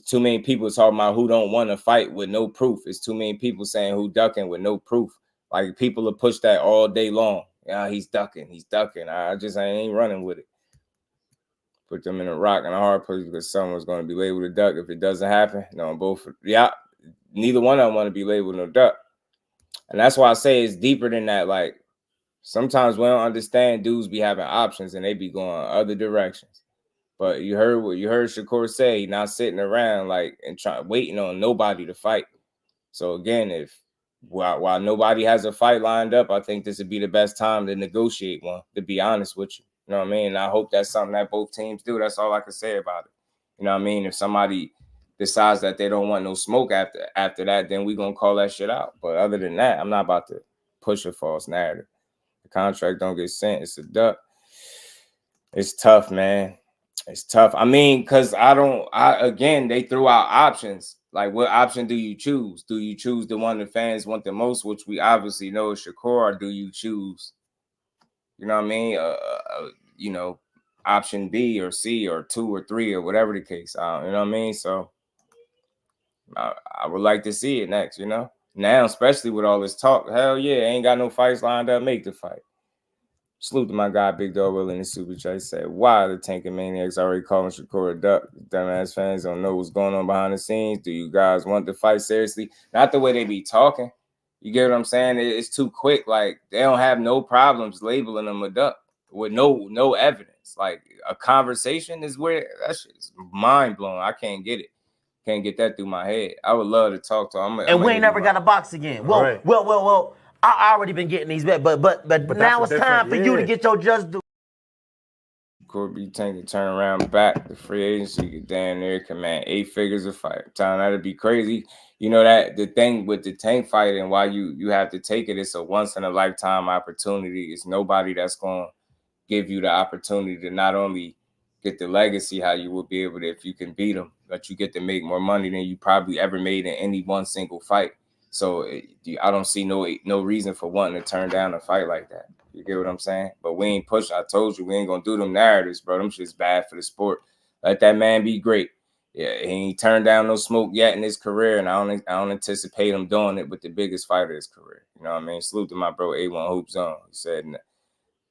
Too many people talking about who don't want to fight with no proof. It's too many people saying who ducking with no proof. Like people will push that all day long. Yeah, he's ducking. I ain't running with it. Put them in a rock and a hard place because someone's going to be labeled a duck if it doesn't happen. No, both. Yeah, neither one of them want to be labeled no duck. And that's why I say it's deeper than that. Like sometimes we don't understand dudes be having options and they be going other directions. But you heard what Shakur say. He not sitting around like and waiting on nobody to fight. So again, while nobody has a fight lined up, I think this would be the best time to negotiate one. To be honest with you, you know what I mean. And I hope that's something that both teams do. That's all I can say about it. You know what I mean. If somebody decides that they don't want no smoke after that, then we gonna call that shit out. But other than that, I'm not about to push a false narrative. The contract don't get sent. It's a duck. It's tough, man. It's tough. I mean, because again, they threw out options. Like, what option do you choose? Do you choose the one the fans want the most, which we obviously know is Shakur, or do you choose, you know what I mean? Option B or C or 2 or 3 or whatever the case. You know what I mean? So I would like to see it next, now, especially with all this talk. Hell yeah, ain't got no fights lined up. Make the fight. Salute to my guy, Big Dog Will in the Super Chat. Said, why the Tanking Maniacs already calling Shakur a duck? Dumbass fans don't know what's going on behind the scenes. Do you guys want the fight seriously? Not the way they be talking. You get what I'm saying? It's too quick. Like, they don't have no problems labeling them a duck with no evidence. Like, a conversation is where that shit's mind blowing. I can't get it. Can't get that through my head. I would love to talk to him. And we ain't never got to box again. Well. I already been getting these bets, but now it's time for you to get your just due. Corby Tank to turn around back. The free agency get down there, command 8 figures a fight. I'm telling that'd be crazy. You know that the thing with the Tank fight and why you have to take it, it's a once in a lifetime opportunity. It's nobody that's going to give you the opportunity to not only get the legacy how you will be able to if you can beat them, but you get to make more money than you probably ever made in any one single fight. So I don't see no reason for wanting to turn down a fight like that. You get what I'm saying? But we ain't push. I told you we ain't gonna do them narratives, bro. Them shit's bad for the sport. Let that man be great. Yeah, he ain't turned down no smoke yet in his career, and I don't anticipate him doing it with the biggest fight of his career. You know what I mean? Salute to my bro A1 Hoop Zone.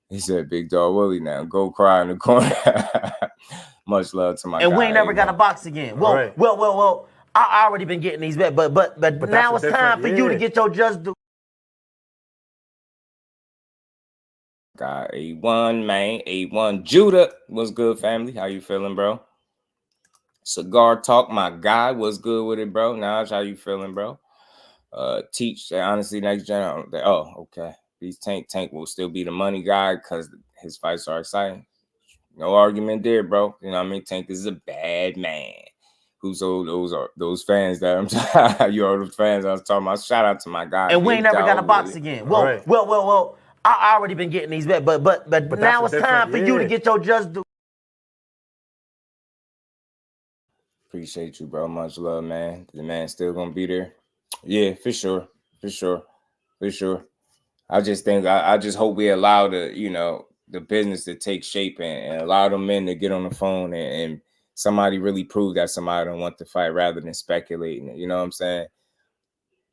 He said, Big Dog Willie now, go cry in the corner. Much love to my guy. And we ain't never got to box again. Well. I already been getting these bets, but now it's time for you to get your just due. Got A1, man. A1 Judah. What's good, family? How you feeling, bro? Cigar Talk, my guy. What's good with it, bro? Naj, how you feeling, bro? Teach, honestly, next gen. Oh, okay. These Tank will still be the money guy because his fights are exciting. No argument there, bro. You know what I mean? Tank is a bad man. Who's those fans that I'm you are those fans I was talking about. Shout out to my guy. And we ain't never got to box again. Well. I already been getting these bets, but now it's time for you to get your just due. Appreciate you, bro. Much love, man. The man still gonna be there. Yeah, for sure. I just think I just hope we allow the business to take shape and allow them men to get on the phone and somebody really prove that somebody don't want to fight rather than speculating. You know what I'm saying?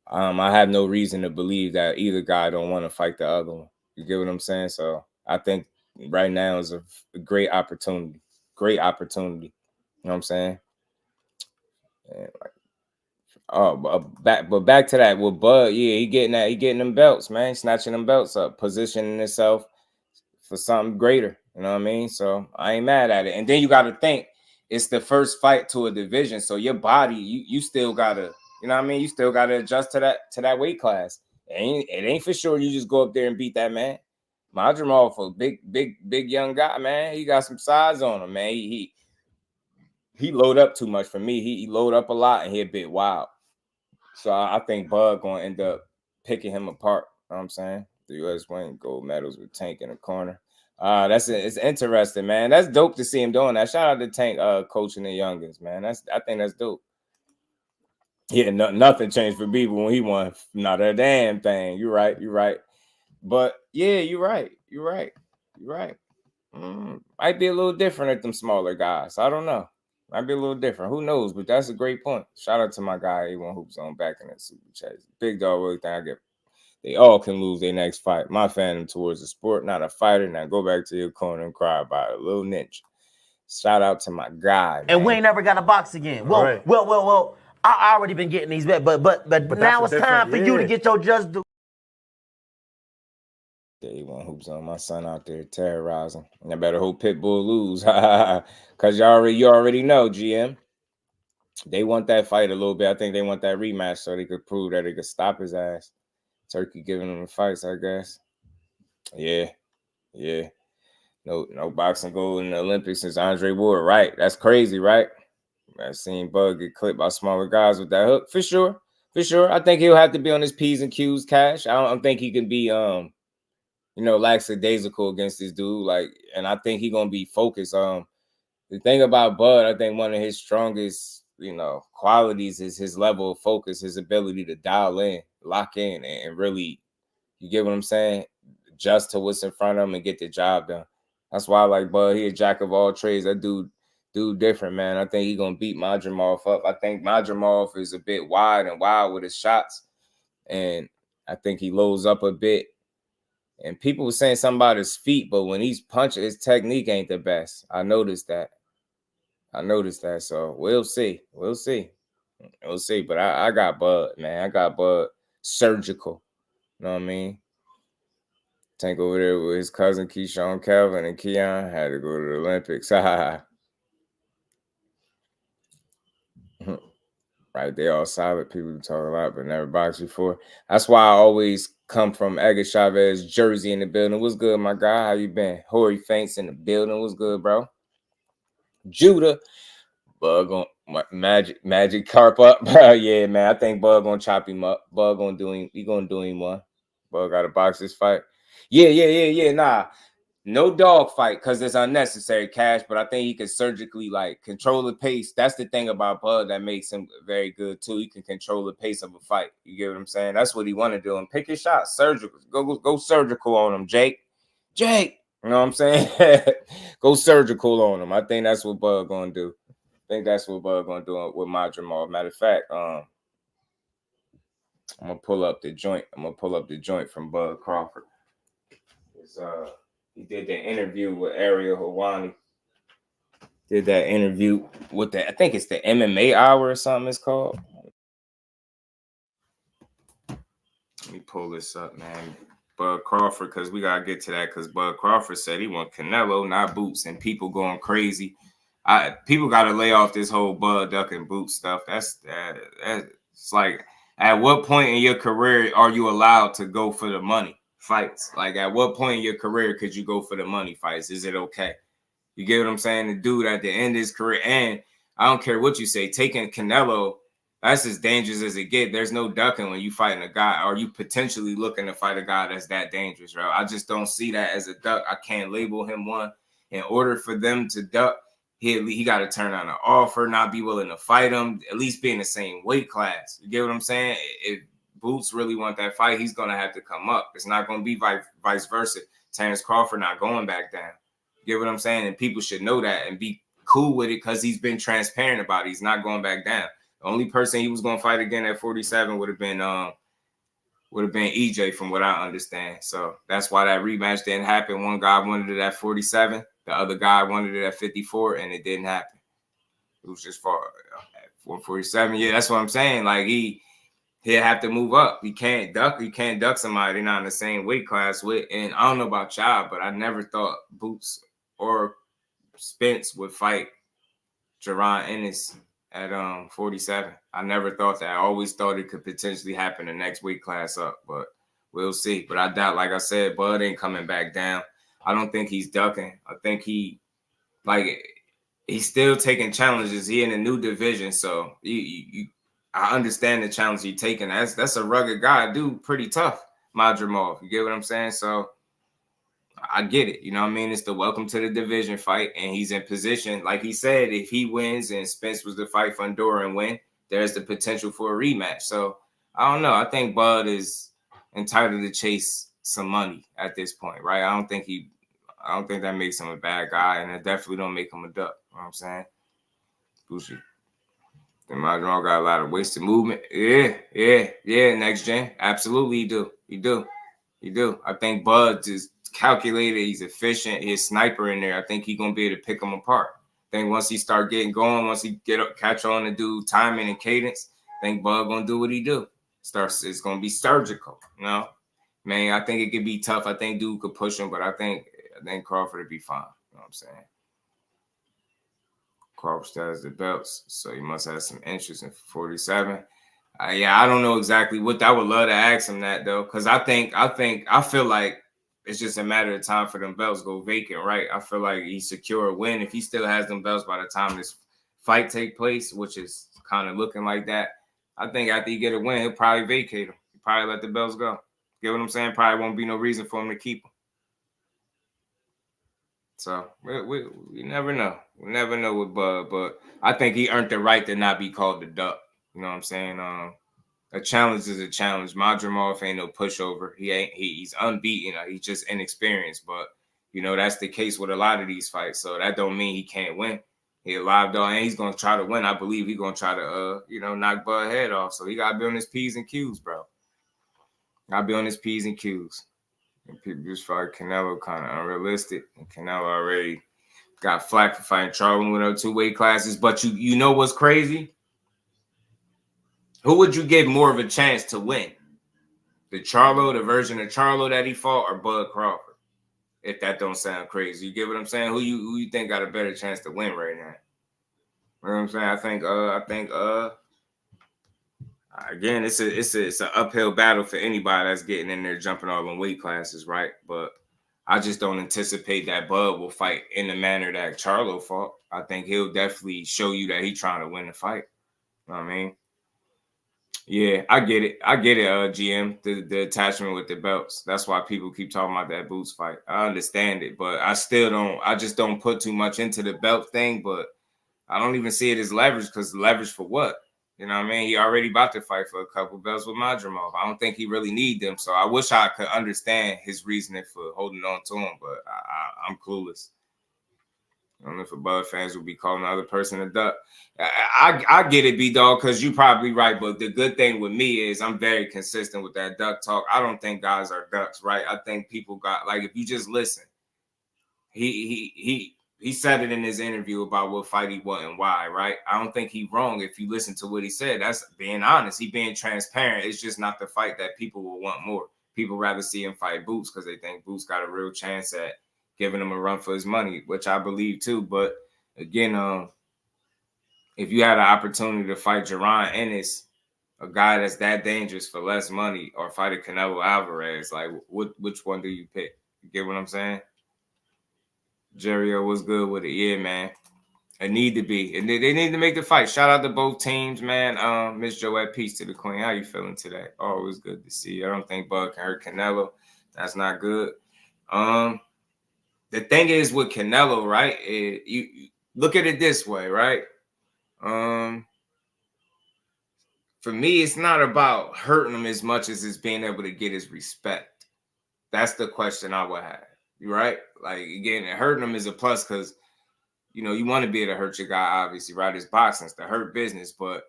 I have no reason to believe that either guy don't want to fight the other one. You get what I'm saying? So I think right now is a great opportunity. Great opportunity. You know what I'm saying? And back to that with Bud. Yeah, he getting them belts, man. Snatching them belts up, positioning himself for something greater. You know what I mean? So I ain't mad at it. And then you got to think it's the first fight to a division, so your body, you still gotta, you know what I mean? You still gotta adjust to that weight class. It ain't for sure you just go up there and beat that man. Madrimov, a big young guy, man. He got some size on him, man. He load up too much for me. He load up a lot and he a bit wild. So I think Bud gonna end up picking him apart. You know what I'm saying? The U.S. win gold medals with Tank in the corner. It's interesting, man. That's dope to see him doing that. Shout out to Tank coaching the youngins, man. I think that's dope. Yeah, nothing changed for Bieber when he won. Not a damn thing. You're right. But yeah, you're right. Might be a little different at them smaller guys. I don't know. Might be a little different. Who knows? But that's a great point. Shout out to my guy A1 Hoops on back in that super chat. Big dog really think I get. They all can lose their next fight. My fandom towards the sport, not a fighter. Now go back to your corner and cry about it. Little ninja. Shout out to my guy, man. And we ain't never got to box again. Well. I already been getting these back, but now it's time for you to get your just due. Day one hoops on my son out there terrorizing. And I better hope Pitbull lose. Cause you already know, GM. They want that fight a little bit. I think they want that rematch so they could prove that they could stop his ass. Turkey giving him the fights, I guess. Yeah. No boxing gold in the Olympics since Andre Ward. Right. That's crazy, right? I've seen Bug get clipped by smaller guys with that hook. For sure. I think he'll have to be on his P's and Q's, Cash. I don't think he can be lackadaisical against this dude. Like, and I think he's gonna be focused. The thing about Bud, I think one of his strongest, qualities is his level of focus, his ability to dial in, lock in, and really, you get what I'm saying? Adjust to what's in front of him and get the job done. That's why I like Bud. He a jack of all trades. That dude different, man. I think he's gonna beat Madrimov up. I think Madrimov is a bit wide and wild with his shots, and I think he loads up a bit. And people were saying something about his feet, but when he's punching, his technique ain't the best. I noticed that. So we'll see. But I got Bud, man. I got Bud surgical. You know what I mean? Tank over there with his cousin Keyshawn Calvin and Keon had to go to the Olympics. Right, they all solid people to talk a lot, but never boxed before. That's why I always come from Edgar Chavez, Jersey in the building. What's good, my guy? How you been? Horry Faints in the building. What's good, bro? Judah, Bug on magic carp up. Yeah, man. I think Bug gonna chop him up. Bug gonna do him. He gonna do him one. Bug gotta box this fight. Yeah. Nah. No dog fight because it's unnecessary, Cash, but I think he can surgically control the pace. That's the thing about Bud that makes him very good too. He can control the pace of a fight. You get what I'm saying? That's what he want to do. And pick his shots, surgical. Go surgical on him, Jake. You know what I'm saying? Go surgical on him. I think that's what Bud gonna do. With Madrimov. Matter of fact, I'm gonna pull up the joint from Bud Crawford. He did the interview with Ariel Hawani. Did that interview with I think it's the MMA Hour or something it's called. Let me pull this up, man. Bud Crawford, because we got to get to that, because Bud Crawford said he want Canelo, not Boots, and people going crazy. People got to lay off this whole Bud Duck and Boots stuff. That's it's like, at what point in your career are you allowed to go for the money fights? Like, at what point in your career could you go for the money fights? Is it okay? You get what I'm saying? The dude at the end of his career, and I don't care what you say, taking Canelo, that's as dangerous as it gets. There's no ducking when you fighting a guy, or you potentially looking to fight a guy that's that dangerous, right? I just don't see that as a duck. I can't label him one. In order for them to duck, he got to turn down an offer, not be willing to fight him, at least be in the same weight class. You get what I'm saying? If Boots really want that fight, he's going to have to come up. It's not going to be vice versa. Terence Crawford not going back down. You get what I'm saying? And people should know that and be cool with it because he's been transparent about it. He's not going back down. The only person he was going to fight again at 47 would have been EJ, from what I understand. So that's why that rematch didn't happen. One guy wanted it at 47. The other guy wanted it at 54, and it didn't happen. It was just far at 147. Yeah, that's what I'm saying. Like, he'll have to move up. He can't duck. You can't duck somebody they're not in the same weight class with. And I don't know about y'all, but I never thought Boots or Spence would fight Jaron Ennis at 47. I never thought that. I always thought it could potentially happen the next weight class up, but we'll see. But I doubt, like I said, Bud ain't coming back down. I don't think he's ducking. I think he's still taking challenges. He in a new division, so I understand the challenge he's taking. That's a rugged guy, dude, pretty tough, Madrimov. You get what I'm saying? So I get it. You know what I mean? It's the welcome to the division fight, and he's in position. Like he said, if he wins and Spence was to fight Fundora and win, there's the potential for a rematch. So I don't know. I think Bud is entitled to chase some money at this point, right? I don't think that makes him a bad guy, and it definitely don't make him a duck. You know what I'm saying? Gucci. And Madron got a lot of wasted movement. Yeah. Next gen. Absolutely, he do. I think Bud is calculated. He's efficient. He's a sniper in there. I think he's going to be able to pick them apart. I think once he start getting going, once he catch on and do timing and cadence, I think Bud going to do what he do. It's going to be surgical, you know? Man, I think it could be tough. I think dude could push him, but I think Crawford would be fine. You know what I'm saying? Crawford still has the belts, so he must have some interest in 47. I don't know exactly what. I would love to ask him that though, because I feel like it's just a matter of time for them belts go vacant, right? I feel like he secure a win if he still has them belts by the time this fight take place, which is kind of looking like that. I think after he get a win, he'll probably vacate them. He'll probably let the belts go. Get what I'm saying? Probably won't be no reason for him to keep them. So we never know. We never know with Bud, but I think he earned the right to not be called the duck. You know what I'm saying? A challenge is a challenge. Madrimov ain't no pushover. He's unbeaten. He's just inexperienced. But you know that's the case with a lot of these fights. So that don't mean he can't win. He a live dog, and he's gonna try to win. I believe he's gonna try to knock Bud head off. So he gotta be on his P's and Q's, bro. Gotta be on his P's and Q's. And people just fight Canelo kind of unrealistic. And Canelo already got flack for fighting Charlo with those 2 weight classes. But you know what's crazy? Who would you give more of a chance to win? The version of Charlo that he fought, or Bud Crawford? If that don't sound crazy. You get what I'm saying? Who you think got a better chance to win right now? You know what I'm saying? I think again, it's an uphill battle for anybody that's getting in there jumping all in weight classes, right? But I just don't anticipate that Bud will fight in the manner that Charlo fought. I think he'll definitely show you that he's trying to win the fight. You know what I mean? Yeah, I get it, GM, the attachment with the belts. That's why people keep talking about that Boots fight. I understand it, but I just don't put too much into the belt thing, but I don't even see it as leverage, because leverage for what? You know what I mean? He already about to fight for a couple belts with Madrimov. I don't think he really need them, so I wish I could understand his reasoning for holding on to him, but I'm clueless. I don't know if the Bud fans would be calling the other person a duck. I get it, B-Dog, because you're probably right. But the good thing with me is I'm very consistent with that duck talk. I don't think guys are ducks, right? I think people got, like, if you just listen, he said it in his interview about what fight he won and why, right? I don't think he's wrong if you listen to what he said. That's being honest. He being transparent. It's just not the fight that people will want more. People rather see him fight Boots because they think Boots got a real chance at giving him a run for his money, which I believe too. But again, if you had an opportunity to fight Jaron Ennis, a guy that's that dangerous for less money, or fight a Canelo Alvarez, like which one do you pick? You get what I'm saying? Jerry was good with it. Yeah, man. It need to be. And they need to make the fight. Shout out to both teams, man. Miss GWOAT, peace to the queen. How you feeling today? Always good to see you. I don't think Bud can hurt Canelo. That's not good. The thing is with Canelo, right? You look at it this way, right? For me, it's not about hurting him as much as it's being able to get his respect. That's the question I would have, right? Like, again, hurting him is a plus because, you know, you want to be able to hurt your guy, obviously, right? It's boxing, it's the hurt business, but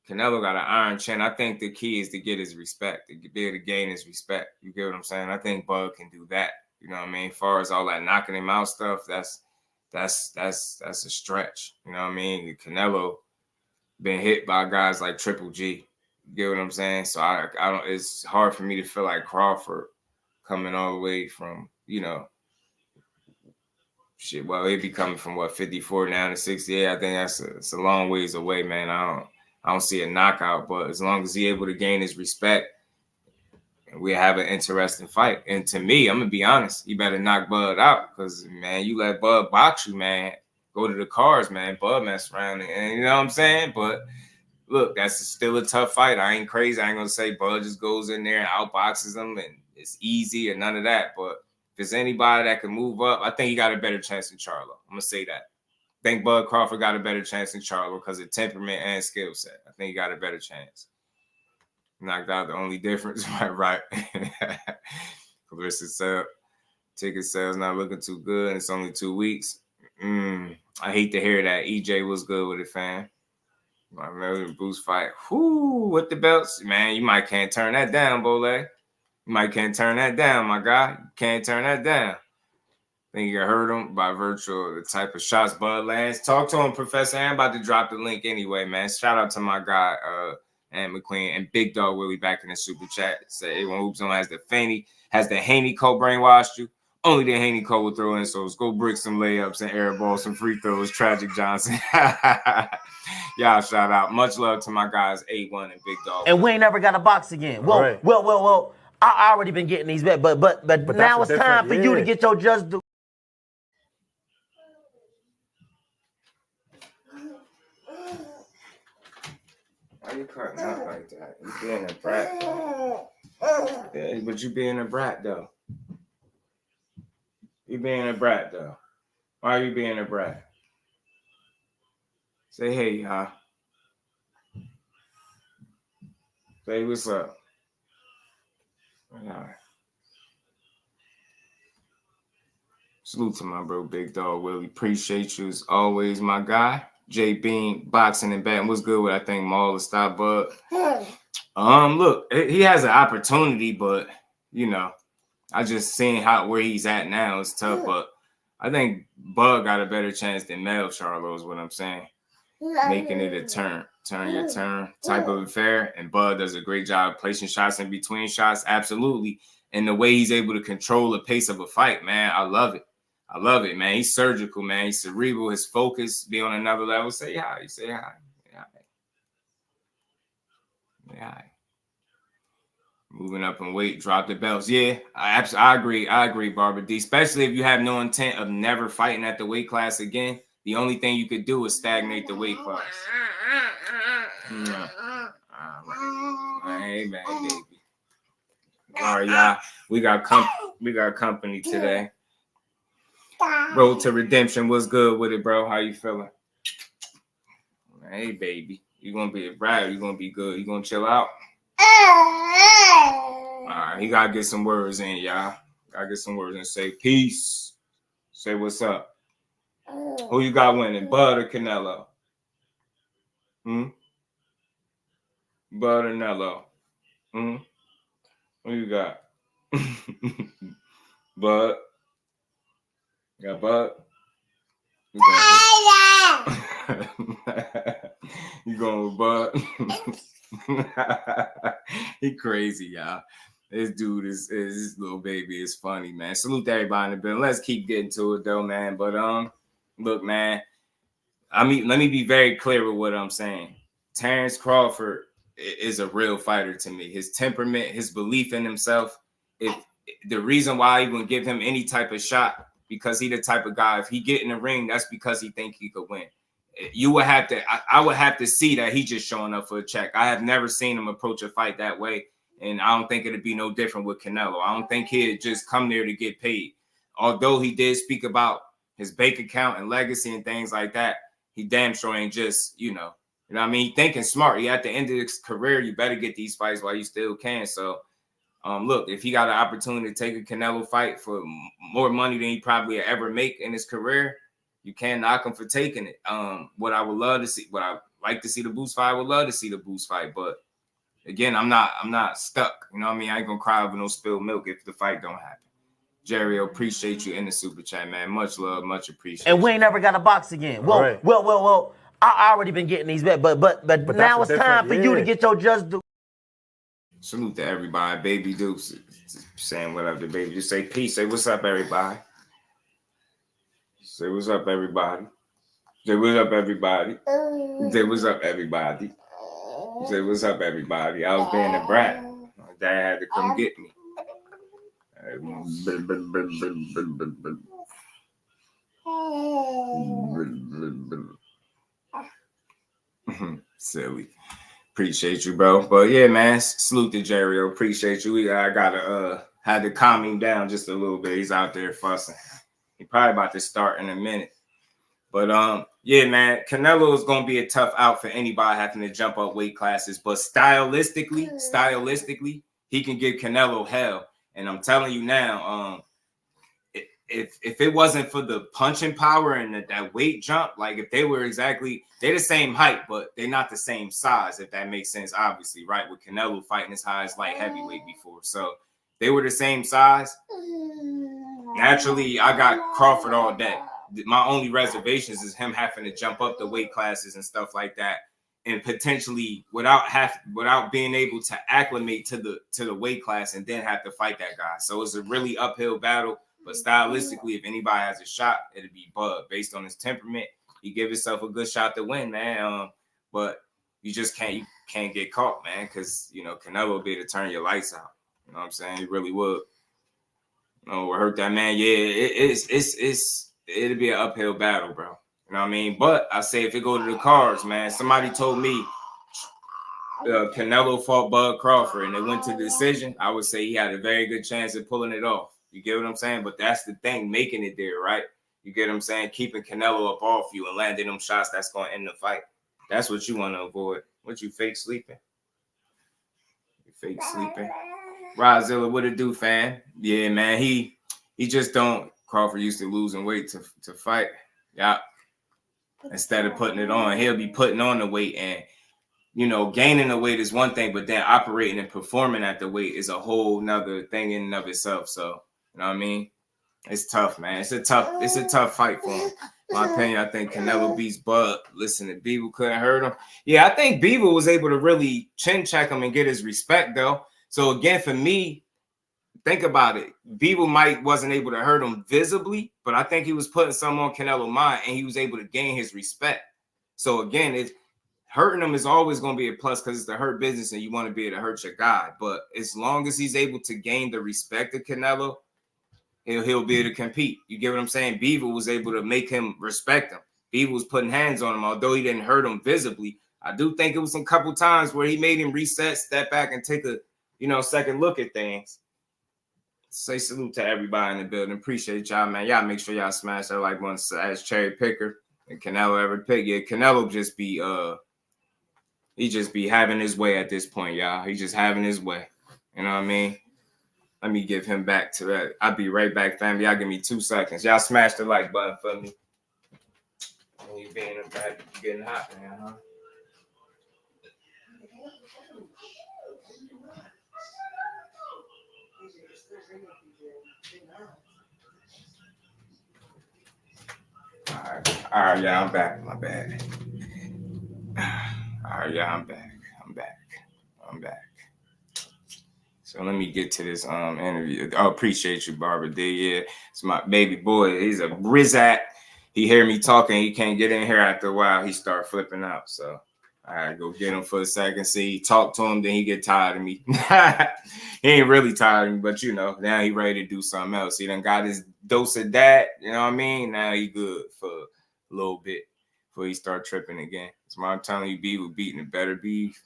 Canelo got an iron chin. I think the key is to get his respect, to be able to gain his respect. You get what I'm saying? I think Bud can do that. You know what I mean? As far as all that knocking him out stuff, that's a stretch. You know what I mean? Canelo been hit by guys like Triple G. You get what I'm saying? So I don't. It's hard for me to feel like Crawford coming all the way from, you know, shit. Well, he'd be coming from 54 now to 68. I think it's a long ways away, man. I don't see a knockout, but as long as he's able to gain his respect, we have an interesting fight. And to me, I'm gonna be honest, you better knock Bud out, because, man, you let Bud box you, man. Go to the cars, man. Bud mess around, and you know what I'm saying? But look, that's still a tough fight. I ain't crazy. I ain't gonna say Bud just goes in there and outboxes him and it's easy or none of that. But if there's anybody that can move up, I think he got a better chance than Charlo. I'm gonna say that. think Bud Crawford got a better chance than Charlo because of temperament and skill set. I think he got a better chance. Knocked out the only difference, right? Claressa said ticket sales not looking too good. It's only 2 weeks. I hate to hear that. EJ was good with it, fam. My million boost fight. Whoo, with the belts. Man, you might can't turn that down, Bole. You might can't turn that down, my guy. You can't turn that down. I think you heard him by virtue of the type of shots Bud lands. Talk to him, Professor. I'm about to drop the link anyway, man. Shout out to my guy, Ann McQueen, and Big Dog Willie back in the super chat. Say everyone hoops on has the Haney code brainwashed you. Only the Haney code will throw in. So let's go brick some layups and air balls, some free throws. Tragic Johnson. Y'all shout out. Much love to my guys, 8-1 and Big Dog. And we ain't never got a box again. Well, right. well. I already been getting these bets, but now it's time for you to get your just do. Why you cutting out like that? You being a brat. Yeah, but you being a brat though. You being a brat though. Why are you being a brat? Say hey, y'all. Say what's up. All right. Salute to my bro, Big Dog Willie. Appreciate you as always, my guy. J Bean, boxing and batting. What's good with I think Maul to stop Bud? Look, he has an opportunity, but you know, I just seen where he's at now. It's tough, but I think Bud got a better chance than Mel Charlo is what I'm saying. Making it a turn your turn type of affair. And Bud does a great job placing shots in between shots. Absolutely. And the way he's able to control the pace of a fight, man, I love it. I love it, man. He's surgical, man. He's cerebral. His focus be on another level. Say hi. Say hi. Yeah. Moving up in weight, drop the belts. Yeah, I agree. I agree, Barbara D. Especially if you have no intent of never fighting at the weight class again. The only thing you could do is stagnate the weight class. Hey, man, baby. All right, y'all. We got company today. Road to redemption. What's good with it, bro? How you feeling? Hey, baby. You gonna be a brat? You gonna be good? You gonna chill out? All right, he gotta get some words in, y'all. Gotta get some words in. Say peace. Say what's up. Who you got winning, Bud or Canelo? Bud or Nello? Who you got? Bud. You got Bud? You going with Bud? He crazy, y'all. This dude is this little baby is funny, man. Salute to everybody in the building. Let's keep getting to it though, man. But look, man. I mean, let me be very clear with what I'm saying. Terence Crawford is a real fighter to me. His temperament, his belief in himself. If the reason why I even give him any type of shot, because he the type of guy, if he get in the ring, that's because he think he could win. You would have to, I would have to see that he just showing up for a check. I have never seen him approach a fight that way. And I don't think it'd be no different with Canelo. I don't think he'd just come there to get paid. Although he did speak about his bank account and legacy and things like that, he damn sure ain't just, you know what I mean? He thinking smart. He at the end of his career, you better get these fights while you still can. So, look, if he got an opportunity to take a Canelo fight for more money than he probably ever make in his career, you can't knock him for taking it. What I would love to see, what I like to see the Boost fight, I would love to see the Boost fight. But again, I'm not stuck. You know what I mean? I ain't gonna cry over no spilled milk if the fight don't happen. Jerry, appreciate you in the super chat, man. Much love, much appreciation. And we ain't never got a box again. Well, right. well. I already been getting these bets, but now it's time for you to get your just do. Salute to everybody, baby Dukes. Saying what up to baby. Just say peace. Say what's up, everybody. Say what's up, everybody. Say what's up, everybody. Say what's up, everybody. Say what's up, everybody. I was being a brat. My dad had to come get me. Silly. Appreciate you, bro. But yeah, man, salute to Jerry. Appreciate you. I gotta had to calm him down just a little bit. He's out there fussing. He probably about to start in a minute. But yeah, man, Canelo is gonna be a tough out for anybody having to jump up weight classes. But stylistically, he can give Canelo hell. And I'm telling you now, if it wasn't for the punching power and that weight jump, like if they were they're the same height, but they're not the same size, if that makes sense, obviously, right? With Canelo fighting as high as light heavyweight before. So they were the same size. Naturally, I got Crawford all day. My only reservations is him having to jump up the weight classes and stuff like that, and potentially without being able to acclimate to the weight class and then have to fight that guy. So it's a really uphill battle. But stylistically, if anybody has a shot, it'll be Bud. Based on his temperament, he give himself a good shot to win, man. But you just can't get caught, man, because Canelo will be able to turn your lights out. You know what I'm saying? He really would. Hurt that man. Yeah, it'll be an uphill battle, bro. You know what I mean? But I say if it go to the cards, man, somebody told me Canelo fought Bud Crawford and it went to the decision, I would say he had a very good chance of pulling it off. You get what I'm saying? But that's the thing, making it there, right? You get what I'm saying? Keeping Canelo up off you and landing them shots that's going to end the fight. That's what you want to avoid. What, you fake sleeping? You fake sleeping? Rozilla, what it do, fam? Yeah, man, he just don't. Crawford used to losing weight to fight. Yeah. Instead of putting it on, he'll be putting on the weight, and gaining the weight is one thing, but then operating and performing at the weight is a whole nother thing in and of itself. So, you know what I mean? It's tough, man. It's a tough fight for him. In my opinion, I think Canelo beats Bud. Listen, Bivol couldn't hurt him. Yeah, I think Bivol was able to really chin check him and get his respect, though. So again, for me, think about it. Bivol wasn't able to hurt him visibly, but I think he was putting something on Canelo's mind, and he was able to gain his respect. So again, hurting him is always going to be a plus because it's the hurt business, and you want to be able to hurt your guy. But as long as he's able to gain the respect of Canelo, he'll be able to compete. You get what I'm saying? Bivol was able to make him respect him. Bivol was putting hands on him, although he didn't hurt him visibly. I do think it was some couple times where he made him reset, step back, and take a second look at things. Say salute to everybody in the building. Appreciate y'all, man. Y'all make sure y'all smash that like button as cherry picker. And Canelo ever pick. Yeah, Canelo just be he just be having his way at this point, y'all. He just having his way. You know what I mean? Let me give him back to that. I'll be right back, family. Y'all give me 2 seconds. Y'all smash the like button for me. You being in the back, getting hot, man, huh? All right, yeah, I'm back. My bad. All right, yeah, I'm back. So let me get to this interview. I appreciate you, Barbara D. Yeah, it's my baby boy. He's a Brizat. He hear me talking. He can't get in here after a while. He start flipping out. So I gotta go get him for a second. See, talk to him, then he get tired of me. He ain't really tired of me, but now he ready to do something else. He done got his dose of that. You know what I mean? Now he good for a little bit before he start tripping again. So I'm telling you, Bivol beating it better beef.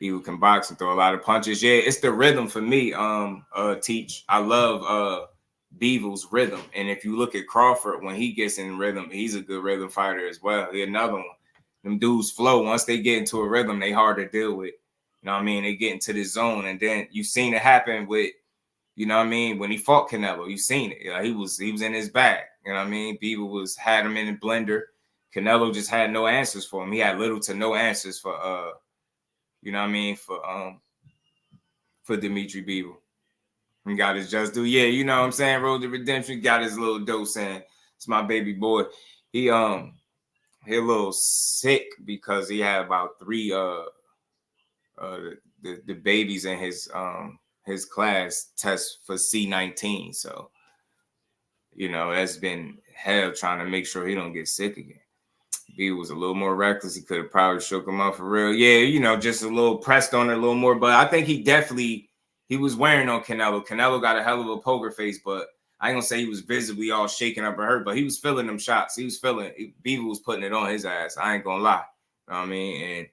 Bivol can box and throw a lot of punches. Yeah, it's the rhythm for me. Teach. I love Bivol's rhythm. And if you look at Crawford, when he gets in rhythm, he's a good rhythm fighter as well. He's another one. Them dudes flow. Once they get into a rhythm, they hard to deal with. You know what I mean? They get into the zone. And then you seen it happen with, you know what I mean, when he fought Canelo. You seen it. He was in his bag. You know what I mean? Bivol had him in the blender. Canelo just had no answers for him. He had little to no answers for you know what I mean, for Dimitri Bivol. He got his just due. Yeah, you know what I'm saying? Road to redemption, got his little dose in. It's my baby boy. He a little sick because he had about 3 the babies in his class test for C19. So, that's been hell trying to make sure he don't get sick again. He was a little more reckless. He could have probably shook him up for real. Yeah, just a little pressed on it a little more. But I think he was wearing on Canelo. Canelo got a hell of a poker face, but I ain't gonna say he was visibly all shaken up or hurt, but he was feeling them shots. Bivol was putting it on his ass. I ain't gonna lie. You know what I mean? And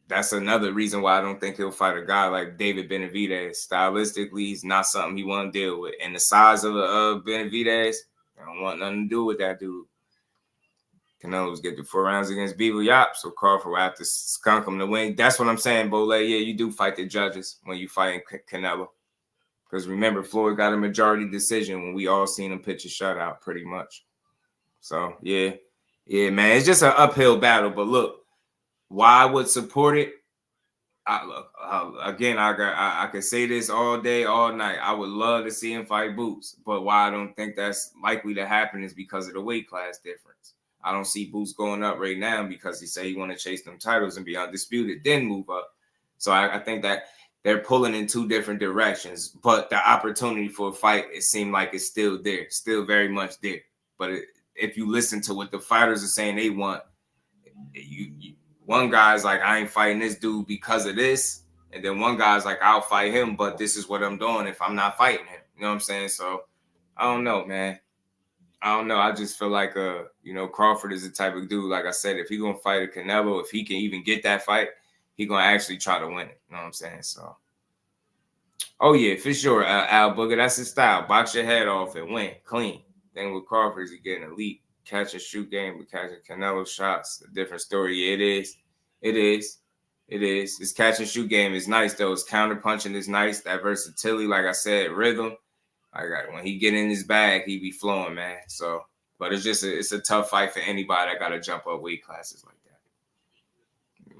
that's another reason why I don't think he'll fight a guy like David Benavidez. Stylistically, he's not something he want to deal with. And the size of Benavidez, I don't want nothing to do with that dude. Canelo's get the 4 rounds against Beaver Yop, so Crawford will have to skunk him to win. That's what I'm saying, Bole. Yeah, you do fight the judges when you fight Canelo. Because remember, Floyd got a majority decision when we all seen him pitch a shutout pretty much. So, yeah, man. It's just an uphill battle. But look, why I would support it, I could say this all day, all night. I would love to see him fight Boots. But why I don't think that's likely to happen is because of the weight class difference. I don't see Boots going up right now because he say he want to chase them titles and be undisputed, then move up. So I think that they're pulling in 2 different directions. But the opportunity for a fight, it seemed like it's still there, still very much there. But if you listen to what the fighters are saying they want, one guy's like, I ain't fighting this dude because of this. And then one guy's like, I'll fight him, but this is what I'm doing if I'm not fighting him. You know what I'm saying? So I don't know, man. I don't know. I just feel like, Crawford is the type of dude, like I said, if he's going to fight a Canelo, if he can even get that fight, he's going to actually try to win it. You know what I'm saying? So, oh, yeah, for sure. Al Booger, that's his style. Box your head off and win clean. Thing with Crawford is he getting elite. Catch and shoot game, but catching Canelo shots, a different story. Yeah, it is. His catch and shoot game is nice, though. His counter punching is nice. That versatility, like I said, rhythm. When he get in his bag, he be flowing, man. So, but it's a tough fight for anybody that got to jump up weight classes like that.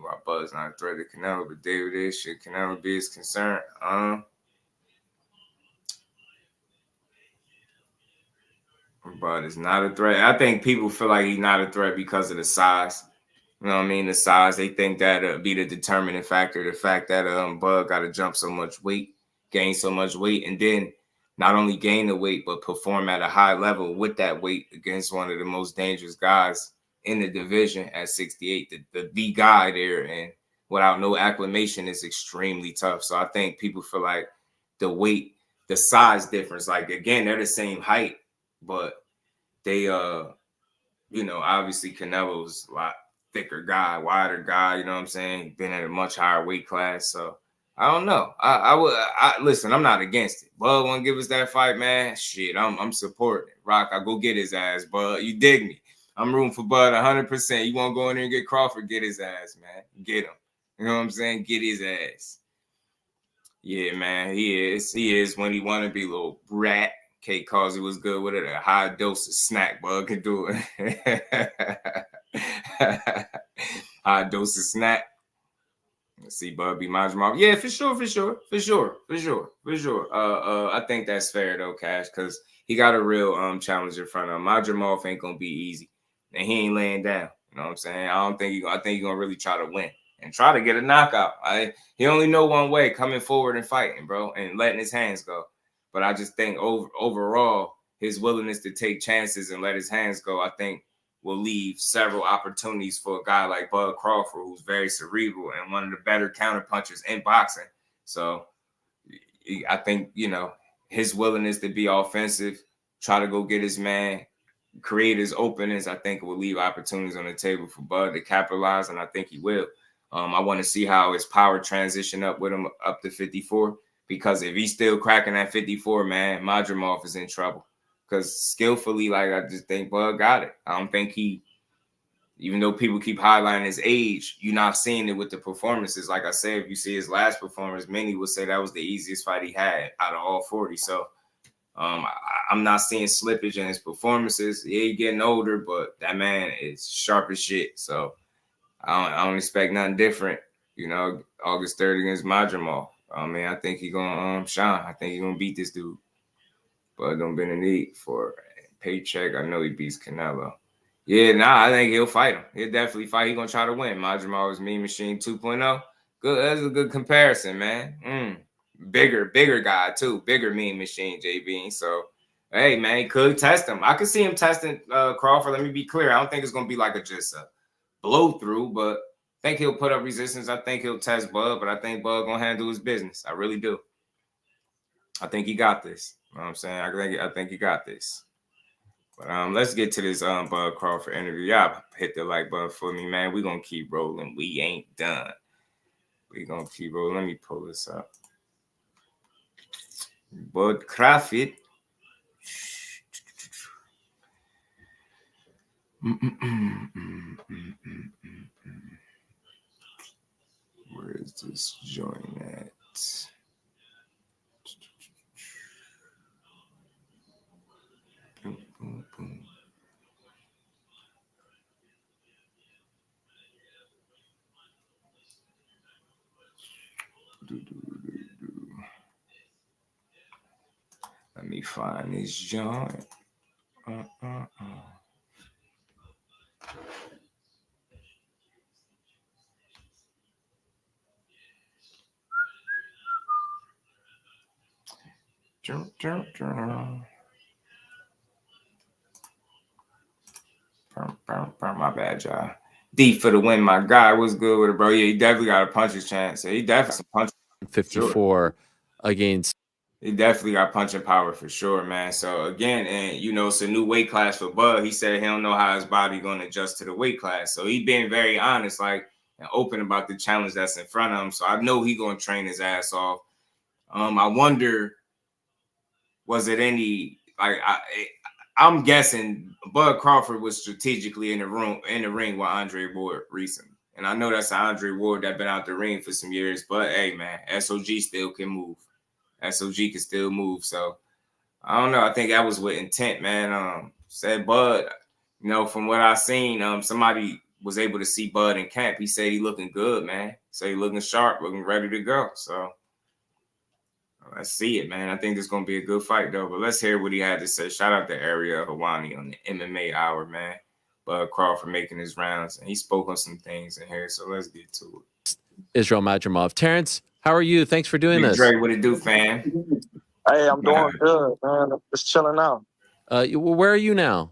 While Buzz not a threat to Canelo, but David is. Should Canelo be his concern? But it's not a threat. I think people feel like he's not a threat because of the size. You know what I mean? The size. They think that be the determining factor. The fact that Bud got to jump so much weight, gain so much weight, and then not only gain the weight, but perform at a high level with that weight against one of the most dangerous guys in the division at 68. The guy there, and without no acclimation is extremely tough. So I think people feel like the weight, the size difference, like, again, they're the same height, but they, obviously Canelo's a lot thicker guy, wider guy, you know what I'm saying? Been at a much higher weight class. So I don't know. Listen, I'm not against it. Bud want to give us that fight, man. Shit, I'm supporting it. Rock, I go get his ass, Bud. You dig me? I'm rooting for Bud 100%. You want to go in there and get Crawford? Get his ass, man. Get him. You know what I'm saying? Get his ass. Yeah, man. He is when he want to be, little brat. K Causey was good with it. A high dose of snack, Bud can do it. High dose of snack. Let's see, Bud be Majramov. Yeah, for sure. I think that's fair though, Cash, because he got a real challenge in front of him. Majramov ain't gonna be easy, and he ain't laying down. You know what I'm saying? I think he's gonna really try to win and try to get a knockout. He only know one way: coming forward and fighting, bro, and letting his hands go. But I just think overall, his willingness to take chances and let his hands go, I think, will leave several opportunities for a guy like Bud Crawford, who's very cerebral and one of the better counterpunchers in boxing. So I think, his willingness to be offensive, try to go get his man, create his openings, I think will leave opportunities on the table for Bud to capitalize, and I think he will. I want to see how his power transition up with him up to 54, because if he's still cracking at 54, man, Majramov is in trouble. Because skillfully, I just think Bud got it. I don't think even though people keep highlighting his age, you're not seeing it with the performances. Like I said, if you see his last performance, many would say that was the easiest fight he had out of all 40. So I'm not seeing slippage in his performances. Yeah, he's getting older, but that man is sharp as shit. So I don't expect nothing different, August 3rd against Majramov. I think he's going to shine. I think he's going to beat this dude. But don't been in need for a paycheck. I know he beats Canelo. Yeah, I think he'll fight him. He'll definitely fight. He's going to try to win. Majramov is Mean Machine 2.0. Good. That's a good comparison, man. Bigger guy, too. Bigger Mean Machine, JB. So, hey, man, he could test him. I could see him testing Crawford. Let me be clear. I don't think it's going to be like just a blow through, but I think he'll put up resistance. I think he'll test Bud, but I think Bud going to handle his business. I really do. I think he got this. You know what I'm saying? I think he got this. But let's get to this Bud Crawford interview. Y'all hit the like button for me, man. We're going to keep rolling. We ain't done. We're going to keep rolling. Let me pull this up. Bud Crawford. Where is this joint at? Boom, boom, boom. Let me find this joint. My bad, y'all. D for the win, my guy. What's good with it, bro? Yeah, he definitely got a puncher's chance. He definitely punch 54 sure. Against. He definitely got punching power for sure, man. So again, and you know, it's a new weight class for Bud. He said he don't know how his body going to adjust to the weight class. So he being very honest, like, and open about the challenge that's in front of him. So I know he gonna train his ass off. I wonder, was it any like I'm guessing Bud Crawford was strategically in the ring with Andre Ward recently. And I know that's Andre Ward that been out the ring for some years, but hey man, SOG still can move. SOG can still move. So I don't know. I think that was with intent, man. Said Bud, you know, from what I seen, somebody was able to see Bud in camp. He said he looking good, man. So he looking sharp, looking ready to go. So let's see it, man. I think this is gonna be a good fight, though. But let's hear what he had to say. Shout out to Ariel Hawani on the MMA Hour, man. Bud Crawford making his rounds, and he spoke on some things in here. So let's get to it. Israel Madrimov. Terrence, how are you? Thanks for doing this. Dre, what it do, fam? Hey, I'm doing good, man. I'm just chilling out. Where are you now?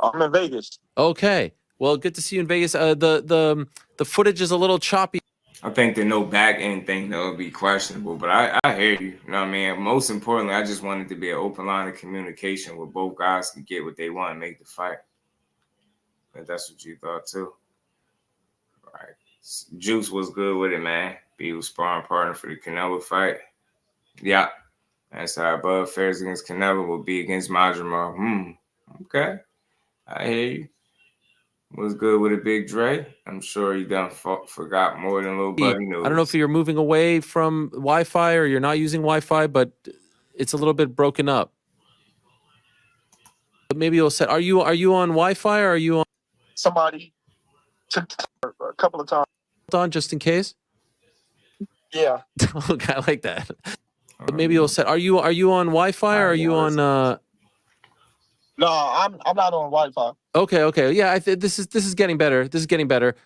I'm in Vegas. Okay. Well, good to see you in Vegas. The footage is a little choppy. I think the no back end thing that would be questionable, but I hear you. You know what I mean? Most importantly, I just wanted to be an open line of communication where both guys can get what they want and make the fight. But that's what you thought too. All right. Juice was good with it, man. He was sparring partner for the Canelo fight. Yeah. That's how Bud fares against Canelo will be against Madrimov. Okay. I hear you. Was good with a Big Dre. I'm sure he done forgot more than little buddy knows. I don't know if you're moving away from Wi-Fi or you're not using Wi-Fi, but it's a little bit broken up. But maybe you'll say, are you on Wi-Fi or are you on? Somebody took a couple of times. Hold on, just in case. Yeah. Okay, I like that. But maybe you'll say, are you on Wi-Fi or are you on? No, I'm not on Wi-Fi. Okay. Yeah, this is getting better. This is getting better.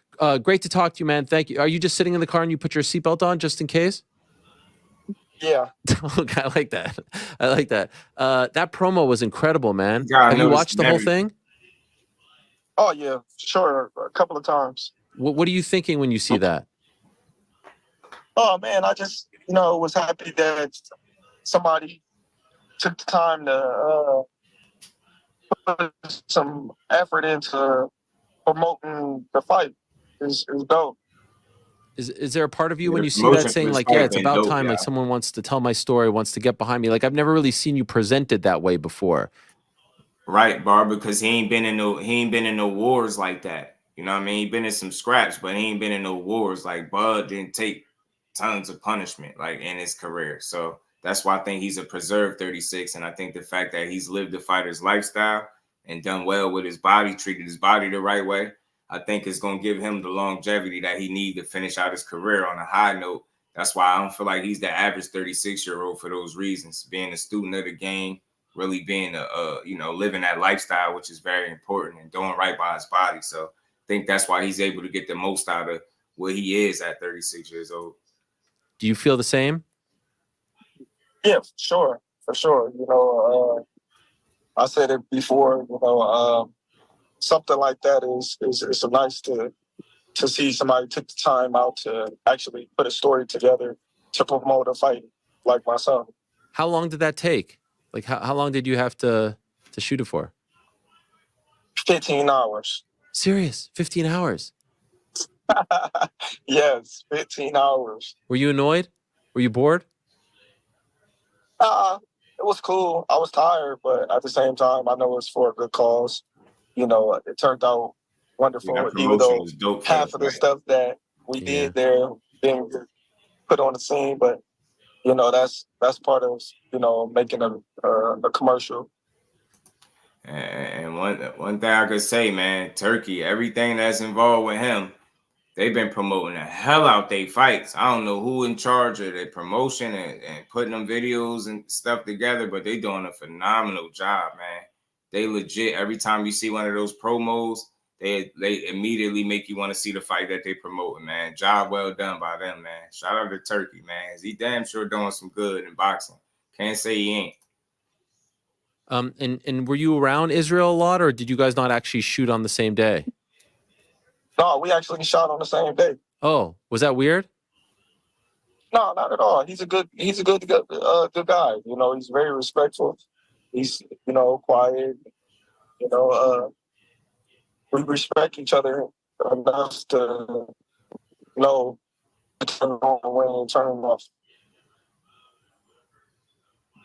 Great to talk to you, man. Thank you. Are you just sitting in the car and you put your seatbelt on just in case? Yeah. Okay, I like that. I like that. That promo was incredible, man. Have you watched the whole thing? Oh yeah, sure. A couple of times. What are you thinking when you see that? Oh man, I just was happy that somebody took the time to put some effort into promoting the fight. Is dope. Is there a part of you when you see that saying like, yeah, it's about time, like someone wants to tell my story, wants to get behind me? Like I've never really seen you presented that way before. Right, Bar, because he ain't been in no wars like that. You know what I mean? He been in some scraps, but he ain't been in no wars. Like Bud didn't take tons of punishment like in his career. So that's why I think he's a preserved 36. And I think the fact that he's lived the fighter's lifestyle and done well with his body, treated his body the right way, I think it's going to give him the longevity that he needs to finish out his career on a high note. That's why I don't feel like he's the average 36-year-old for those reasons. Being a student of the game, really being living that lifestyle, which is very important, and doing right by his body. So I think that's why he's able to get the most out of what he is at 36 years old. Do you feel the same? Yeah, for sure. I said it before. Something like that is so nice to see somebody took the time out to actually put a story together to promote a fight like myself. How long did that take? Like how long did you have to shoot it for? 15 hours. Serious? 15 hours? Yes, 15 hours. Were you annoyed? Were you bored? It was cool. I was tired, but at the same time, I know it was for a good cause. You know, it turned out wonderful, That even promotion though was dope. half of the stuff that we did there didn't get put on the scene. But you know, that's part of, you know, making a commercial. And one thing I could say, man, Turkey, everything that's involved with him, they've been promoting the hell out they fights. I don't know who in charge of the promotion and putting them videos and stuff together, but they doing a phenomenal job, man. They legit, every time you see one of those promos, they immediately make you want to see the fight that they promoting, man. Job well done by them, man. Shout out to Turkey, man. He damn sure doing some good in boxing. Can't say he ain't. And were you around Israel a lot, or did you guys not actually shoot on the same day? No, we actually shot on the same day. Oh, was that weird? No, not at all. He's a good guy. You know, he's very respectful. He's, you know, quiet. You know, we respect each other enough to know to turn on the way and turn them off.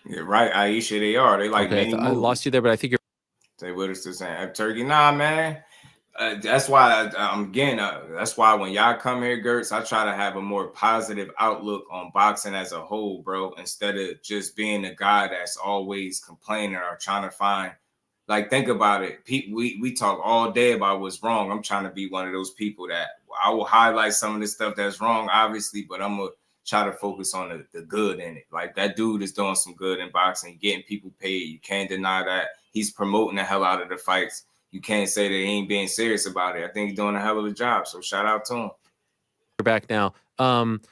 You're right, Aisha. They are. They like many I lost you there, but I think you're. Say what it's the same. Turkey, nah, man. That's why that's why when y'all come here, Gertz, I try to have a more positive outlook on boxing as a whole, bro, instead of just being the guy that's always complaining or trying to find. Like, think about it. We talk all day about what's wrong. I'm trying to be one of those people that I will highlight some of the stuff that's wrong, obviously, but I'm going to try to focus on the good in it. Like, that dude is doing some good in boxing, getting people paid. You can't deny that. He's promoting the hell out of the fights. You can't say that he ain't being serious about it. I think he's doing a hell of a job. So shout out to him. You're back now.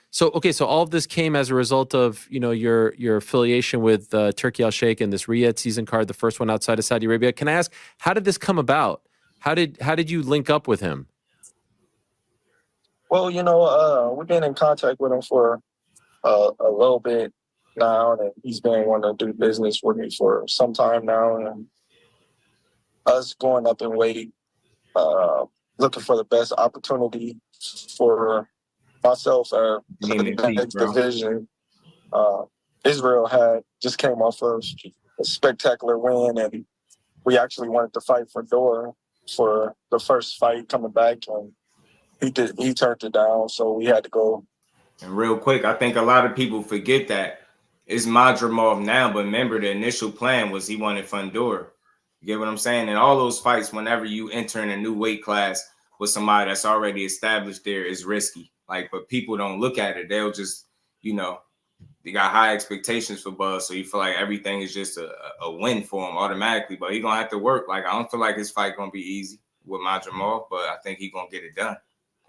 So all of this came as a result of, you know, your affiliation with Turkey Al Sheikh and this Riyadh season card, the first one outside of Saudi Arabia. Can I ask, how did this come about? How did you link up with him? Well, you know, we've been in contact with him for a little bit now, and he's been wanting to do business with me for some time now, and us going up in weight, looking for the best opportunity for myself for the next division. Israel just came off of a spectacular win, and we actually wanted to fight for Dora for the first fight coming back, and he turned it down, so we had to go. And real quick, I think a lot of people forget that it's Madrimov now, but remember the initial plan was he wanted Fundora. You get what I'm saying? And all those fights, whenever you enter in a new weight class with somebody that's already established there, is risky. Like, but people don't look at it. They'll just, you know, they got high expectations for Buzz, so you feel like everything is just a win for him automatically. But he's gonna have to work. Like, I don't feel like his fight gonna be easy with Madrimov, but I think he's gonna get it done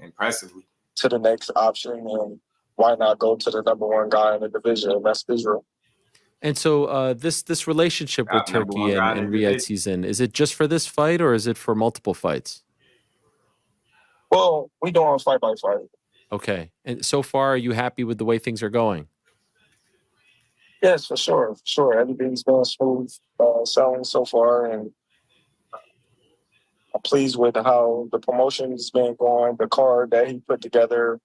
impressively. To the next option, and why not go to the number one guy in the division? And that's Israel. And so this relationship with Turkey and Riyadh season, is it just for this fight or is it for multiple fights? Well, we doing fight by fight. Okay. And so far, are you happy with the way things are going? Yes, for sure. For sure. Everything's been smooth selling so far, and I'm pleased with how the promotion's been going, the card that he put together.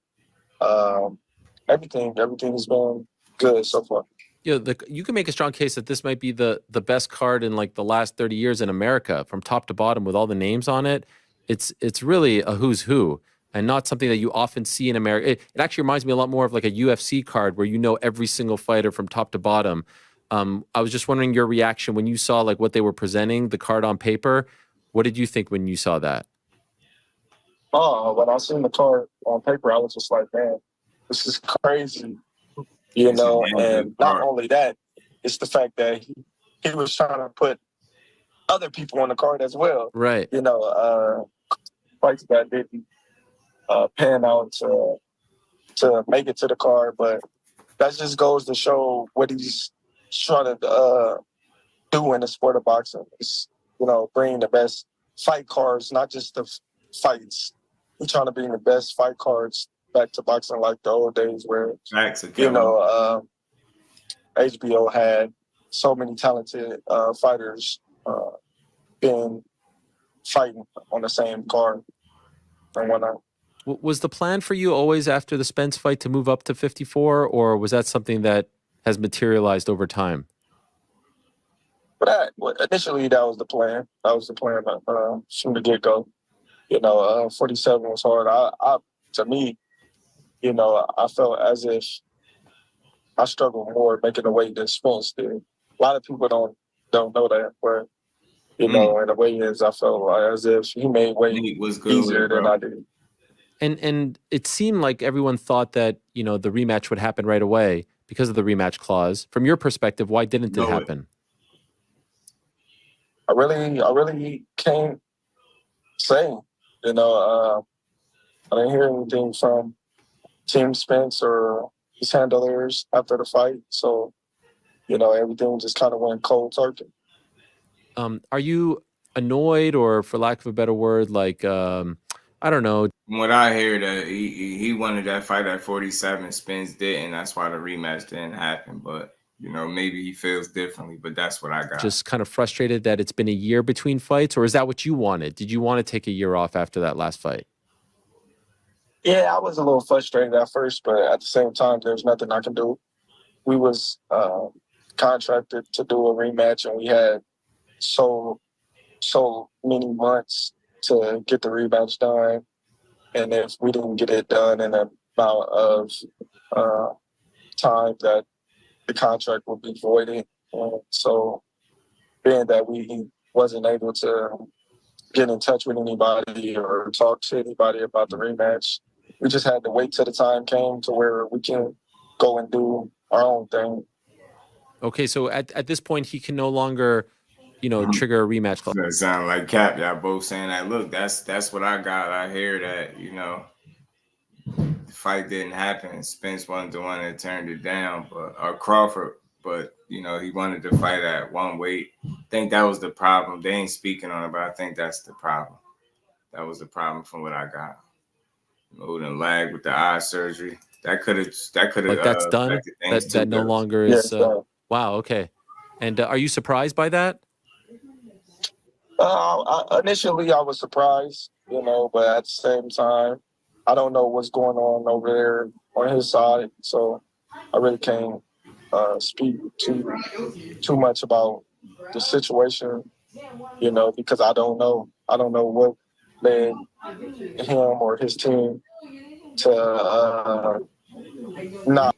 Everything's been good so far. Yeah, you can make a strong case that this might be the best card in like the last 30 years in America, from top to bottom, with all the names on it. It's really a who's who, and not something that you often see in America. It actually reminds me a lot more of like a UFC card where you know every single fighter from top to bottom. I was just wondering your reaction when you saw like what they were presenting, the card on paper. What did you think when you saw that? Oh, when I seen the card on paper, I was just like, man, this is crazy. You know, and not only that, it's the fact that he was trying to put other people on the card as well. Right. You know, fights that didn't pan out to make it to the card, but that just goes to show what he's trying to do in the sport of boxing. It's, you know, bring the best fight cards, not just the fights. He's trying to bring the best fight cards back to boxing like the old days where, you know, HBO had so many talented fighters been fighting on the same card and whatnot. Was the plan for you always after the Spence fight to move up to 54, or was that something that has materialized over time? But initially, that was the plan. That was the plan from the get-go. 47 was hard. To me, I felt as if I struggled more making the weight than Spence did. A lot of people don't know that, but in the weigh-ins, I felt as if he made weight easier than I did. And it seemed like everyone thought that, the rematch would happen right away because of the rematch clause. From your perspective, why didn't it happen? I really can't say. I didn't hear anything from Team Spence or his handlers after the fight. So, everything just kind of went cold turkey. Are you annoyed, or for lack of a better word, like, I don't know? From what I hear, that he wanted that fight at 47, Spence didn't. That's why the rematch didn't happen. But, maybe he feels differently, but that's what I got. Just kind of frustrated that it's been a year between fights, or is that what you wanted? Did you want to take a year off after that last fight? Yeah, I was a little frustrated at first, but at the same time, there's nothing I can do. We was contracted to do a rematch, and we had so many months to get the rematch done. And if we didn't get it done in an amount of time, that the contract would be voided. So being that we wasn't able to get in touch with anybody or talk to anybody about the rematch, we just had to wait till the time came to where we can go and do our own thing. Okay, so at this point, he can no longer, trigger a rematch clause. That sound like Cap. Y'all both saying that. Look, that's what I got. I hear that, the fight didn't happen. Spence wasn't the one that turned it down, or Crawford. But, he wanted to fight at one weight. I think that was the problem. They ain't speaking on it, but I think that's the problem. That was the problem from what I got. Holding lag with the eye surgery. That could have. Like that's done. That no longer is. Wow. Okay. And are you surprised by that? Initially, I was surprised, but at the same time, I don't know what's going on over there on his side, so I really can't speak too much about the situation, because I don't know. I don't know what led him or his team to not.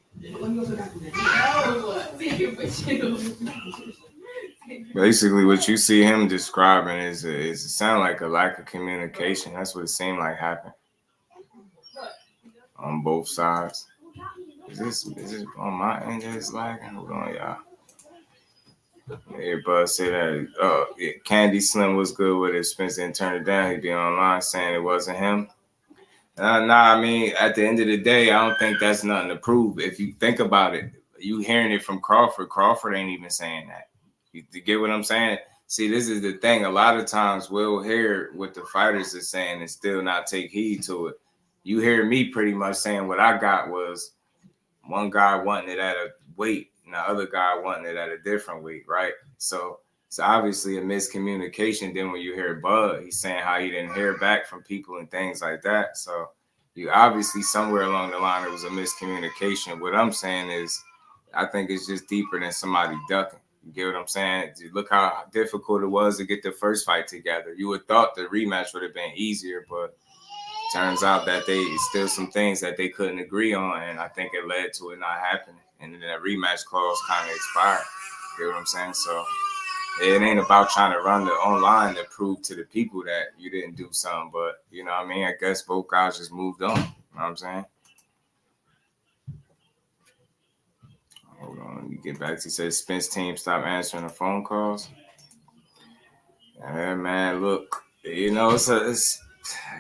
Basically, what you see him describing is it sound like a lack of communication. That's what it seemed like happened on both sides. Is this on my end that it's lagging? Hold on, y'all. Everybody say that. Candy Slim was good with it. Spence didn't turn it down. He'd be online saying it wasn't him. I mean, at the end of the day, I don't think that's nothing to prove. If you think about it, you hearing it from Crawford. Crawford ain't even saying that. You get what I'm saying? See, this is the thing. A lot of times we'll hear what the fighters are saying and still not take heed to it. You hear me pretty much saying what I got was one guy wanting it at a weight and the other guy wanting it at a different weight, right? So it's obviously a miscommunication. Then when you hear Bud, he's saying how he didn't hear back from people and things like that. So you obviously somewhere along the line, it was a miscommunication. What I'm saying is I think it's just deeper than somebody ducking. You get what I'm saying? Look how difficult it was to get the first fight together. You would thought the rematch would have been easier, but turns out that they still some things that they couldn't agree on, and I think it led to it not happening. And then that rematch clause kind of expired. You know what I'm saying? So it ain't about trying to run the online to prove to the people that you didn't do something, but I guess both guys just moved on. You know what I'm saying? Hold on, let me get back to he said Spence team stop answering the phone calls. Yeah, man, look, it's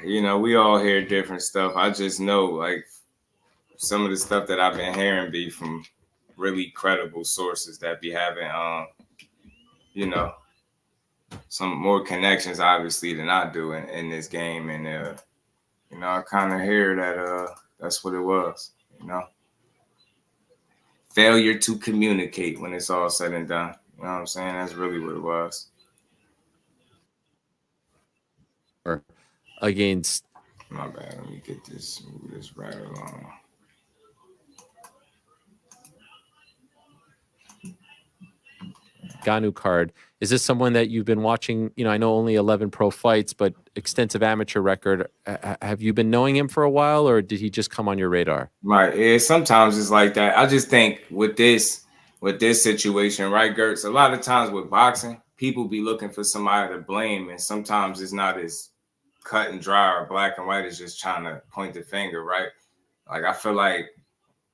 we all hear different stuff. I just know, like, some of the stuff that I've been hearing be from really credible sources that be having, some more connections, obviously, than I do in this game. And, I kind of hear that that's what it was, Failure to communicate when it's all said and done. You know what I'm saying? That's really what it was. Against. My bad. Let me get this, move this right along. Ngannou card. Is this someone that you've been watching? You know, I know only 11 pro fights, but extensive amateur record. Have you been knowing him for a while, or did he just come on your radar? Right. Yeah, sometimes it's like that. I just think with this situation, right, Gertz, a lot of times with boxing, people be looking for somebody to blame, and sometimes it's not as cut and dry or black and white as just trying to point the finger, right? Like, I feel like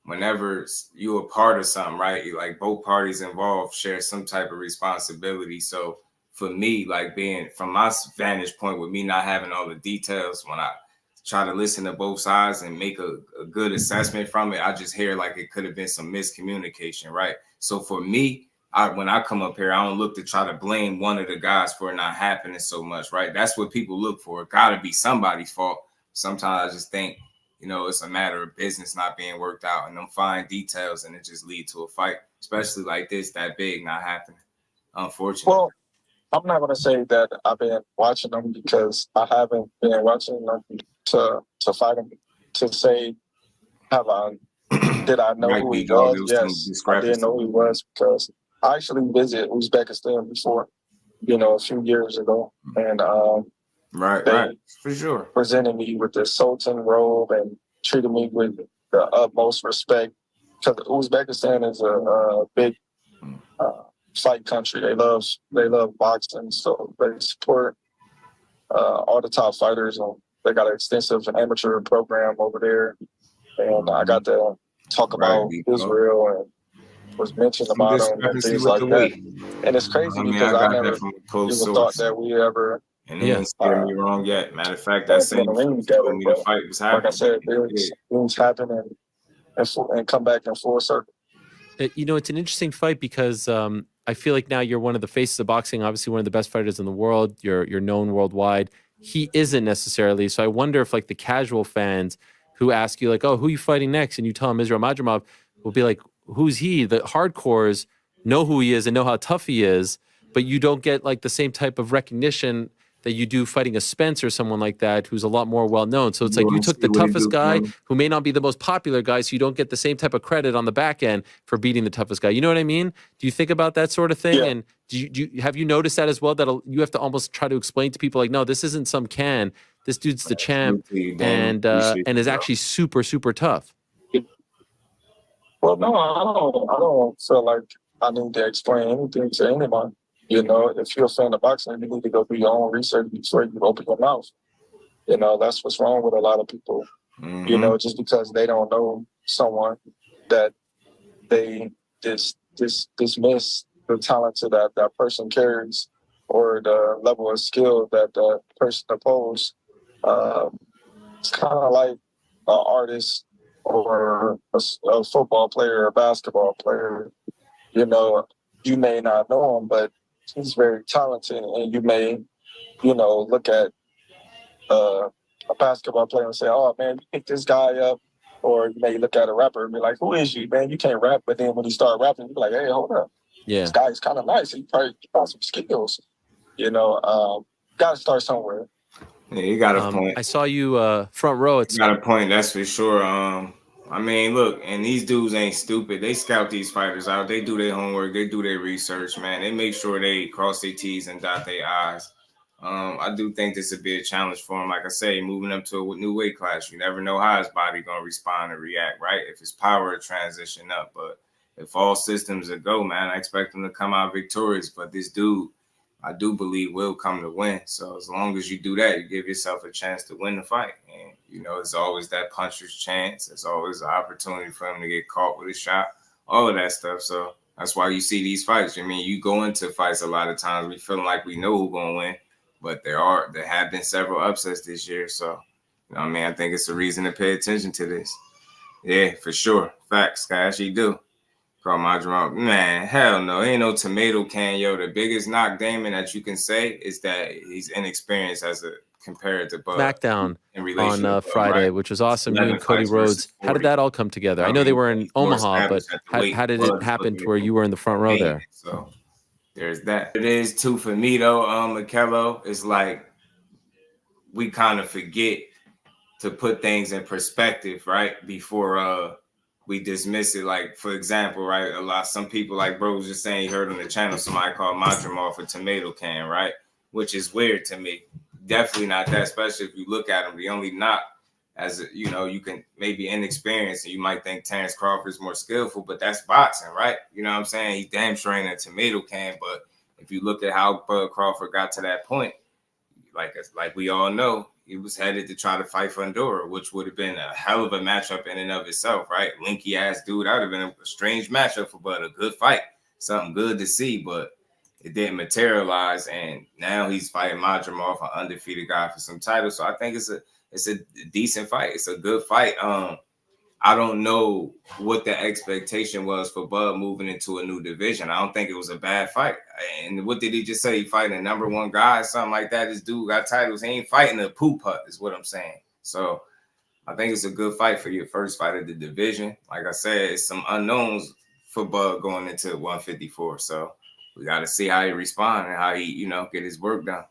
whenever you a part of something, right, like both parties involved share some type of responsibility. So for me, like being from my vantage point with me not having all the details, when I try to listen to both sides and make a good assessment from it, I just hear like it could have been some miscommunication, right? So for me, when I come up here, I don't look to try to blame one of the guys for it not happening so much, right? That's what people look for. It got to be somebody's fault. Sometimes I just think, you know, it's a matter of business not being worked out and them fine details, and it just lead to a fight, especially like this, that big, not happening, unfortunately. Well, I'm not going to say that I've been watching them because I haven't been watching them to fight him. To say, did I know who he was? Yes, I did know who he was because I actually visited Uzbekistan before, you know, a few years ago. And right, for sure. Presented me with the Sultan robe and treated me with the utmost respect because Uzbekistan is a big fight country. They love boxing, so they support all the top fighters. And they got an extensive amateur program over there, and I got to talk about Israel and was mentioned about them and things like that. And it's crazy because I never even thought that we ever. And they ain't scared me wrong yet. Matter of fact, that same told me the fight was happening. Like I said, things happen and come back in full circle. You know, it's an interesting fight because I feel like now you're one of the faces of boxing, obviously one of the best fighters in the world. You're known worldwide. He isn't necessarily. So I wonder if like the casual fans who ask you like, oh, who are you fighting next? And you tell them Israel Madrimov, will be like, who's he? The hardcores know who he is and know how tough he is, but you don't get like the same type of recognition that you do fighting a Spence or someone like that who's a lot more well-known. So it's like you took the toughest guy who may not be the most popular guy, so you don't get the same type of credit on the back end for beating the toughest guy. You know what I mean? Do you think about that sort of thing? Yeah. And have you noticed that as well, that you have to almost try to explain to people like, no, this isn't some can. This dude's the champ and is actually super, super tough. Well, no, I don't feel like I need to explain anything to anyone. You know, if you're a fan of boxing, you need to go do your own research before you open your mouth. You know, that's what's wrong with a lot of people. Mm-hmm. You know, just because they don't know someone, that they dismiss the talent that person carries or the level of skill that the person opposed. It's kind of like an artist or a football player or a basketball player. You know, you may not know him, but he's very talented, and you may, you know, look at a basketball player and say, "Oh man, you pick this guy up," or you may look at a rapper and be like, "Who is you, man? You can't rap." But then when you start rapping, you be like, "Hey, hold up, this guy's kind of nice. He probably got some skills." You know, got to start somewhere. Yeah, you got a point. I saw you front row. You got a point, that's for sure. I mean, look, and these dudes ain't stupid. They scout these fighters out. They do their homework. They do their research, man. They make sure they cross their T's and dot their I's. I do think this would be a challenge for him. Like I say, moving up to a new weight class, you never know how his body going to respond and react, right? If his power to transition up. But if all systems are go, man, I expect him to come out victorious. But this dude, I do believe, will come to win. So as long as you do that, you give yourself a chance to win the fight. And, you know, it's always that puncher's chance. It's always an opportunity for him to get caught with a shot, all of that stuff. So that's why you see these fights. I mean, you go into fights a lot of times, we feeling like we know who's going to win. But there have been several upsets this year. So, you know what I mean? I think it's a reason to pay attention to this. Yeah, for sure. Facts, guys, you do. Call my drum. Man, hell no. Ain't no tomato can, yo. The biggest knock Damon that you can say is that he's inexperienced as a compared to Bud. SmackDown on Friday, right? Which was awesome. You and Cody Rhodes. How did that all come together? I know they were in Omaha, but how did it happen to where you were in the front row there? So there's that. It is too for me though, Mikello. It's like we kind of forget to put things in perspective, right? Before we dismiss it. Like, for example, right? Some people, like bro was just saying, he heard on the channel somebody called Madrimov a tomato can, right? Which is weird to me. Definitely not that, especially if you look at him. The only knock, as you know, you can maybe inexperienced and you might think Terence Crawford is more skillful, but that's boxing, right? You know what I'm saying? He damn sure ain't a tomato can, but if you look at how Bud Crawford got to that point, like we all know, he was headed to try to fight for Honduras, which would have been a hell of a matchup in and of itself, right? Linky ass dude, that would have been a strange matchup for Bud, a good fight, something good to see, but it didn't materialize, and now he's fighting Madrimov, an undefeated guy, for some title. So I think it's a decent fight. It's a good fight. I don't know what the expectation was for Bud moving into a new division. I don't think it was a bad fight. And what did he just say? He fighting a #1 guy or something like that? This dude got titles. He ain't fighting a poop hut is what I'm saying. So I think it's a good fight for your first fight of the division. Like I said, it's some unknowns for Bud going into 154. So we got to see how he responds and how he, get his work done.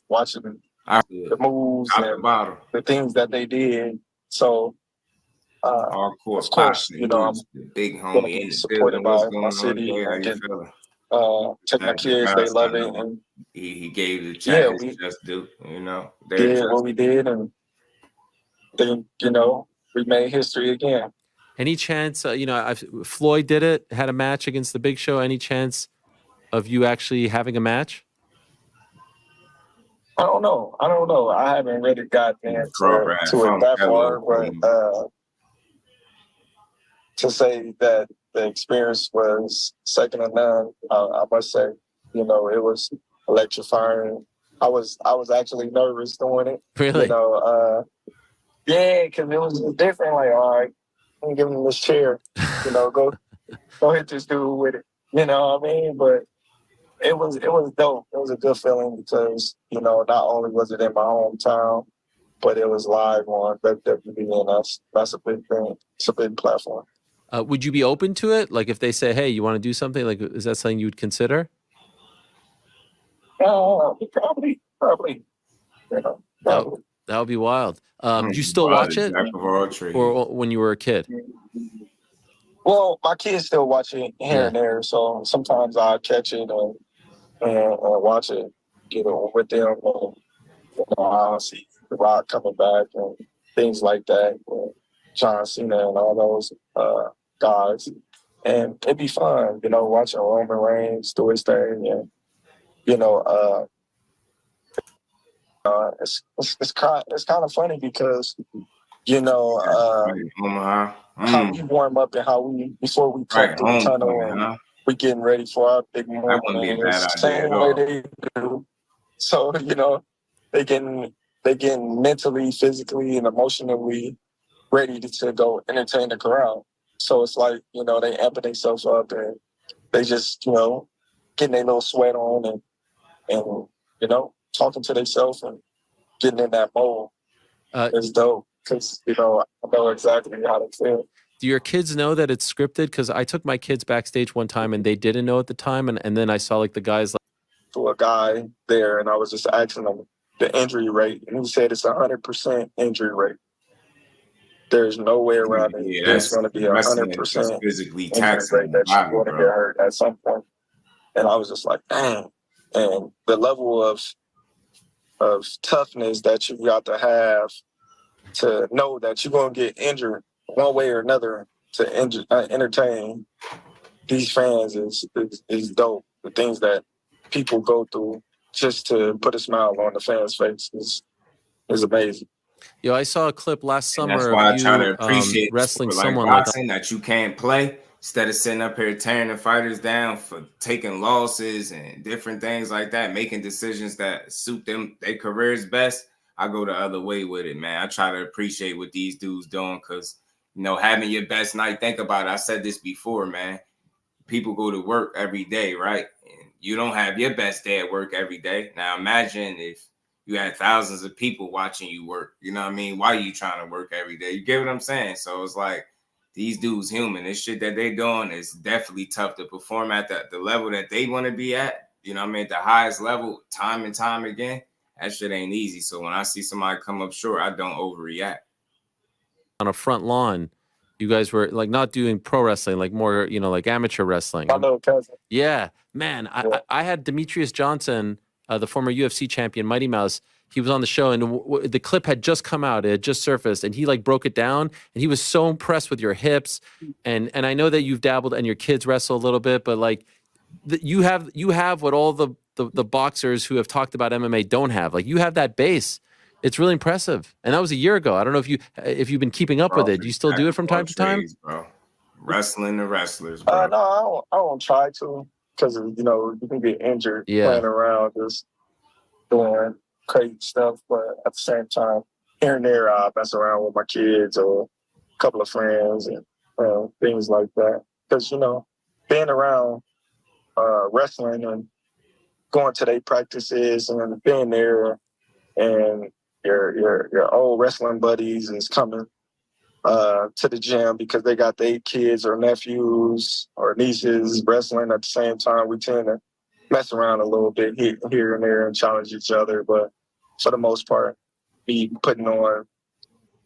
Watching the moves and the things that they did. So, of course, I'm the big homie in the supported by my city. Take my kids, they love it. And he gave the chance, just do, did what we did, and then, we made history again. Any chance, Floyd did it, had a match against the Big Show. Any chance of you actually having a match? I don't know. I haven't really gotten into it that far, but to say that the experience was second to none, I must say, it was electrifying. I was actually nervous doing it. Really? Yeah, because it was just different. Like, all right, I'm gonna give him this chair. Go hit this dude with it. You know what I mean? But it was dope. It was a good feeling because, not only was it in my hometown, but it was live on WWE, and that's a big thing. It's a big platform. Would you be open to it? Like if they say, hey, you want to do something, like, is that something you would consider? Probably. Probably. That would be wild. Do you still watch it? Or when you were a kid? Well, my kids still watch it here and there, so sometimes I catch it and watch it, with them. I'll see The Rock coming back and things like that, and John Cena and all those guys. And it'd be fun, watching Roman Reigns do his thing, and it's kind of funny because how we warm up and before we come through the tunnel and we getting ready for our big moment. It's the same way they do. So they getting mentally, physically, and emotionally ready to go entertain the crowd. So it's like they amping themselves up and they just getting their little sweat on and talking to themselves and getting in that mode. It's dope because I know exactly how they feel. Do your kids know that it's scripted? Because I took my kids backstage one time and they didn't know at the time, and then I saw like the guys to a guy there, and I was just asking him the injury rate, and he said it's 100% injury rate. There's no way around it. Yeah, there's going to be 100% physically injury taxing rate that you're going to get hurt at some point. And I was just like, dang. And the level of toughness that you got to have to know that you're going to get injured one way or another to entertain these fans is dope. The things that people go through just to put a smile on the fans' face is amazing. Yo, I saw a clip last summer. That's why of I try to appreciate wrestling someone boxing that you can't play. Instead of sitting up here tearing the fighters down for taking losses and different things like that, making decisions that suit them, their careers best, I go the other way with it, man. I try to appreciate what these dudes doing because, having your best night, think about it. I said this before, man. People go to work every day, right? And you don't have your best day at work every day. Now, imagine if you had thousands of people watching you work. You know what I mean? Why are you trying to work every day? You get what I'm saying? So it's like, these dudes human. This shit that they doing is definitely tough to perform at the level that they want to be at. You know what I mean? At the highest level, time and time again. That shit ain't easy. So when I see somebody come up short, I don't overreact. On a front lawn, You guys were like not doing pro wrestling, like more, you know, like amateur wrestling. My little cousin. Yeah, man. I had Demetrius Johnson, the former UFC champion, Mighty Mouse. He was on the show, and the clip had just come out. It had just surfaced, and he like broke it down. And he was so impressed with your hips. And I know that you've dabbled and your kids wrestle a little bit, but like you have what all the boxers who have talked about MMA don't have. Like you have that base. It's really impressive. And that was a year ago. I don't know if you've been keeping up with it. Do you still do it from time to time? Bro. Wrestling the wrestlers, bro. No, I don't try to, because you know you can get injured playing around just doing crazy stuff. But at the same time, here and there, I mess around with my kids or a couple of friends and things like that. Because you know, being around wrestling and going to their practices and being there, and your old wrestling buddies is coming to the gym because they got their kids or nephews or nieces wrestling at the same time. We tend to mess around a little bit here and there and challenge each other. But for the most part, be putting on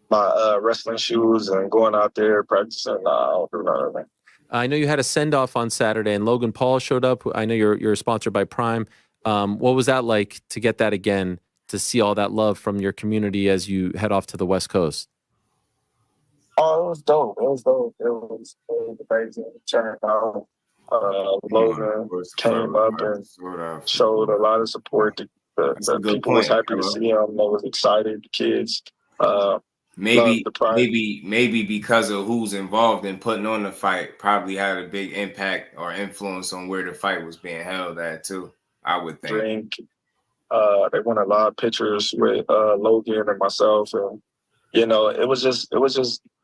my wrestling shoes and going out there practicing. I don't do none of that. I know you had a send-off on Saturday, and Logan Paul showed up. I know you're sponsored by Prime. What was that like to get that again, to see all that love from your community as you head off to the West Coast? Oh, it was dope. It was amazing. Turned out. Logan came up and showed a lot of support. The people was happy to see him. They was excited. The kids. Maybe because of who's involved in putting on the fight, probably had a big impact or influence on where the fight was being held at too. I would think. They won a lot of pictures with Logan and myself, and you know, it was just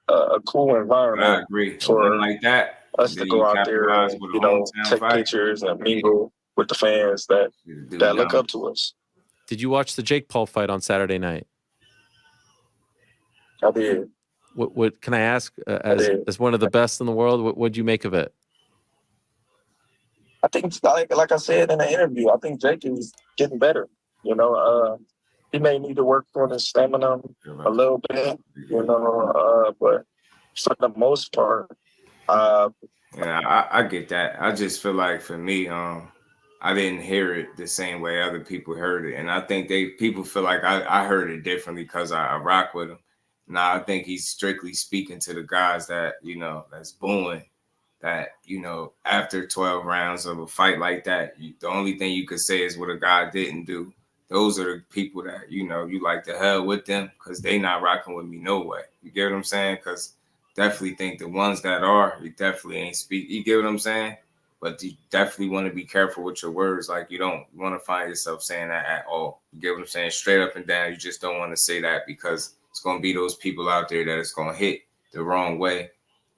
a cool environment. I agree. For like that, us to go out there and you know take pictures and mingle with the fans that look up to us. Did you watch the Jake Paul fight on Saturday night? I did. What can I ask? As one of the best in the world, what'd you make of it? I think, like I said in the interview, I think Jake is getting better. You know, he may need to work on his stamina a little bit. You know, but for the most part, yeah, I get that. I just feel like for me, I didn't hear it the same way other people heard it, and I think people feel like I heard it differently because I rock with him. Now I think he's strictly speaking to the guys that, you know, that's booing, that, you know, after 12 rounds of a fight like that, the only thing you could say is what a guy didn't do. Those are the people that, you know, you like to hell with them because they not rocking with me no way. You get what I'm saying? Because definitely think the ones that are, you definitely ain't speak. You get what I'm saying? But you definitely want to be careful with your words. Like, you don't want to find yourself saying that at all. You get what I'm saying? Straight up and down, you just don't want to say that because it's going to be those people out there that it's going to hit the wrong way.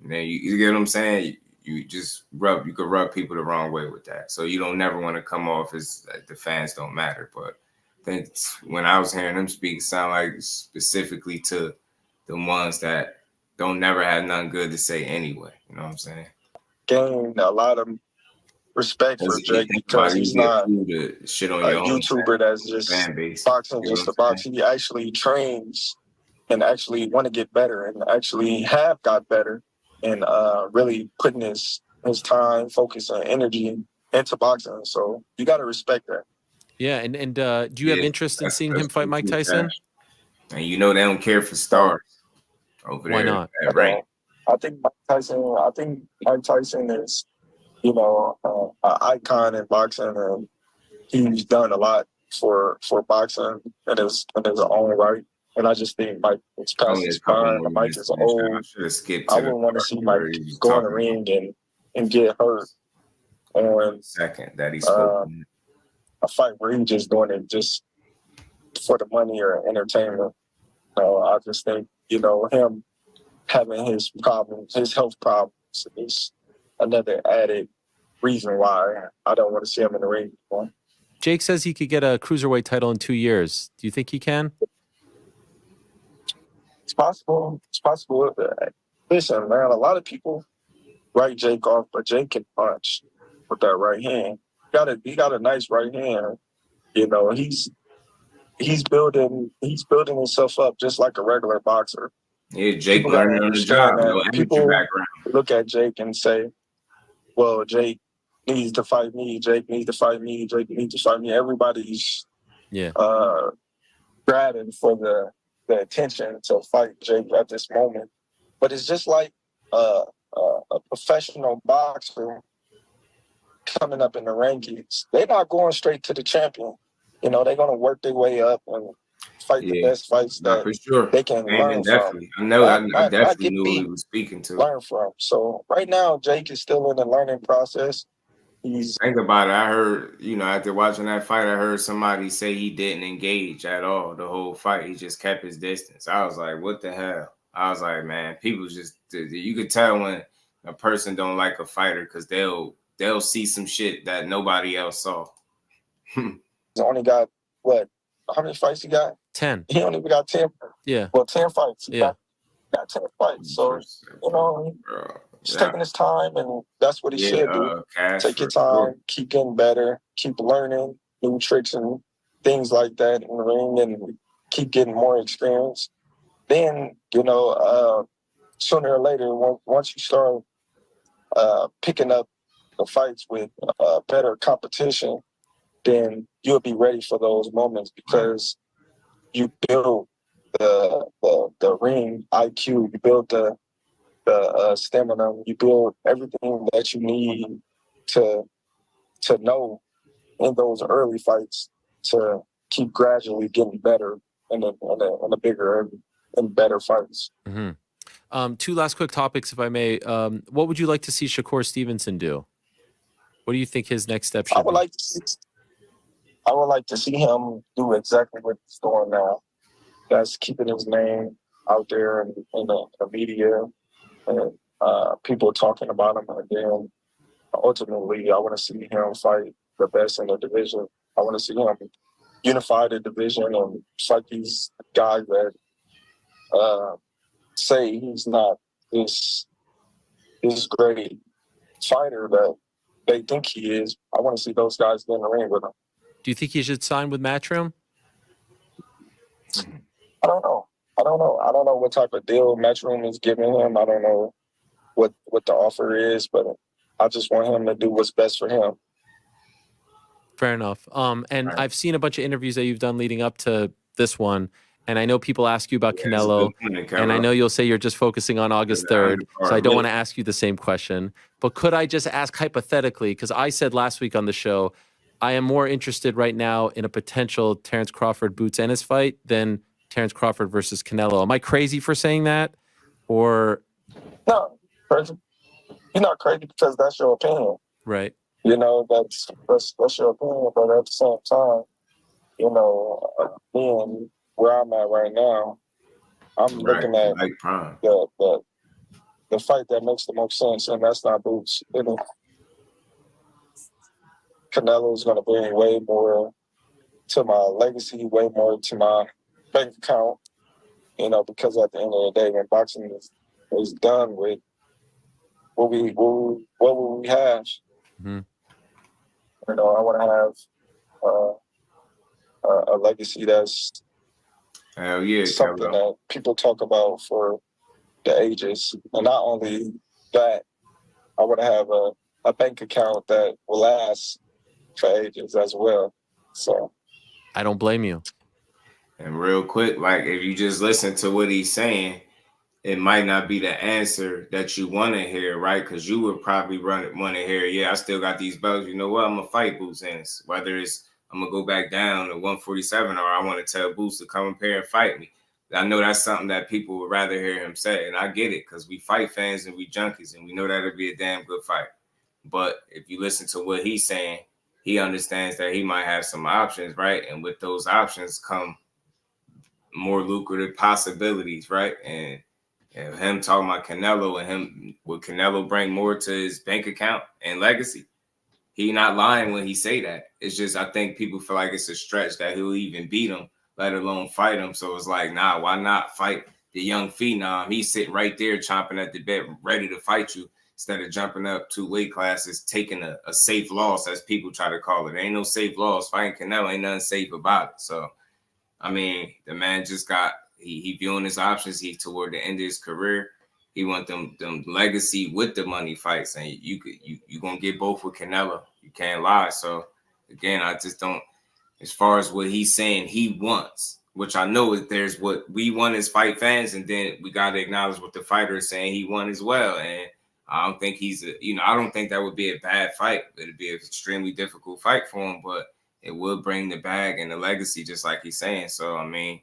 And then you get what I'm saying? You could rub people the wrong way with that. So you don't never want to come off as like the fans don't matter. But I think when I was hearing them speak, it sound like specifically to the ones that don't never have nothing good to say anyway. You know what I'm saying? Gained a lot of respect for Jake because he's not shit on a your YouTuber that's just boxing just to box. He actually trains and actually want to get better and actually have got better and really putting his time, focus, and energy into boxing. So you got to respect that. Yeah, and do you have interest in seeing him fight Mike Tyson? And you know they don't care for stars over there. Why not? Right. I think Mike Tyson is, you know, an icon in boxing, and he's done a lot for boxing in his own right. And I just think Mike is past his prime. Mike is old. I wouldn't want to see Mike go in the ring and get hurt on second that he spoke a fight where he's just doing it just for the money or entertainment. So I just think, you know, him having his problems, his health problems, is another added reason why I don't want to see him in the ring anymore. Jake says he could get a cruiserweight title in 2 years. Do you think he can? It's possible. It's possible. Listen, man, a lot of people write Jake off, but Jake can punch with that right hand. He got a nice right hand. You know, he's building himself up just like a regular boxer. Yeah, Jake learning on the job. No amateur people background. look at Jake and say, well, Jake needs to fight me. Jake needs to fight me. Jake needs to fight me. Everybody's grabbing for the attention to fight Jake at this moment. But it's just like a professional boxer coming up in the rankings. They're not going straight to the champion. You know, they're going to work their way up and fight the best fights that they can learn definitely. from. I definitely knew who he was speaking to. Learn from. So right now, Jake is still in the learning process. Think about it. I heard, after watching that fight, I heard somebody say he didn't engage at all the whole fight. He just kept his distance. I was like, what the hell? I was like, man, people just, you could tell when a person don't like a fighter because they'll see some shit that nobody else saw. He's only got, how many fights he got? 10. He only got 10. Yeah. Well, 10 fights. Yeah. Got 10 fights. So, he's taking his time, and that's what he should do. Take your time, keep getting better, keep learning new tricks and things like that in the ring, and keep getting more experience. Then, sooner or later, once you start picking up the fights with better competition, then you'll be ready for those moments because you build the ring IQ, you build the stamina, you build everything that you need to know in those early fights to keep gradually getting better in the bigger and better fights. Mm-hmm. Two last quick topics, if I may. What would you like to see Shakur Stevenson do? What do you think his next step should be? I would like to see him do exactly what he's doing now. That's keeping his name out there in the media and people talking about him. And then ultimately, I want to see him fight the best in the division. I want to see him unify the division and fight these guys that say he's not this great fighter that they think he is. I want to see those guys get in the ring with him. Do you think he should sign with Matchroom? I don't know. I don't know what type of deal Matchroom is giving him. I don't know what the offer is, but I just want him to do what's best for him. Fair enough. And I've seen a bunch of interviews that you've done leading up to this one, and I know people ask you about Canelo, and I know you'll say you're just focusing on August 3rd, so I don't want to ask you the same question. But could I just ask hypothetically, because I said last week on the show, I am more interested right now in a potential Terence Crawford Boots Ennis fight than Terence Crawford versus Canelo. Am I crazy for saying that? Or no, crazy. You're not crazy because that's your opinion. Right. That's your opinion, but at the same time, being where I'm at right now, I'm looking at the fight that makes the most sense, and that's not Boots. Canelo's going to bring way more to my legacy, way more to my bank account, because at the end of the day, when boxing is done with, what will we have? Mm-hmm. I want to have a legacy that's something that people talk about for the ages. And not only that, I want to have a bank account that will last for ages as well. So I don't blame you. And real quick, like if you just listen to what he's saying, it might not be the answer that you want to hear, right? Because you would probably want to hear, yeah, I still got these belts. You know what? I'm going to fight Boots Ennis. Whether it's I'm going to go back down to 147 or I want to tell Boots to come up here and fight me. I know that's something that people would rather hear him say. And I get it because we fight fans and we junkies and we know that'll be a damn good fight. But if you listen to what he's saying, he understands that he might have some options, right? And with those options come more lucrative possibilities, right? And him talking about Canelo and him, would Canelo bring more to his bank account and legacy? He not lying when he say that. It's just I think people feel like it's a stretch that he'll even beat him, let alone fight him. So it's like, nah, why not fight the young phenom? He's sitting right there chomping at the bit, ready to fight you, instead of jumping up 2 weight classes, taking a safe loss, as people try to call it. There ain't no safe loss. Fighting Canelo ain't nothing safe about it. So, I mean, the man just got he viewing his options. He toward the end of his career. He want them legacy with the money fights, and you gonna get both with Canelo. You can't lie. So again, I just don't. As far as what he's saying he wants, which I know is there's what we want as fight fans, and then we got to acknowledge what the fighter is saying he won as well. And I don't think I don't think that would be a bad fight. It'd be an extremely difficult fight for him, but it will bring the bag and the legacy, just like he's saying. So I mean,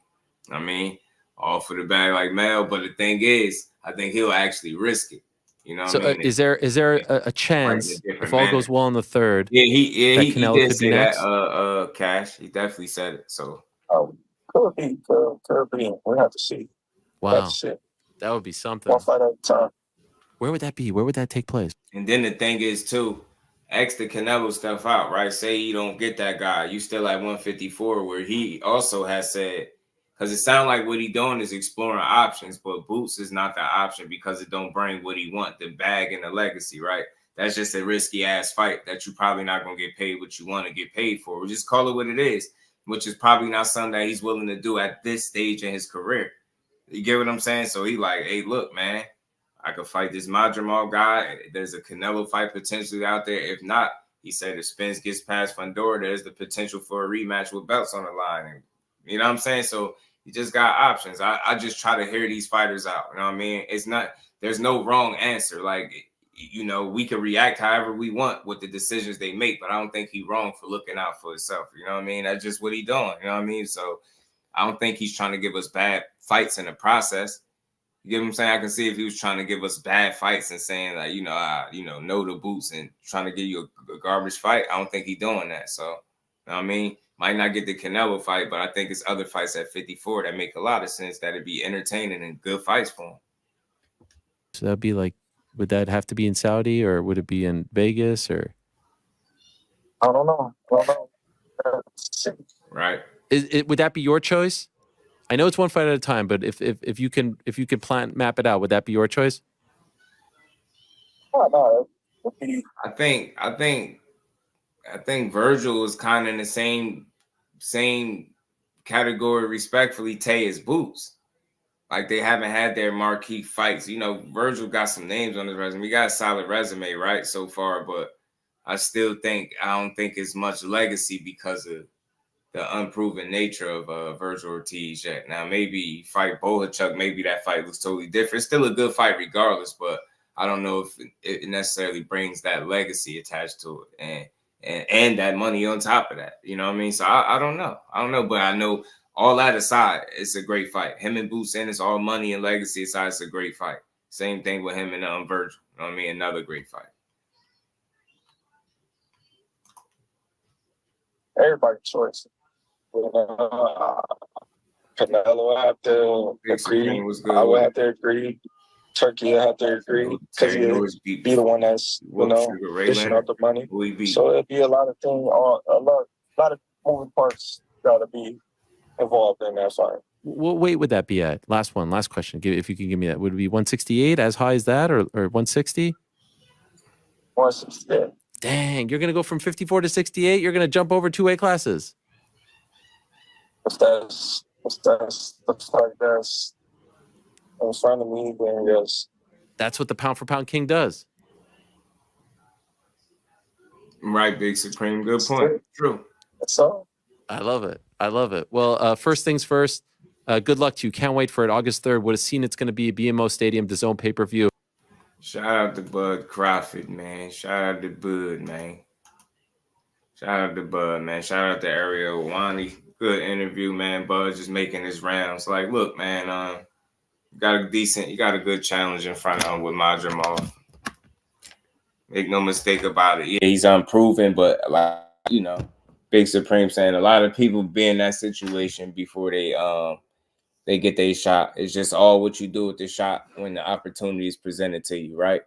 all for the bag like Mel. But the thing is, I think he'll actually risk it. You know. So what I mean? Is there a chance if all goes well in the third? He Canelo did say next? that. Cash, he definitely said it. So could be. We have to see. Wow, that would be something. One fight at a time. Where would that be? Where would that take place? And then the thing is too, X the Canelo stuff out, right? Say you don't get that guy, you still at 154, where he also has said, because it sounds like what he doing is exploring options, but Boots is not the option because it don't bring what he want, the bag and the legacy, right? That's just a risky ass fight that you probably not gonna get paid what you want to get paid for. We'll just call it what it is, which is probably not something that he's willing to do at this stage in his career. You get what I'm saying? So he like, hey, look, man, I could fight this Madrimal guy. There's a Canelo fight potentially out there. If not, he said if Spence gets past Fundora, there's the potential for a rematch with belts on the line. And, you know what I'm saying? So you just got options. I just try to hear these fighters out. You know what I mean? There's no wrong answer. Like, you know, we can react however we want with the decisions they make, but I don't think he's wrong for looking out for himself. You know what I mean? That's just what he's doing. You know what I mean? So I don't think he's trying to give us bad fights in the process. You get what I'm saying? I can see if he was trying to give us bad fights and saying like, no to Boots and trying to give you a garbage fight. I don't think he's doing that. So, you know what I mean? Might not get the Canelo fight, but I think it's other fights at 54 that make a lot of sense. That'd be entertaining and good fights for him. So that'd be like, would that have to be in Saudi or would it be in Vegas or? I don't know. Right. Would that be your choice? I know it's one fight at a time, but if you can map it out, would that be your choice? No. I think Virgil is kind of in the same category, respectfully, Tay as Boots. Like they haven't had their marquee fights. You know, Virgil got some names on his resume. He got a solid resume, right, so far, but I don't think it's much legacy because of the unproven nature of Virgil Ortiz yet. Now, maybe fight Bohachuk, maybe that fight looks totally different. It's still a good fight regardless, but I don't know if it necessarily brings that legacy attached to it and that money on top of that. You know what I mean? So I don't know. But I know all that aside, it's a great fight. Him and Boots Ennis, all money and legacy aside, it's a great fight. Same thing with him and Virgil. You know what I mean? Another great fight. Everybody's choice. Canelo have to agree. I would have to agree. Turkey have to agree because he'll be the one that's dishing out the money. So it'd be a lot of things, a lot of moving parts got to be involved in that fight. What weight would that be at? Last question. If you can give me that, would it be 168? As high as that, or 160? 168. Dang, you're gonna go from 54 to 68. You're gonna jump over 2 weight classes. That's in front of me, then yes. That's what the pound for pound king does. Right, Big Supreme. Good point. True. That's all. I love it. Well, first things first, good luck to you. Can't wait for it. August 3rd. What a scene it's going to be at BMO Stadium, DAZN pay-per-view. Shout out to Bud Crawford, man. Shout out to Bud, man. Shout out to Bud, man. Shout out to Ariel Wani. Good interview, man. Bud just making his rounds. Like, look, man, you got a good challenge in front of him with Madrimal. Make no mistake about it. Yeah, he's unproven, but Big Supreme saying a lot of people be in that situation before they get their shot. It's just all what you do with the shot when the opportunity is presented to you, right?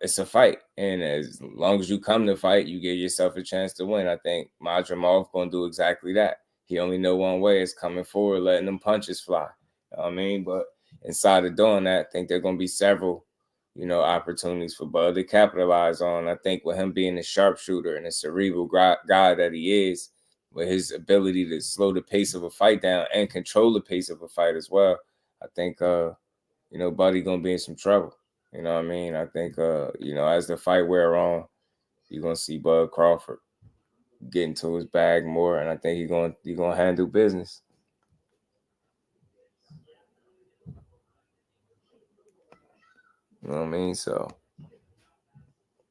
It's a fight, and as long as you come to fight, you give yourself a chance to win. I think Madrimal going to do exactly that. He only know one way is coming forward, letting them punches fly. You know what I mean? But inside of doing that, I think there are going to be several, opportunities for Bud to capitalize on. I think with him being a sharpshooter and a cerebral guy that he is, with his ability to slow the pace of a fight down and control the pace of a fight as well, I think you know, Buddy gonna be in some trouble. You know what I mean? I think you know, as the fight wear on, you're gonna see Bud Crawford get into his bag more, and I think he's gonna handle business. You know what I mean? So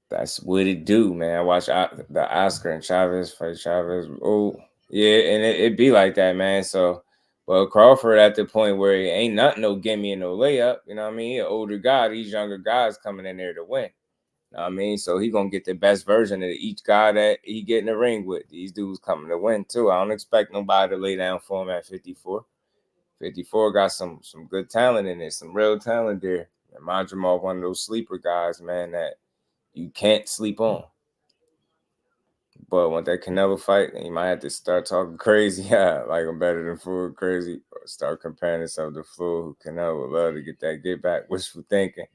that's what it do, man. I watch the Oscar and Chavez fight. Chavez, oh yeah, and it be like that, man. So, but Crawford at the point where he ain't nothing, no gimme and no layup. You know what I mean? He an older guy. These younger guys coming in there to win. You know what I mean? So he gonna get the best version of each guy that he get in the ring with. These dudes coming to win too. I don't expect nobody to lay down for him at 54. 54 got some good talent in it, some real talent there. And Madrimov, one of those sleeper guys, man, that you can't sleep on. But when that Canelo fight, you might have to start talking crazy. Yeah, like I'm better than Floyd, crazy. Or start comparing yourself to Floyd, who Canelo would love to get that get back. Wishful thinking.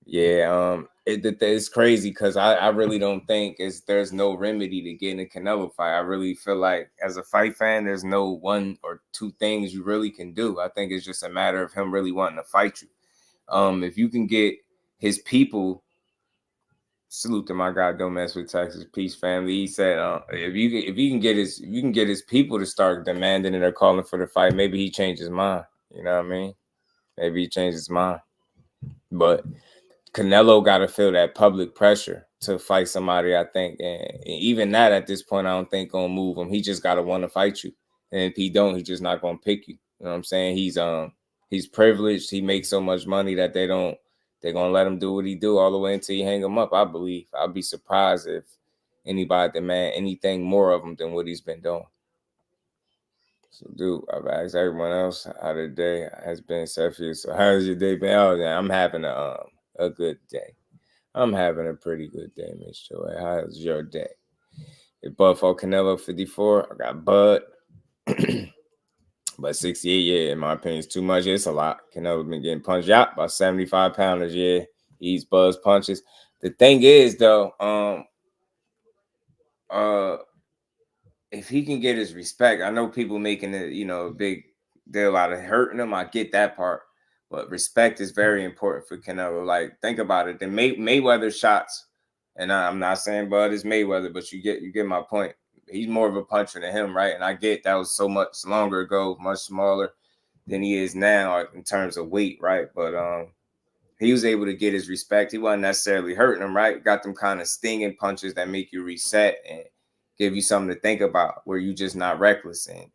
Yeah, it's crazy because I really don't think there's no remedy to getting a Canelo fight. I really feel like as a fight fan, there's no one or two things you really can do. I think it's just a matter of him really wanting to fight you. If you can get his people, salute to my guy, Don't Mess with Texas, peace family. He said, if you can get his people to start demanding it or calling for the fight, maybe he changed his mind. You know what I mean? Maybe he changed his mind, but Canelo got to feel that public pressure to fight somebody, I think. And even that at this point, I don't think going to move him. He just got to want to fight you. And if he don't, he's just not going to pick you. You know what I'm saying? He's privileged. He makes so much money that they're going to let him do what he do all the way until you hang him up, I believe. I'd be surprised if anybody demand anything more of him than what he's been doing. So, dude, I've asked everyone else how their day has been, Sephius. So how's your day been? Oh, yeah, I'm having a good day. I'm having a pretty good day, Miss Joy. How's your day? If Bud for Canelo 54, I got Bud. But 68, yeah, in my opinion, is too much. It's a lot. Canelo been getting punched out by 75 pounders, yeah. He eats Bud's punches. The thing is, though, if he can get his respect, I know people making it, you know, a big deal out of hurting him. I get that part. But respect is very important for Canelo. Like, think about it. The Mayweather shots, and I'm not saying Bud is Mayweather, but you get my point. He's more of a puncher than him, right? And I get that was so much longer ago, much smaller than he is now in terms of weight, right? But he was able to get his respect. He wasn't necessarily hurting him, right? Got them kind of stinging punches that make you reset and give you something to think about where you're just not reckless. And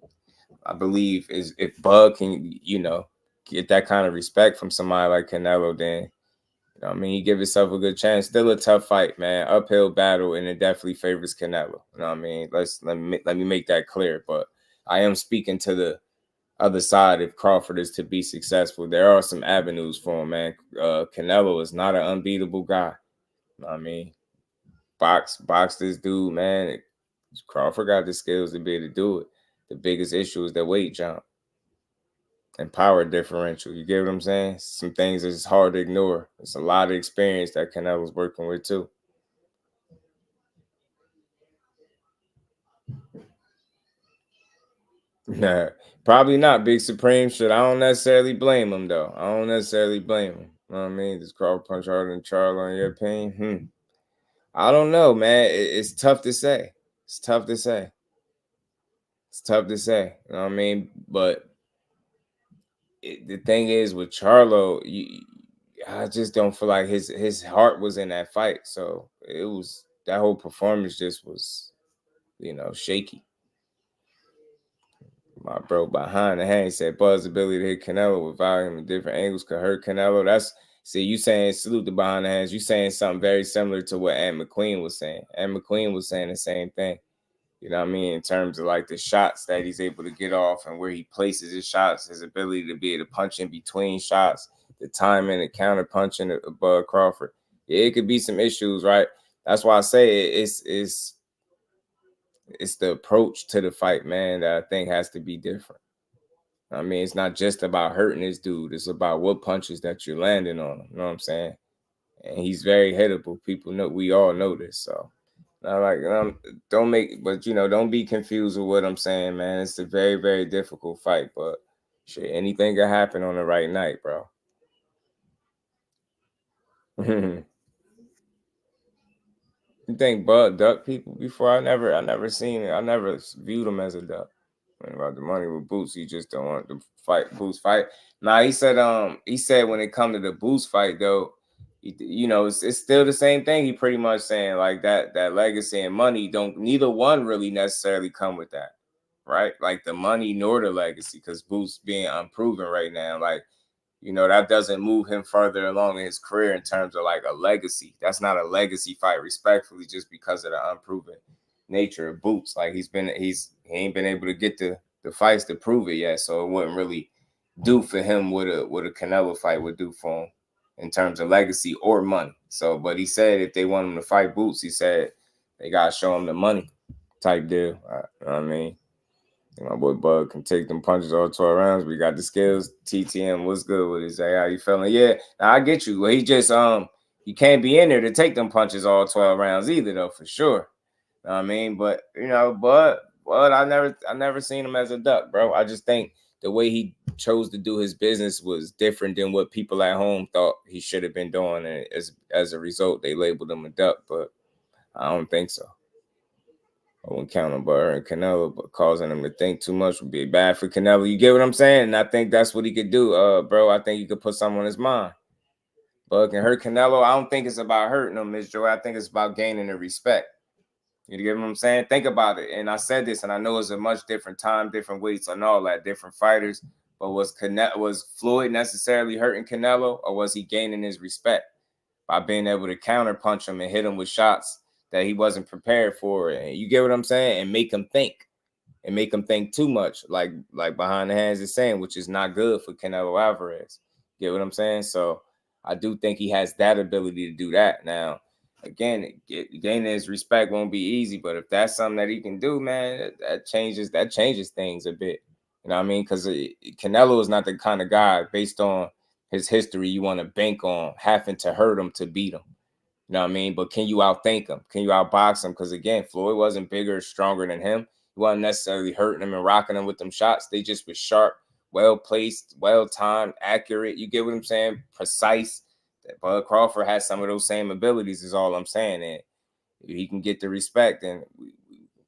I believe if Bud can, you know, get that kind of respect from somebody like Canelo, then, you know, I mean, he give himself a good chance. Still a tough fight, man. Uphill battle, and it definitely favors Canelo. You know what I mean? Let me make that clear. But I am speaking to the other side. If Crawford is to be successful, there are some avenues for him, man. Canelo is not an unbeatable guy. You know what I mean? Box this dude, man. Crawford got the skills to be able to do it. The biggest issue is the weight jump and power differential. You get what I'm saying? Some things that's hard to ignore. It's a lot of experience that Canelo's working with too. Nah, probably not Big Supreme shit. I don't necessarily blame him though. I don't necessarily blame him. You know what I mean? Does Crawford punch harder than Charlo in your opinion? I don't know, man. It's tough to say. It's tough to say. It's tough to say. You know what I mean? But the thing is with Charlo, I just don't feel like his heart was in that fight. So it was that whole performance just was, you know, shaky. My bro behind the hand said Bud's ability to hit Canelo with volume and different angles could hurt Canelo. You saying salute the behind the hands. You saying something very similar to what Ant McQueen was saying. Ant McQueen was saying the same thing. You know what I mean? In terms of like the shots that he's able to get off and where he places his shots, his ability to be able to punch in between shots, the timing, the counter punching above Crawford. Yeah, it could be some issues, right? That's why I say it's the approach to the fight, man, that I think has to be different. I mean, it's not just about hurting this dude. It's about what punches that you're landing on him. You know what I'm saying? And he's very hittable. People know, we all know this. So Don't make, but don't be confused with what I'm saying, man. It's a very, very difficult fight, but shit, anything can happen on the right night, bro. You think Bud duck people before? I never seen it. I never viewed him as a duck. When about the money with Boots, he just don't want to fight Boots fight. Nah, he said when it come to the Boots fight though, it's still the same thing. He pretty much saying like that legacy and money don't, neither one really necessarily come with that, right? Like the money nor the legacy, because Boots being unproven right now, like that doesn't move him further along in his career in terms of like a legacy. That's not a legacy fight, respectfully, just because of the unproven nature of Boots. Like he ain't been able to get the fights to prove it yet. So it wouldn't really do for him what a Canelo fight would do for him in terms of legacy or money. So, but he said if they want him to fight Boots, he said they gotta show him the money type deal. You know what I mean? My boy Bug can take them punches all 12 rounds. We got the skills. TTM, what's good with it? Say, how you feeling? Yeah, now I get you. Well, he just you can't be in there to take them punches all 12 rounds either, though, for sure. You know what I mean? But Bud, I never seen him as a duck, bro. I just think the way he chose to do his business was different than what people at home thought he should have been doing. And as a result, they labeled him a duck, but I don't think so. I wouldn't count on Bud and Canelo, but causing him to think too much would be bad for Canelo. You get what I'm saying? And I think that's what he could do, bro. I think he could put something on his mind. Bud can hurt Canelo. I don't think it's about hurting him, Miss Joy. I think it's about gaining the respect. You get what I'm saying? Think about it. And I said this, and I know it's a much different time, different weights, and all that, different fighters. But was Floyd necessarily hurting Canelo, or was he gaining his respect by being able to counter punch him and hit him with shots that he wasn't prepared for? And you get what I'm saying? And make him think. And make him think too much, like Behind the Hands is saying, which is not good for Canelo Alvarez. Get what I'm saying? So I do think he has that ability to do that. Now, again, gaining his respect won't be easy, but if that's something that he can do, man, that changes things a bit. You know what I mean? Because Canelo is not the kind of guy, based on his history, you want to bank on having to hurt him to beat him. You know what I mean? But can you outthink him? Can you outbox him? Because again, Floyd wasn't bigger, stronger than him. He wasn't necessarily hurting him and rocking him with them shots. They just were sharp, well-placed, well-timed, accurate. You get what I'm saying? Precise. Bud Crawford has some of those same abilities, is all I'm saying. And if he can get the respect, then we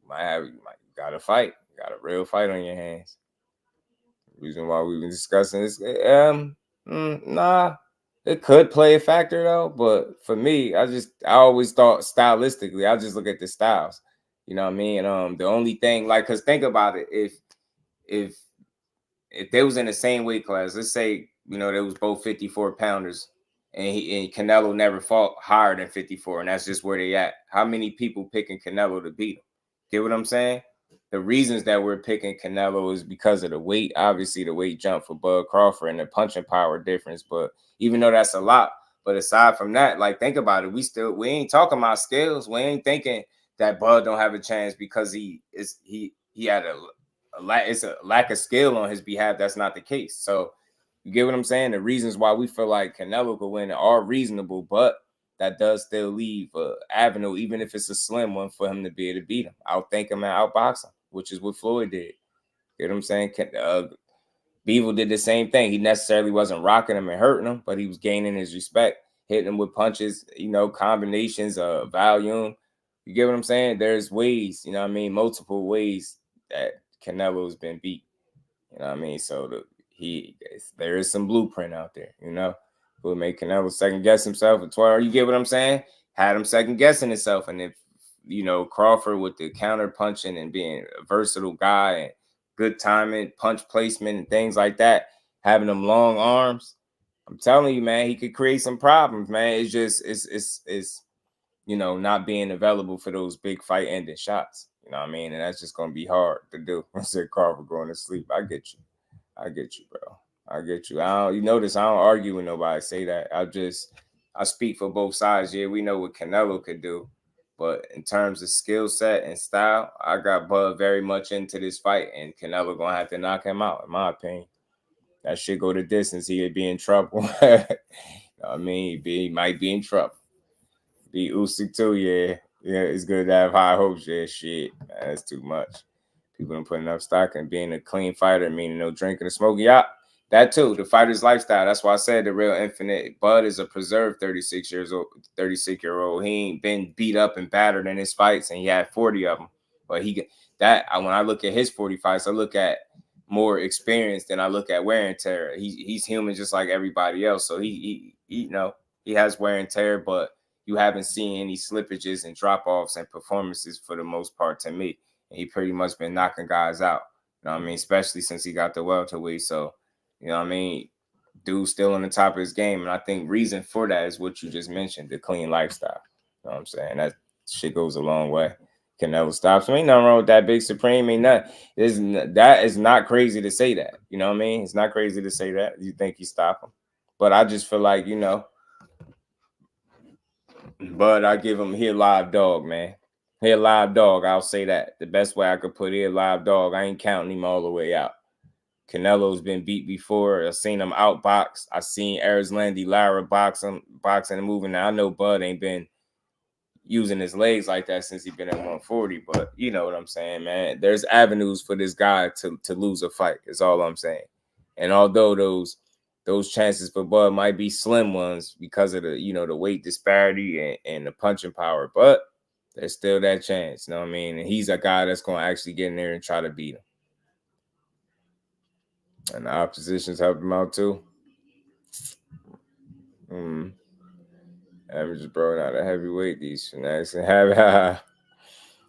might got a fight. You got a real fight on your hands. The reason why we've been discussing this, nah. It could play a factor though, but for me, I always thought stylistically, I just look at the styles. You know what I mean? The only thing, like, cause think about it, if they was in the same weight class, let's say, they was both 54 pounders, and Canelo never fought higher than 54, and that's just where they at. How many people picking Canelo to beat him? Get what I'm saying? The reasons that we're picking Canelo is because of the weight. Obviously, the weight jump for Bud Crawford and the punching power difference. But even though that's a lot, but aside from that, like, think about it. We ain't talking about skills. We ain't thinking that Bud don't have a chance because he had it's a lack of skill on his behalf. That's not the case. So you get what I'm saying? The reasons why we feel like Canelo could win are reasonable, but that does still leave an avenue, even if it's a slim one, for him to be able to beat him. Outthink him and outbox him, which is what Floyd did. You know what I'm saying? Beaver did the same thing. He necessarily wasn't rocking him and hurting him, but he was gaining his respect, hitting him with punches, combinations of volume. You get what I'm saying? There's ways, you know what I mean? Multiple ways that Canelo has been beat. You know what I mean? So there is some blueprint out there, who make Canelo second guess himself at 12. You get what I'm saying? Had him second guessing himself. And if, Crawford with the counter punching and being a versatile guy and good timing, punch placement and things like that, having them long arms, I'm telling you, man, he could create some problems, man. It's just, it's not being available for those big fight ending shots. You know what I mean? And that's just going to be hard to do. I said Crawford going to sleep. I get you, bro. I get you. You notice I don't argue with nobody. Say that. I speak for both sides. Yeah, we know what Canelo could do, but in terms of skill set and style, I got Bud very much into this fight, and Canelo gonna have to knock him out, in my opinion. That shit go the distance. He'd be in trouble. I mean, he might be in trouble. Be Usyk too, yeah. Yeah, it's good to have high hopes. Yeah, shit, man, that's too much. People don't put enough stock in being a clean fighter, meaning no drinking or smoking. Yeah, that too. The fighter's lifestyle. That's why I said the real infinite. Bud is a preserved 36 years old, 36-year-old. He ain't been beat up and battered in his fights, and he had 40 of them. But when I look at his 40 fights, I look at more experience than I look at wear and tear. He's human just like everybody else. So he he has wear and tear, but you haven't seen any slippages and drop-offs and performances for the most part to me. And he pretty much been knocking guys out. You know what I mean? Especially since he got the welterweight. So, you know what I mean? Dude's still on the top of his game. And I think reason for that is what you just mentioned, the clean lifestyle. You know what I'm saying? That shit goes a long way. Canelo stops. Ain't nothing wrong with that, Big Supreme. Ain't nothing. That is not crazy to say that. You know what I mean? It's not crazy to say that. You think he stopped him. But I just feel like, but I give him here live dog, man. Here live dog. I'll say that. The best way I could put it, live dog. I ain't counting him all the way out. Canelo's been beat before. I've seen him outbox. I've seen Arizlandi Lara boxing and moving. Now I know Bud ain't been using his legs like that since he's been at 140, but you know what I'm saying, man. There's avenues for this guy to lose a fight. Is all I'm saying. And although those chances for Bud might be slim ones because of the weight disparity and the punching power, but there's still that chance. You know what I mean? And he's a guy that's going to actually get in there and try to beat him. And the opposition's helped him out too. I'm just brought out a heavyweight. These fanatics and have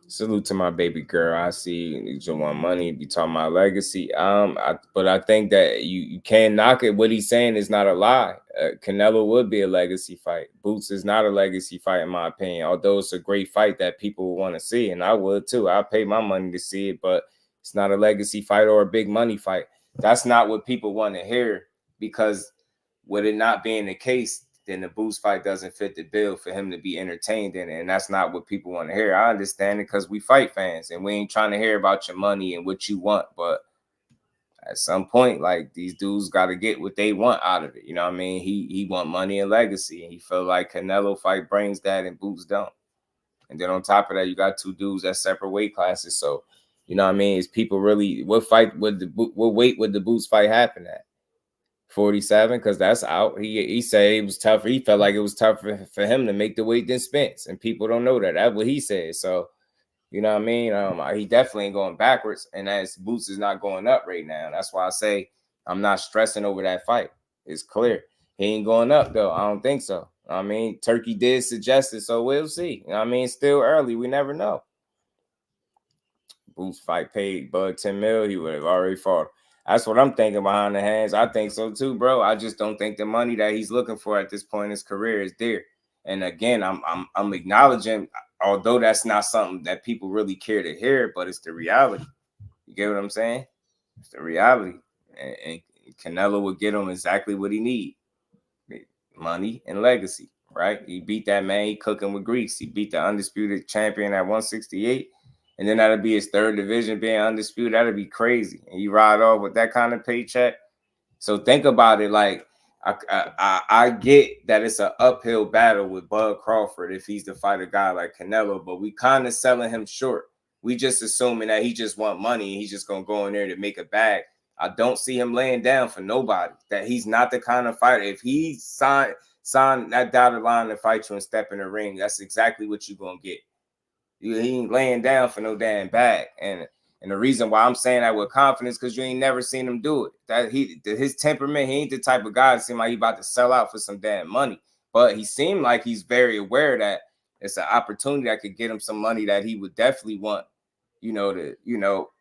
salute to my baby girl. I see you want money. Be talking about legacy. But I think that you can't knock it. What he's saying is not a lie. Canelo would be a legacy fight. Boots is not a legacy fight in my opinion. Although it's a great fight that people want to see, and I would too. I'll pay my money to see it, but it's not a legacy fight or a big money fight. That's not what people want to hear, because with it not being the case, then the Boots fight doesn't fit the bill for him to be entertained in it. And that's not what people want to hear. I understand it because we fight fans and we ain't trying to hear about your money and what you want. But at some point, like, these dudes got to get what they want out of it. You know what I mean? He want money and legacy. And he felt like Canelo fight brings that and Boots don't. And then on top of that, you got two dudes at separate weight classes. So, you know what I mean? Is people really, what weight would the Boots fight happen at? 47, because that's out. He said it was tougher. He felt like it was tougher for him to make the weight than Spence, and people don't know that. That's what he said. So, you know what I mean? He definitely ain't going backwards, and as Boots is not going up right now. That's why I say I'm not stressing over that fight. It's clear he ain't going up though. I don't think so. I mean, Turkey did suggest it, so we'll see. You know what I mean? Still early. We never know. Boots fight paid Bud 10 mil. He would have already fought. That's what I'm thinking behind the hands. I think so too, bro. I just don't think the money that he's looking for at this point in his career is there. And again, I'm acknowledging, although that's not something that people really care to hear, but it's the reality. You get what I'm saying? It's the reality. And Canelo would get him exactly what he need. Money and legacy, right? He beat that man. He cooking with grease. He beat the undisputed champion at 168. And then that'll be his third division being undisputed. That'll be crazy. And you ride off with that kind of paycheck. So think about it. Like, I get that it's an uphill battle with Bud Crawford if he's to fight a guy like Canelo, but we kind of selling him short. We just assuming that he just want money and he's just going to go in there to make a bag. I don't see him laying down for nobody. That he's not the kind of fighter. If he signed that dotted line to fight you and step in the ring, that's exactly what you're going to get. He ain't laying down for no damn bag. And the reason why I'm saying that with confidence, because you ain't never seen him do it. That his temperament, he ain't the type of guy that seem like he about to sell out for some damn money. But he seemed like he's very aware that it's an opportunity that could get him some money that he would definitely want, to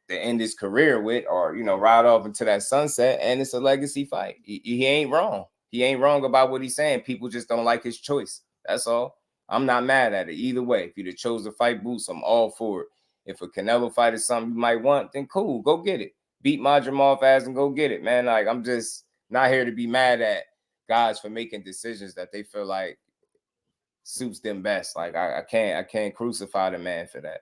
end his career with, or, ride off into that sunset. And it's a legacy fight. He ain't wrong. He ain't wrong about what he's saying. People just don't like his choice. That's all. I'm not mad at it either way. If you'd have chose to fight Boots, I'm all for it. If a Canelo fight is something you might want, then cool, go get it. Beat Madrimov ass and go get it, man. Like, I'm just not here to be mad at guys for making decisions that they feel like suits them best. Like, I can't crucify the man for that.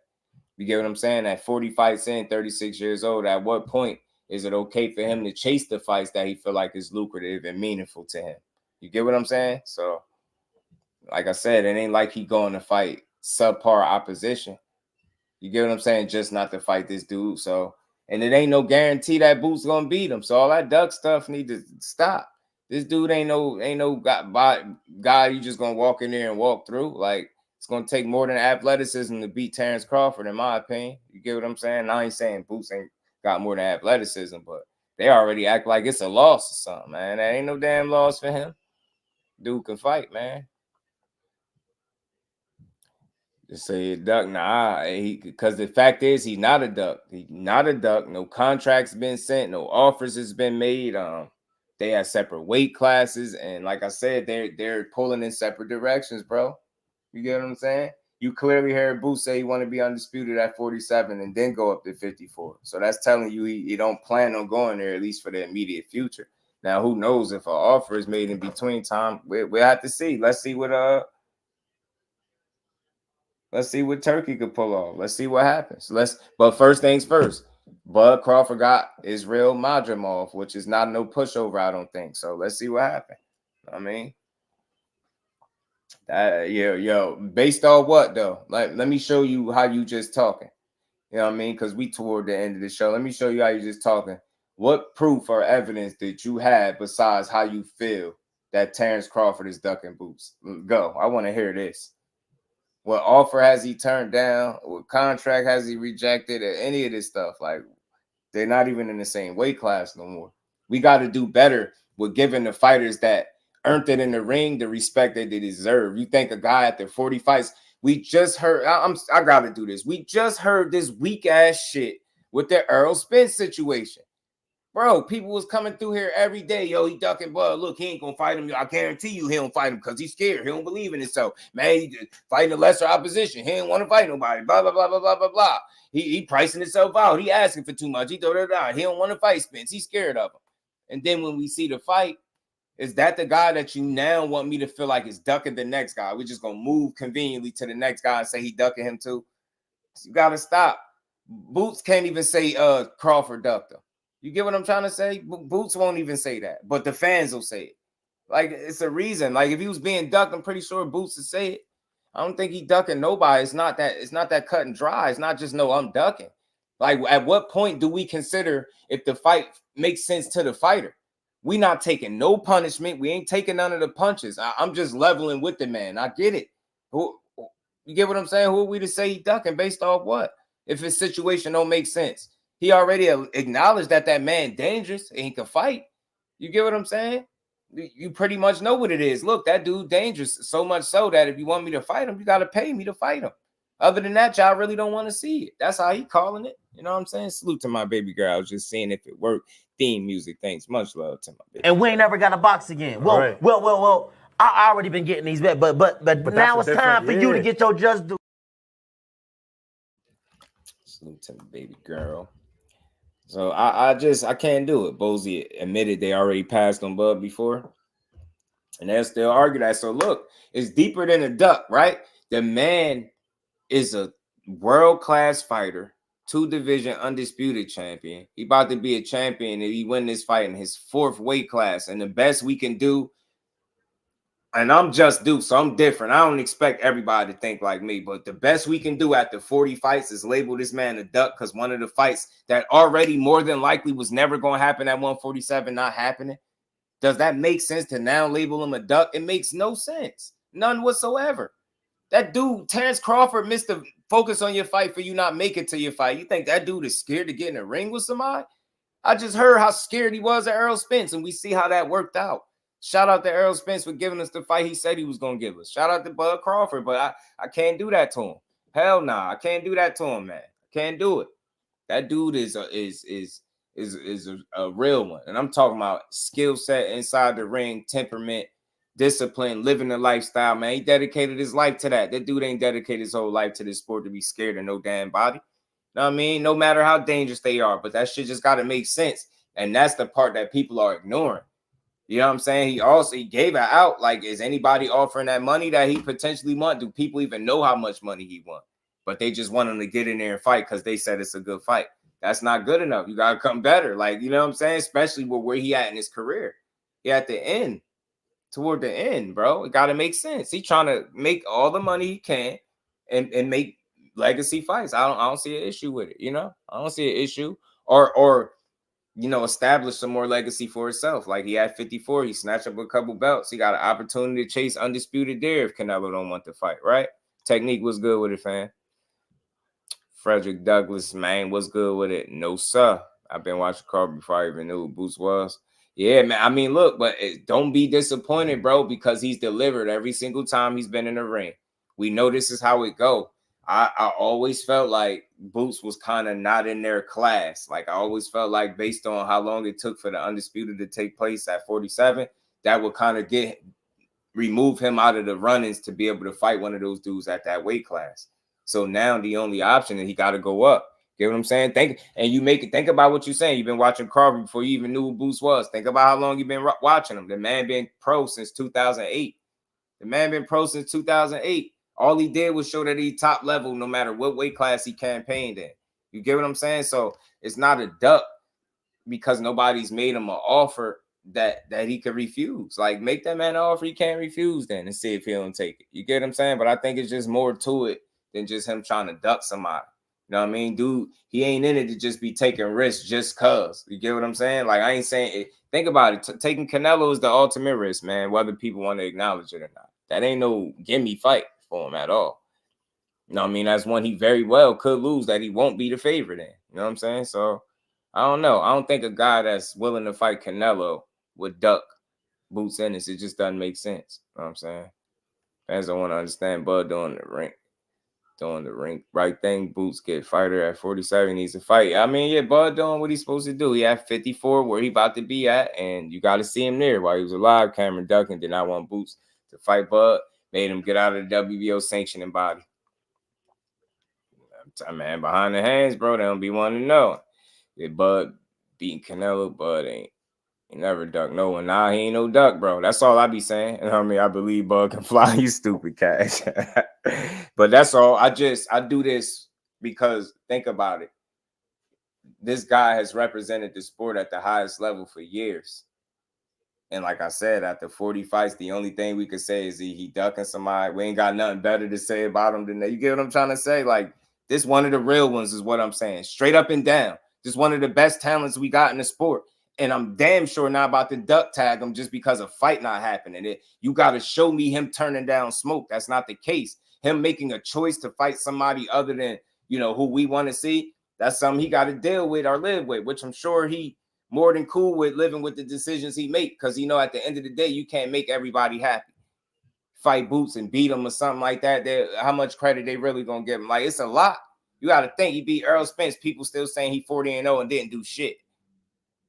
You get what I'm saying? At 40 fights in, 36 years old, at what point is it okay for him to chase the fights that he feel like is lucrative and meaningful to him? You get what I'm saying? So, like I said, it ain't like he going to fight subpar opposition. You get what I'm saying? Just not to fight this dude. So, and it ain't no guarantee that Boots gonna beat him. So all that duck stuff need to stop. This dude ain't no guy you just gonna walk in there and walk through. Like, it's gonna take more than athleticism to beat Terence Crawford, in my opinion. You get what I'm saying? I ain't saying Boots ain't got more than athleticism, but they already act like it's a loss or something, man. That ain't no damn loss for him. Dude can fight, man. Just say a duck, nah. Because the fact is, he's not a duck. He's not a duck. No contracts been sent. No offers has been made. They have separate weight classes, and like I said, they're pulling in separate directions, bro. You get what I'm saying? You clearly heard Boots say he want to be undisputed at 47 and then go up to 54. So that's telling you he don't plan on going there, at least for the immediate future. Now, who knows if an offer is made in between time? We'll have to see. Let's see what Turkey could pull off. Let's see what happens. But first things first. Bud Crawford got Israel Madrimov, which is not no pushover, I don't think. So let's see what happens. I mean, based on what though? Like, let me show you how you just talking. You know what I mean? Because we toward the end of the show. Let me show you how you just talking. What proof or evidence did you have besides how you feel that Terence Crawford is ducking Boots? Go. I want to hear this. What offer has he turned down? What contract has he rejected? Or any of this stuff? Like, they're not even in the same weight class no more. We got to do better with giving the fighters that earned it in the ring the respect that they deserve. You think a guy after 40 fights, we just heard, I got to do this. We just heard this weak ass shit with the Errol Spence situation. Bro, people was coming through here every day. Yo, he ducking Bud. Look, he ain't going to fight him. I guarantee you he don't fight him because he's scared. He don't believe in himself. Man, he fighting a lesser opposition. He didn't want to fight nobody. Blah, blah, blah, blah, blah, blah, blah. He pricing himself out. He asking for too much. He don't want to fight Spence. He's scared of him. And then when we see the fight, is that the guy that you now want me to feel like is ducking the next guy? We're just going to move conveniently to the next guy and say he ducking him too? You got to stop. Boots can't even say Crawford ducked him. You get what I'm trying to say? Boots won't even say that, but the fans will say it. Like, it's a reason. Like, if he was being ducked, I'm pretty sure Boots would say it. I don't think he ducking nobody. It's not that cut and dry. It's not just no, I'm ducking. Like, at what point do we consider if the fight makes sense to the fighter? We not taking no punishment. We ain't taking none of the punches. I'm just leveling with the man. I get it. You get what I'm saying? Who are we to say he ducking based off what? If his situation don't make sense. He already acknowledged that man dangerous and he can fight. You get what I'm saying? You pretty much know what it is. Look, that dude dangerous, so much so that if you want me to fight him, you got to pay me to fight him. Other than that, y'all really don't want to see it. That's how he calling it. You know what I'm saying? Salute to my baby girl. I was just seeing if it worked. Theme music. Thanks. Much love to my baby. And we ain't never got a box again. Well, right. well. I already been getting these, but now it's time for you to get your just due. Salute to my baby girl. So I can't do it. Bozy admitted they already passed on Bud before. And they'll still argue that. So look, it's deeper than a duck, right? The man is a world-class fighter, 2-division undisputed champion. He about to be a champion and he win this fight in his 4th weight class. And the best we can do, and I'm just due, so I'm different. I don't expect everybody to think like me, but the best we can do after 40 fights is label this man a duck because one of the fights that already more than likely was never going to happen at 147 not happening. Does that make sense to now label him a duck? It makes no sense. None whatsoever. That dude, Terence Crawford, missed the focus on your fight for you not make it to your fight. You think that dude is scared to get in a ring with somebody? I just heard how scared he was at Errol Spence, and we see how that worked out. Shout out to Errol Spence for giving us the fight he said he was going to give us. Shout out to Bud Crawford, but I can't do that to him. Hell nah, I can't do that to him, man. I can't do it. That dude is a real one. And I'm talking about skill set inside the ring, temperament, discipline, living the lifestyle, man. He dedicated his life to that. That dude ain't dedicated his whole life to this sport to be scared of no damn body. You know what I mean? No matter how dangerous they are, but that shit just got to make sense. And that's the part that people are ignoring. You know what I'm saying? He gave it out. Like, is anybody offering that money that he potentially want? Do people even know how much money he want? But they just want him to get in there and fight because they said it's a good fight. That's not good enough. You got to come better. Like, you know what I'm saying? Especially with where he at in his career. He at the end. Toward the end, bro. It got to make sense. He trying to make all the money he can and make legacy fights. I don't see an issue with it. You know, I don't see an issue. Or you know, establish some more legacy for itself. Like he had 54, he snatched up a couple belts. He got an opportunity to chase undisputed there if Canelo don't want to fight, right? Technique was good with it, fam. Frederick Douglass, man, what's good with it? No, sir. I've been watching Crawford before I even knew who Boots was. Yeah, man. I mean, look, but don't be disappointed, bro, because he's delivered every single time he's been in the ring. We know this is how it go. I always felt like Boots was kind of not in their class. Like I always felt like based on how long it took for the Undisputed to take place at 47, that would kind of remove him out of the run-ins to be able to fight one of those dudes at that weight class. So now the only option is he got to go up. Get what I'm saying? Think about what you're saying. You've been watching Crawford before you even knew who Boots was. Think about how long you've been watching him. The man been pro since 2008. The man been pro since 2008. All he did was show that he top level no matter what weight class he campaigned in. You get what I'm saying? So it's not a duck because nobody's made him an offer that he could refuse. Like, make that man an offer he can't refuse then and see if he don't take it. You get what I'm saying? But I think it's just more to it than just him trying to duck somebody. You know what I mean? Dude, he ain't in it to just be taking risks just cause. You get what I'm saying? Like, I ain't saying it. Think about it. Taking Canelo is the ultimate risk, man, whether people want to acknowledge it or not. That ain't no gimme fight for him at all. You know what I mean? That's one he very well could lose that he won't be the favorite in. You know what I'm saying? So, I don't know. I don't think a guy that's willing to fight Canelo would duck Boots Ennis. It just doesn't make sense. You know what I'm saying? Fans don't want to understand Bud doing the ring right thing. Boots get fighter at 47 needs to fight. I mean, yeah, Bud doing what he's supposed to do. He had 54 where he about to be at, and you got to see him there while he was alive. Cameron Duncan did not want Boots to fight Bud. Made him get out of the WBO sanctioning body. Man, behind the hands, bro, they don't be wanting to know. If Bud beating Canelo, Bud he never duck no one. Nah, he ain't no duck, bro. That's all I be saying. You know what I mean? I believe Bud can fly. You stupid cash. But that's all. I do this because think about it. This guy has represented the sport at the highest level for years. And like I said, after 40 fights, the only thing we could say is he ducking somebody. We ain't got nothing better to say about him than that. You get what I'm trying to say? Like, this one of the real ones is what I'm saying. Straight up and down. Just one of the best talents we got in the sport. And I'm damn sure not about to duck tag him just because a fight not happening. You got to show me him turning down smoke. That's not the case. Him making a choice to fight somebody other than, you know, who we want to see, that's something he got to deal with or live with, which I'm sure he more than cool with living with the decisions he make, because you know at the end of the day you can't make everybody happy. Fight Boots and beat him or something like that. How much credit they really gonna give him? Like, it's a lot. You got to think he beat Errol Spence. People still saying he 40-0 and didn't do shit.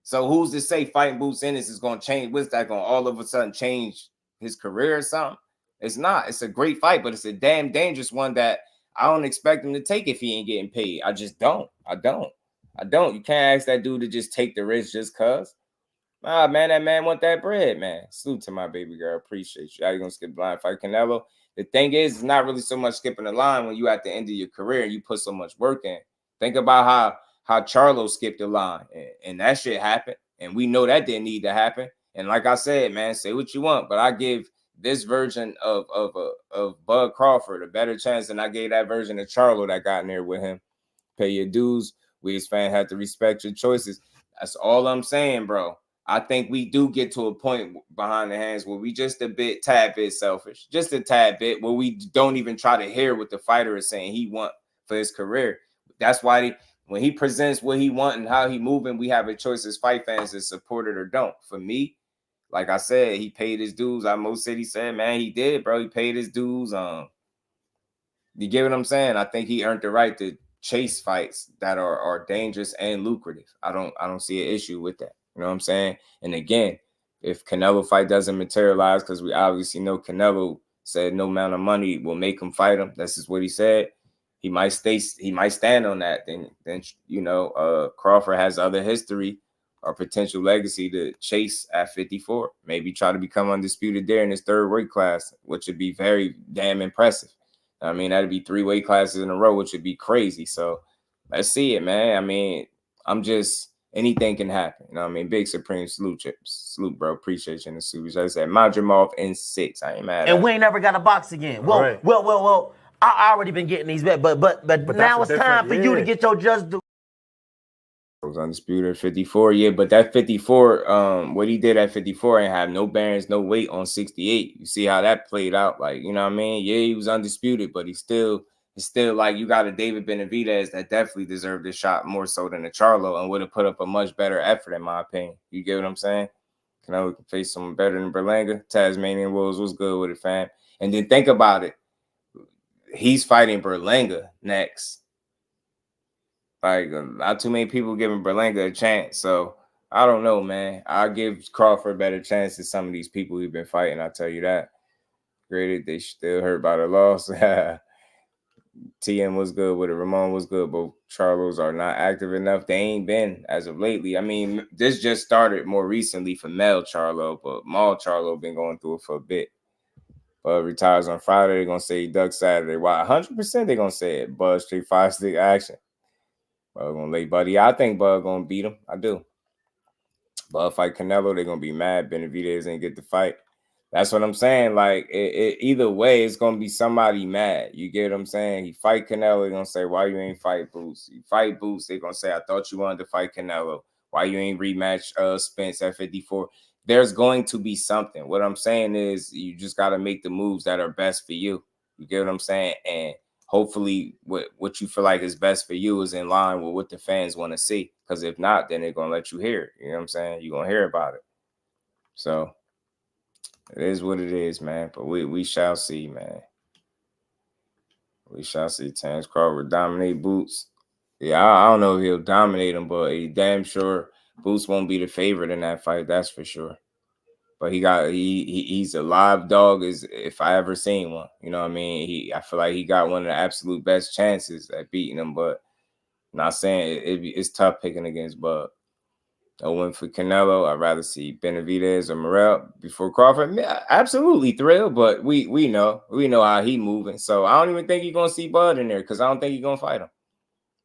So who's to say fighting Boots Ennis is gonna change? What's that gonna all of a sudden change his career or something? It's not. It's a great fight, but it's a damn dangerous one that I don't expect him to take if he ain't getting paid. I just don't. I don't. You can't ask that dude to just take the risk just cause. Nah, man, that man want that bread, man. Salute to my baby girl. Appreciate you. How you gonna skip the line fight Canelo? The thing is, it's not really so much skipping the line when you at the end of your career and you put so much work in. Think about how Charlo skipped the line and that shit happened. And we know that didn't need to happen. And like I said, man, say what you want, but I give this version of Bud Crawford a better chance than I gave that version of Charlo that got in there with him. Pay your dues. We as fans have to respect your choices. That's all I'm saying, bro. I think we do get to a point behind the hands where we just a tad bit selfish, just a tad bit, where we don't even try to hear what the fighter is saying he want for his career. That's why when he presents what he want and how he moving, we have a choice as fight fans to support it or don't. For me, like I said, he paid his dues. Like Mo City said, man, he did, bro. He paid his dues. You get what I'm saying? I think he earned the right to chase fights that are dangerous and lucrative. I don't see an issue with that. You know what I'm saying? And again, if Canelo fight doesn't materialize, because we obviously know Canelo said no amount of money will make him fight him. That's just what he said. He might stand on that. Then you know, Crawford has other history or potential legacy to chase at 54. Maybe try to become undisputed there in his third weight class, which would be very damn impressive. I mean, that'd be 3 weight classes in a row, which would be crazy. So let's see it, man. I mean, anything can happen. You know what I mean? Big Supreme salute, bro. Appreciate you in the super. I said, Madrimov in 6. I ain't mad at and we ain't never got a box again. Well, I already been getting these bets, but now it's time for you to get your just due. Was undisputed 54, yeah, but that 54, what he did at 54 ain't have no bearings, no weight on 68. You see how that played out, like, you know what I mean? Yeah, he was undisputed, but it's still like you got a David Benavidez that definitely deserved this shot more so than a Charlo and would have put up a much better effort, in my opinion. You get what I'm saying? Canelo can face someone better than Berlanga. Tasmanian Wolves was good with it, fam. And then think about it. He's fighting Berlanga next. Like, not too many people giving Berlanga a chance. So, I don't know, man. I'll give Crawford a better chance than some of these people we've been fighting. I'll tell you that. Granted, they still hurt by the loss. TM was good with it. Ramon was good. Both Charlos are not active enough. They ain't been as of lately. I mean, this just started more recently for Mel Charlo, but Maul Charlo been going through it for a bit. Bud retires on Friday. They're going to say he ducked Saturday. Why? 100% they're going to say it. Bud straight 5-stick action. Bud gonna lay Buddy. I think Bud gonna beat him. I do. Bud fight Canelo, they're gonna be mad. Benavidez ain't get the fight. That's what I'm saying. Like, either way, it's gonna be somebody mad. You get what I'm saying? He fight Canelo, they're gonna say, why you ain't fight Boots? You fight Boots, they're gonna say, I thought you wanted to fight Canelo. Why you ain't rematch Spence at 54? There's going to be something. What I'm saying is you just gotta make the moves that are best for you. You get what I'm saying? And hopefully what you feel like is best for you is in line with what the fans want to see. Because if not, then they're going to let you hear it. You know what I'm saying? You're going to hear about it. So it is what it is, man. But we shall see, man. We shall see. Terence Crawford dominate Boots. Yeah, I don't know if he'll dominate him, but he damn sure Boots won't be the favorite in that fight. That's for sure. But he's a live dog as if I ever seen one. You know what I mean? I feel like he got one of the absolute best chances at beating him, but not saying it's tough picking against Bud. I went for Canelo. I'd rather see Benavidez or Morrell before Crawford. Yeah, absolutely thrilled, but we know how he moving. So I don't even think you're gonna see Bud in there because I don't think you're gonna fight him.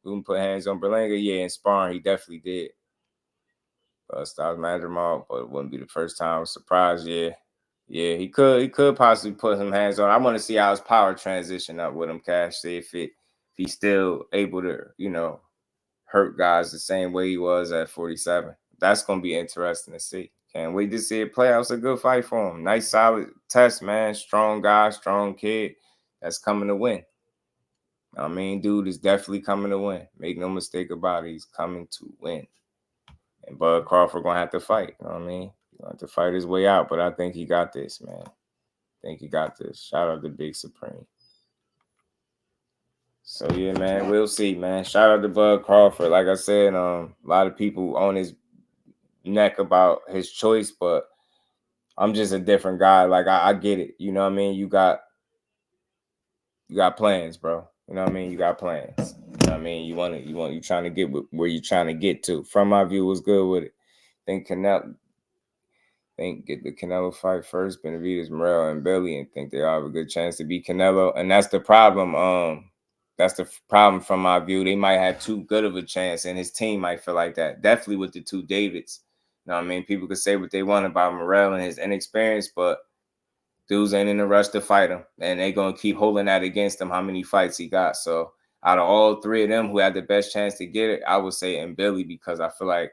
We can put hands on Berlanga. Yeah, in sparring, he definitely did. Styles Madrimal, but it wouldn't be the first time. I was surprised. Yeah, he could possibly put some hands on. I want to see how his power transition up with him, Cash. See if he's still able to, hurt guys the same way he was at 47. That's gonna be interesting to see. Can't wait to see it play out. It's a good fight for him. Nice, solid test, man. Strong guy, strong kid. That's coming to win. I mean, dude is definitely coming to win. Make no mistake about it. He's coming to win. And Bud Crawford gonna have to fight. You know what I mean? He's gonna have to fight his way out, but I think he got this, man. I think he got this. Shout out to Big Supreme. So yeah, man, we'll see, man. Shout out to Bud Crawford. Like I said, a lot of people on his neck about his choice, but I'm just a different guy. Like I get it. You know what I mean? You got plans, bro. You know what I mean? You got plans. You know what I mean? You trying to get where you trying to get to. From my view, was good with it. Get the Canelo fight first, Benavidez, Morrell, and Billy, and think they all have a good chance to beat Canelo. And that's the problem. That's the problem from my view. They might have too good of a chance, and his team might feel like that. Definitely with the two Davids. You know what I mean? People could say what they want about Morrell and his inexperience, but dudes ain't in a rush to fight him. And they're going to keep holding that against him, how many fights he got. So out of all three of them who had the best chance to get it, I would say in Billy, because I feel like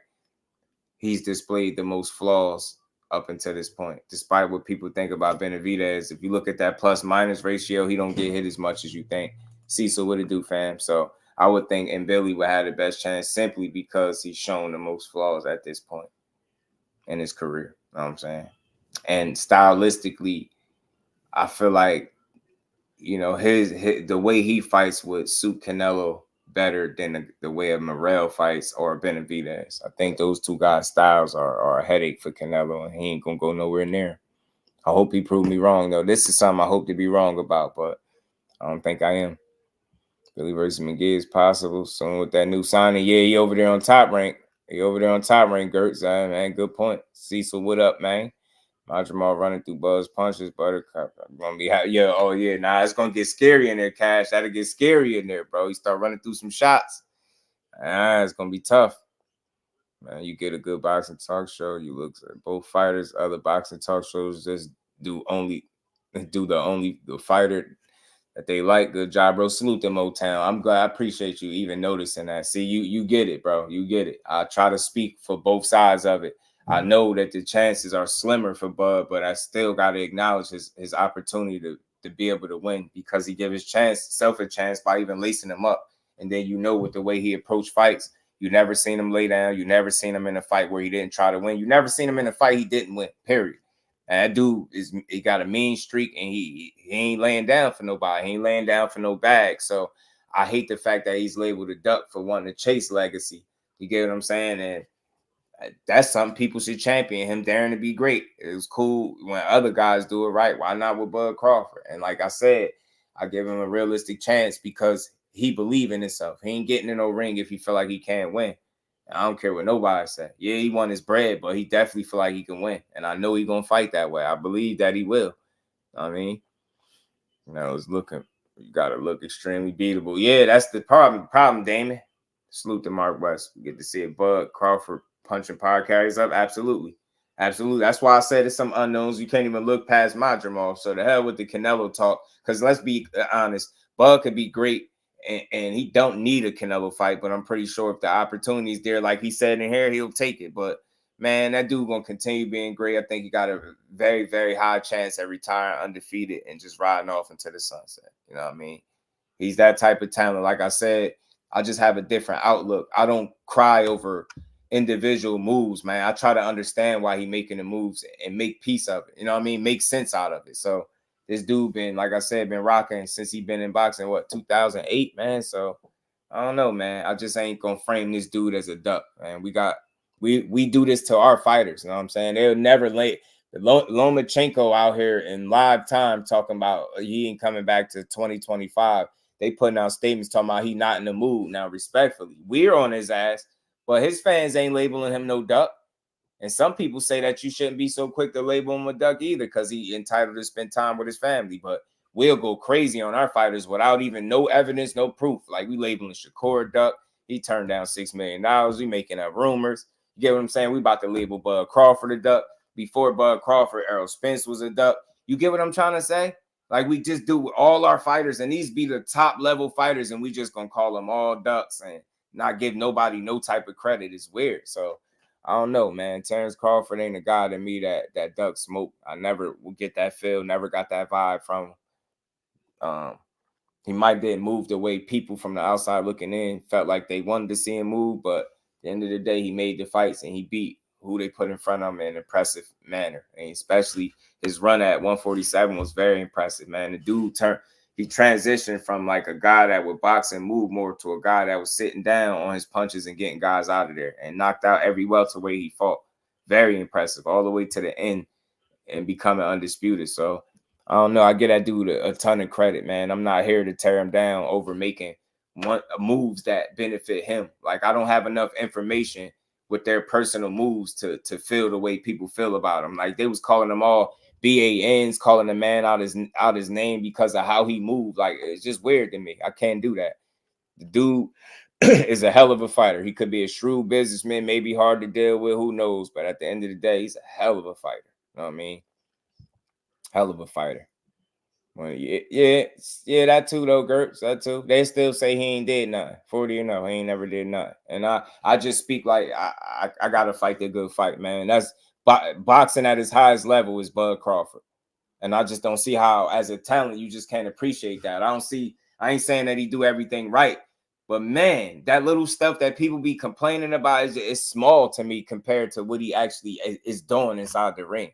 he's displayed the most flaws up until this point, despite what people think about Benavidez. If you look at that plus-minus ratio, he don't get hit as much as you think. Cecil, what it do, fam? So I would think and Billy would have the best chance simply because he's shown the most flaws at this point in his career. You know what I'm saying? And stylistically, I feel like, his the way he fights would suit Canelo better than the way a Morrell fights or Benavidez. I think those two guys' styles are a headache for Canelo, and he ain't gonna go nowhere near. I hope he proved me wrong, though. This is something I hope to be wrong about, but I don't think I am. Billy versus McGee is possible. Soon with that new signing, yeah, he over there on Top Rank. Gertz. Man, good point. Cecil, what up, man? Jamal running through Buzz punches, Buttercup. Gonna be it's gonna get scary in there, Cash. That'll get scary in there, bro. You start running through some shots. It's gonna be tough. Man, you get a good boxing talk show. You look at both fighters. Other boxing talk shows just the fighter that they like. Good job, bro. Salute to Motown. I'm glad. I appreciate you even noticing that. See, you get it, bro. You get it. I try to speak for both sides of it. I know that the chances are slimmer for Bud, but I still got to acknowledge his opportunity to be able to win, because he gave himself a chance by even lacing him up. And then, you know, with the way he approached fights, you never seen him lay down. You never seen him in a fight where he didn't try to win. You never seen him in a fight he didn't win, period. And that dude he got a mean streak, and he ain't laying down for nobody. He ain't laying down for no bag. So I hate the fact that he's labeled a duck for wanting to chase legacy. You get what I'm saying? And that's something people should champion, him daring to be great. It was cool when other guys do it right. Why not with Bud Crawford? And like I said, I give him a realistic chance because he believe in himself. He ain't getting in no ring if he feel like he can't win. I don't care what nobody say. Yeah, he won his bread, but he definitely feel like he can win. And I know he gonna fight that way. I believe that he will. I mean, you know, you gotta look extremely beatable. Yeah, that's the problem, Damon. Salute to Mark West. We get to see a Bud Crawford punching power carries up. Absolutely. Absolutely. That's why I said it's some unknowns. You can't even look past my Jamal. So the hell with the Canelo talk. Because let's be honest, Bud could be great. And he don't need a Canelo fight, but I'm pretty sure if the opportunity's there, like he said in here, he'll take it. But man, that dude gonna continue being great. I think he got a very, very high chance at retiring undefeated and just riding off into the sunset. You know what I mean? He's that type of talent. Like I said, I just have a different outlook. I don't cry over individual moves, man. I try to understand why he making the moves and make peace of it. You know what I mean? Make sense out of it. So this dude been, like I said, been rocking since he been in boxing, 2008, man. So I don't know, man. I just ain't gonna frame this dude as a duck, man. We do this to our fighters, you know what I'm saying? They'll never lay Lomachenko out here in live time talking about he ain't coming back to 2025. They putting out statements talking about he not in the mood. Now, respectfully, we're on his ass, but his fans ain't labeling him no duck. And some people say that you shouldn't be so quick to label him a duck either, because he entitled to spend time with his family. But we'll go crazy on our fighters without even no evidence, no proof. Like we labeling Shakur a duck. He turned down $6 million. We making up rumors. You get what I'm saying? We about to label Bud Crawford a duck. Before Bud Crawford, Errol Spence was a duck. You get what I'm trying to say? Like we just do with all our fighters, and these be the top level fighters, and we just gonna call them all ducks and not give nobody no type of credit. It's weird. So I don't know, man. Terence Crawford ain't a guy to me that duck smoke. I never will get that feel, never got that vibe from him. He might didn't move the way people from the outside looking in felt like they wanted to see him move, but at the end of the day, he made the fights and he beat who they put in front of him in an impressive manner. And especially his run at 147 was very impressive, man. The dude he transitioned from like a guy that would box and move more to a guy that was sitting down on his punches and getting guys out of there, and knocked out every welterweight he fought. Very impressive, all the way to the end and becoming undisputed. So I don't know. I give that dude a ton of credit, man. I'm not here to tear him down over making moves that benefit him. Like I don't have enough information with their personal moves to feel the way people feel about him. Like they was calling them all BANs, calling the man out his name because of how he moved. Like it's just weird to me. I can't do that. The dude is a hell of a fighter. He could be a shrewd businessman, maybe hard to deal with, who knows? But at the end of the day, he's a hell of a fighter. You know what I mean? Hell of a fighter. Well, yeah, that too though, Gertz, that too. They still say he ain't did nothing. 40 or no, he ain't never did nothing. And I just speak like I gotta fight the good fight, man. That's boxing at his highest level is Bud Crawford. And I just don't see how, as a talent, you just can't appreciate that. I ain't saying that he do everything right, but man, that little stuff that people be complaining about is small to me compared to what he actually is doing inside the ring.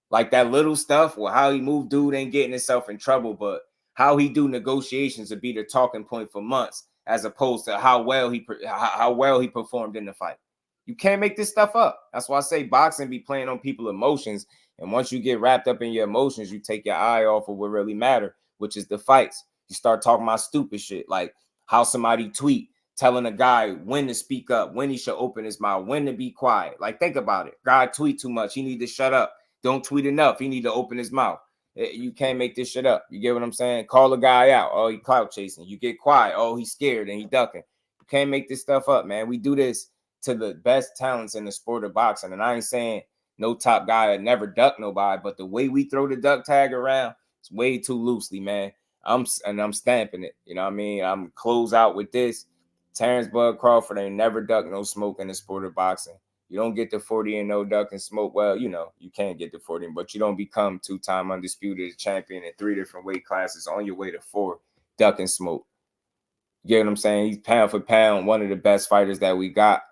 Like that little stuff, well, how he moved, dude ain't getting himself in trouble, but how he do negotiations would be the talking point for months, as opposed to how well he performed in the fight. You can't make this stuff up. That's why I say boxing be playing on people's emotions, and once you get wrapped up in your emotions, you take your eye off of what really matter, which is the fights. You start talking about stupid shit, like how somebody tweet telling a guy when to speak up, when he should open his mouth, when to be quiet. Like think about it. Guy tweet too much, he need to shut up. Don't tweet enough. He need to open his mouth. You can't make this shit up. You get what I'm saying? Call a guy out. Oh, he clout chasing. You get quiet. Oh, he's scared and he ducking. You can't make this stuff up, man. We do this to the best talents in the sport of boxing. And I ain't saying no top guy would never duck nobody, but the way we throw the duck tag around, it's way too loosely, man. I'm stamping it. You know what I mean? I'm close out with this. Terence Bud Crawford ain't never ducked no smoke in the sport of boxing. You don't get the 40-0 duck and smoke. Well, you know, you can't get the 40, but you don't become 2-time undisputed champion in 3 different weight classes on your way to 4 duck and smoke. You get what I'm saying? He's pound for pound one of the best fighters that we got.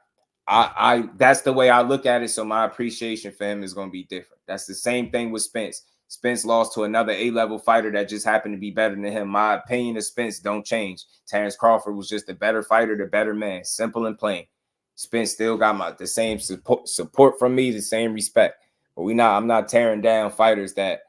I that's the way I look at it. So my appreciation for him is going to be different. That's the same thing with Spence. Spence lost to another A-level fighter that just happened to be better than him. My opinion of Spence don't change. Terence Crawford was just a better fighter, the better man. Simple and plain. Spence still got the same support from me, the same respect. But I'm not tearing down fighters that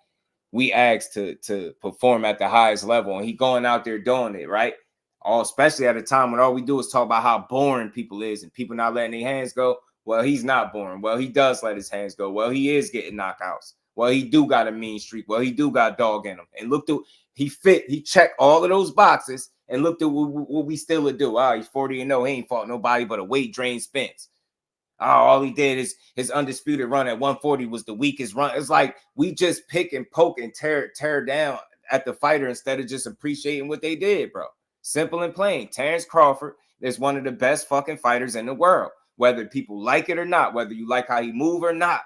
we asked to perform at the highest level. And he going out there doing it, right? Especially at a time when all we do is talk about how boring people is and people not letting their hands go. Well, he's not boring. Well, he does let his hands go. Well, he is getting knockouts. Well, he do got a mean streak. Well, he do got dog in him. And look through, he checked all of those boxes and looked at what we still would do. He's 40-0. He ain't fought nobody but a weight drain Spence. All he did is his undisputed run at 140 was the weakest run. It's like we just pick and poke and tear down at the fighter instead of just appreciating what they did, bro. Simple and plain. Terence Crawford is one of the best fucking fighters in the world. Whether people like it or not, whether you like how he move or not,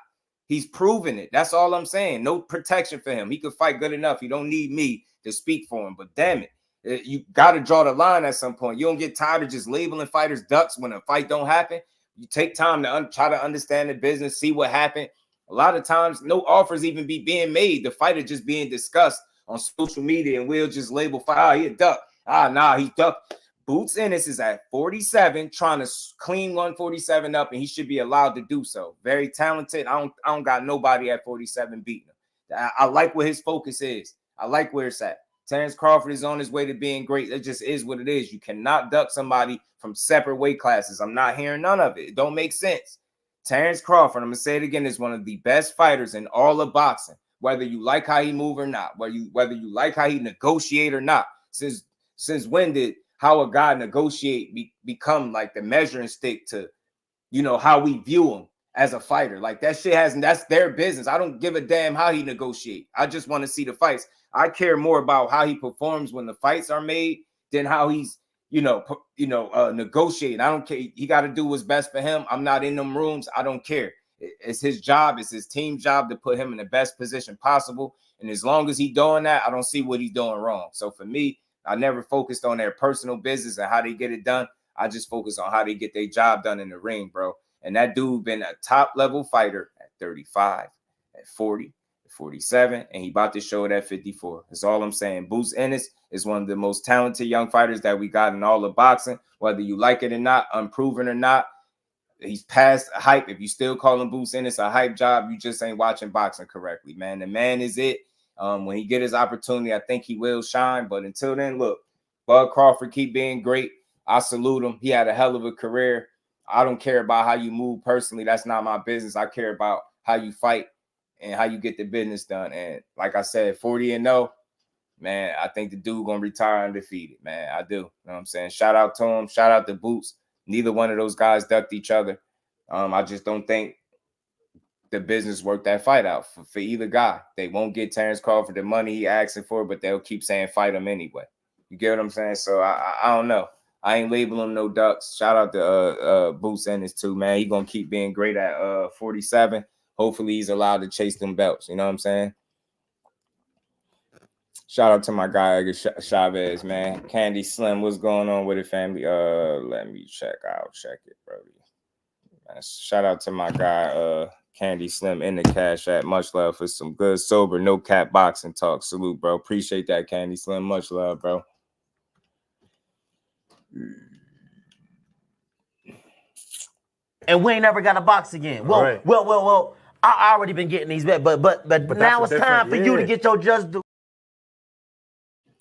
he's proven it. That's all I'm saying. No protection for him. He could fight good enough. You don't need me to speak for him. But damn it, you got to draw the line at some point. You don't get tired of just labeling fighters ducks when a fight don't happen. You take time to try to understand the business, see what happened. A lot of times, no offers even be being made. The fighter just being discussed on social media, and we'll just label fight. He a duck. Nah, he ducked. Boots Ennis is at 47, trying to clean 147 up, and he should be allowed to do so. Very talented. I don't got nobody at 47 beating him. I like where his focus is. I like where it's at. Terence Crawford is on his way to being great. It just is what it is. You cannot duck somebody from separate weight classes. I'm not hearing none of it. It don't make sense. Terence Crawford, I'm going to say it again, is one of the best fighters in all of boxing, whether you like how he move or not, whether you like how he negotiate or not. Since when did how a guy negotiate become like the measuring stick to, you know, how we view him as a fighter? Like that shit that's their business. I don't give a damn how he negotiate. I just want to see the fights. I care more about how he performs when the fights are made than how he's, negotiating. I don't care. He got to do what's best for him. I'm not in them rooms. I don't care. It's his job. It's his team's job to put him in the best position possible. And as long as he's doing that, I don't see what he's doing wrong. So for me, I never focused on their personal business and how they get it done. I just focus on how they get their job done in the ring, bro. And that dude been a top level fighter at 35, at 40, at 47, and he about to show it at 54. That's all I'm saying. Boots Ennis is one of the most talented young fighters that we got in all of boxing. Whether you like it or not, unproven or not, he's past hype. If you still call him Boots Ennis a hype job, you just ain't watching boxing correctly, man. The man is it. When he get his opportunity, I think he will shine. But until then, look, Bud Crawford keep being great. I salute him. He had a hell of a career. I don't care about how you move personally. That's not my business. I care about how you fight and how you get the business done. And like I said, 40-0, man, I think the dude going to retire undefeated, man. I do. You know what I'm saying? Shout out to him. Shout out to Boots. Neither one of those guys ducked each other. I just don't think the business worked that fight out for either guy. They won't get Terence Crawford the money he asking for, but they'll keep saying fight him anyway. You get what I'm saying? So I don't know. I ain't labeling no ducks. Shout out to Boots Ennis too, man. He gonna keep being great at 47. Hopefully he's allowed to chase them belts. You know what I'm saying? Shout out to my guy Edgar Chavez, man. Candy Slim, what's going on with it, family? Let me check. I'll check it, brody. Shout out to my guy Candy Slim in the Cash App. Much love for some good, sober, no cap boxing talk. Salute, bro. Appreciate that, Candy Slim. Much love, bro. And we ain't never got a box again. Well, right. well. I already been getting these back, but now it's time for you to get your just due.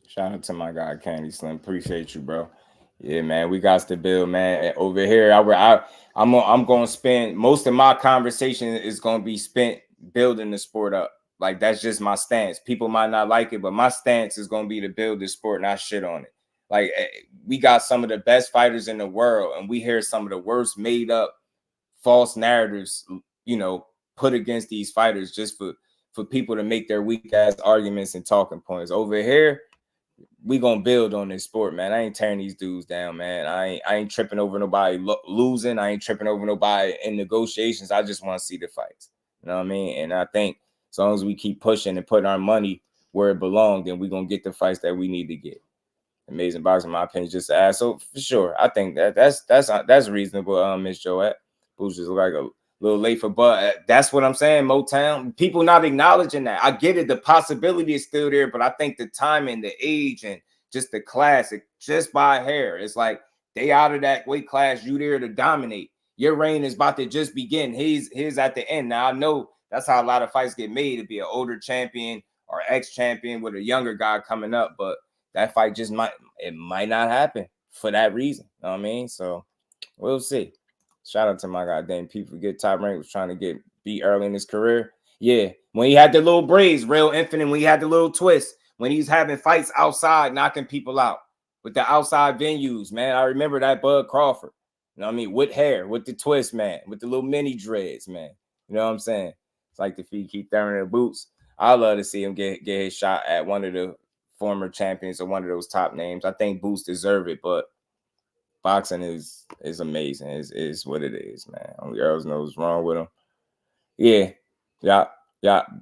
Shout out to my guy Candy Slim. Appreciate you, bro. Yeah, man, we got to build, man. Over here, I'm going to spend most of my conversation is going to be spent building the sport up. Like, that's just my stance. People might not like it, but my stance is going to be to build the sport, not shit on it. Like, we got some of the best fighters in the world, and we hear some of the worst made up false narratives, put against these fighters just for people to make their weak ass arguments and talking points. Over here, we gonna build on this sport, man. I ain't tearing these dudes down, man. I ain't tripping over nobody losing. I ain't tripping over nobody in negotiations. I just want to see the fights. You know what I mean? And I think as long as we keep pushing and putting our money where it belongs, then we're gonna get the fights that we need to get. Amazing boxing, in my opinion, just to ask. So for sure, I think that's reasonable. Miss Joette, who's just like a little late for, but that's what I'm saying. Motown, people not acknowledging that. I get it, the possibility is still there, but I think the timing, the age, and just the classic, just by hair, it's like they out of that weight class. You there to dominate. Your reign is about to just begin. He's at the end. Now I know that's how a lot of fights get made, to be an older champion or ex-champion with a younger guy coming up, but that fight just might not happen for that reason. You know what I mean? So we'll see. Shout out to my goddamn people. Forget Top Rank was trying to beat early in his career. Yeah, when he had the little braids, real infinite, when he had the little twist, when he's having fights outside, knocking people out with the outside venues, man. I remember that Bud Crawford. You know what I mean? With hair, with the twist, man, with the little mini dreads, man. You know what I'm saying? It's like the feet keep throwing their boots. I love to see him get his shot at one of the former champions or one of those top names. I think Boots deserve it, but boxing is amazing. Is what it is, man. Only Earls knows what's wrong with him. Yeah.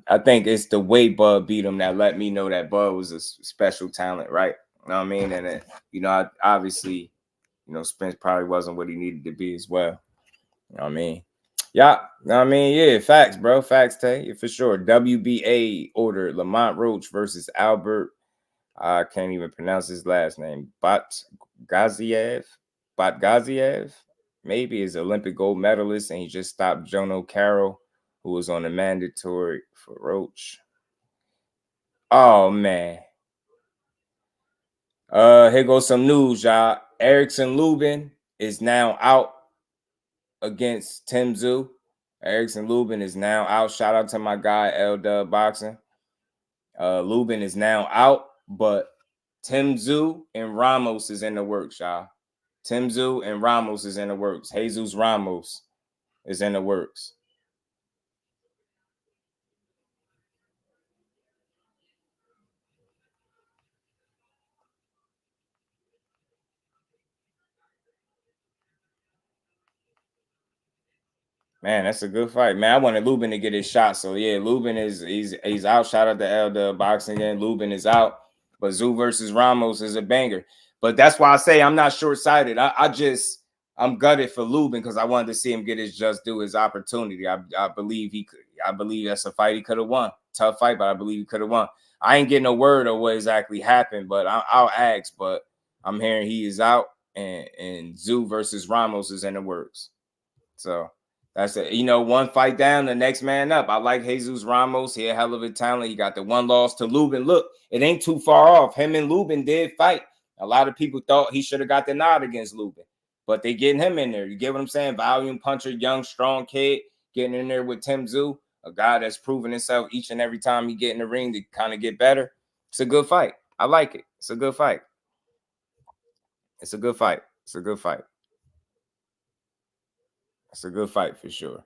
I think it's the way Bud beat him that let me know that Bud was a special talent, right? You know what I mean? And obviously, Spence probably wasn't what he needed to be as well. You know what I mean? Yeah, yeah, facts, bro. Facts, Tay, for sure. WBA ordered Lamont Roach versus Albert. I can't even pronounce his last name. Batgaziev, maybe is Olympic gold medalist, and he just stopped Jono Carroll, who was on the mandatory for Roach. Oh man. Here goes some news, y'all. Erickson Lubin is now out against Tim Tszyu. Erickson Lubin is now out. Shout out to my guy LWBoxing. Lubin is now out, but Tim Tszyu and Ramos is in the works, y'all. Tim Tszyu and Ramos is in the works. Jesus Ramos is in the works. Man, that's a good fight, man. I wanted Lubin to get his shot, so yeah, Lubin he's out. Shout out to LWBoxing again. Lubin is out, but Tszyu versus Ramos is a banger. But that's why I say I'm not short-sighted. I'm gutted for Lubin because I wanted to see him get his just due, his opportunity. I believe he could. I believe that's a fight he could have won. Tough fight, but I believe he could have won. I ain't getting no word of what exactly happened, but I'll ask. But I'm hearing he is out, and Tszyu versus Ramos is in the works. So that's it. One fight down, the next man up. I like Jesus Ramos. He a hell of a talent. He got the one loss to Lubin. Look, it ain't too far off. Him and Lubin did fight. A lot of people thought he should have got the nod against Lubin, but they getting him in there. You get what I'm saying? Volume puncher, young, strong kid, getting in there with Tim Tszyu, a guy that's proven himself each and every time he get in the ring to kind of get better. It's a good fight. I like it. It's a good fight. It's a good fight. It's a good fight. It's a good fight for sure.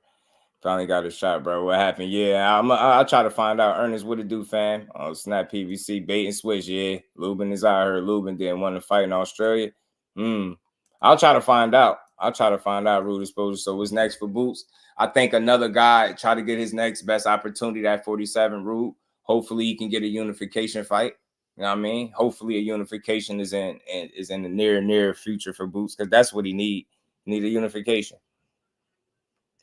Finally got a shot, bro. What happened? Yeah, I'll try to find out. Ernest, what it do, fam? Snap PVC, bait and switch. Yeah, Lubin is out here. Lubin didn't want to fight in Australia. I'll try to find out. Rude exposure. So what's next for Boots? I think another guy try to get his next best opportunity at 47. Rude. Hopefully he can get a unification fight. You know what I mean? Hopefully a unification is in the near future for Boots, because that's what he need. He need a unification.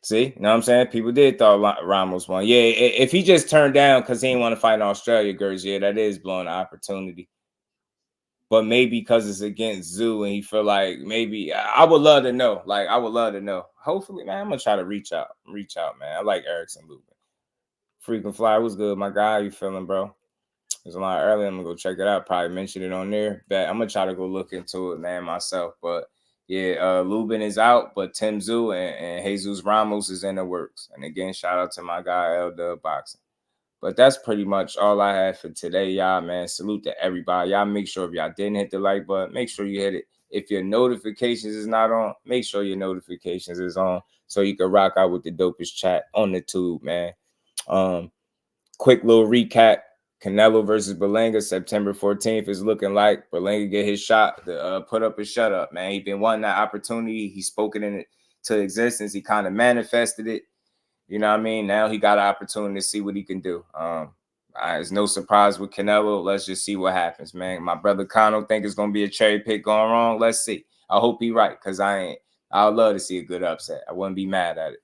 See, you know what I'm saying? People did thought Ramos won. Yeah, if he just turned down because he didn't want to fight in Australia, girls, yeah, that is blowing the opportunity. But maybe because it's against Tszyu and he feel like maybe I would love to know. Like, I would love to know. Hopefully, man, I'm gonna try to reach out, man. I like Erickson Lubin. Freaking Fly was good, my guy. How you feeling, bro? It was a lot early. I'm gonna go check it out. Probably mention it on there. But I'm gonna try to go look into it, man, myself. But yeah, Lubin is out, but Tim Tszyu and Jesus Ramos is in the works. And again, shout out to my guy LWBoxing. But that's pretty much all I had for today, y'all, man. Salute to everybody. Y'all make sure if y'all didn't hit the like button, make sure you hit it. If your notifications is not on, make sure your notifications is on so you can rock out with the dopest chat on the tube, man. Quick little recap. Canelo versus Berlanga, September 14th is looking like Berlanga get his shot to put up his shut up, man. He been wanting that opportunity. He spoken it to existence. He kind of manifested it. You know what I mean? Now he got an opportunity to see what he can do. It's no surprise with Canelo. Let's just see what happens, man. My brother Kano think it's gonna be a cherry pick going wrong. Let's see. I hope he right, because I'd love to see a good upset. I wouldn't be mad at it.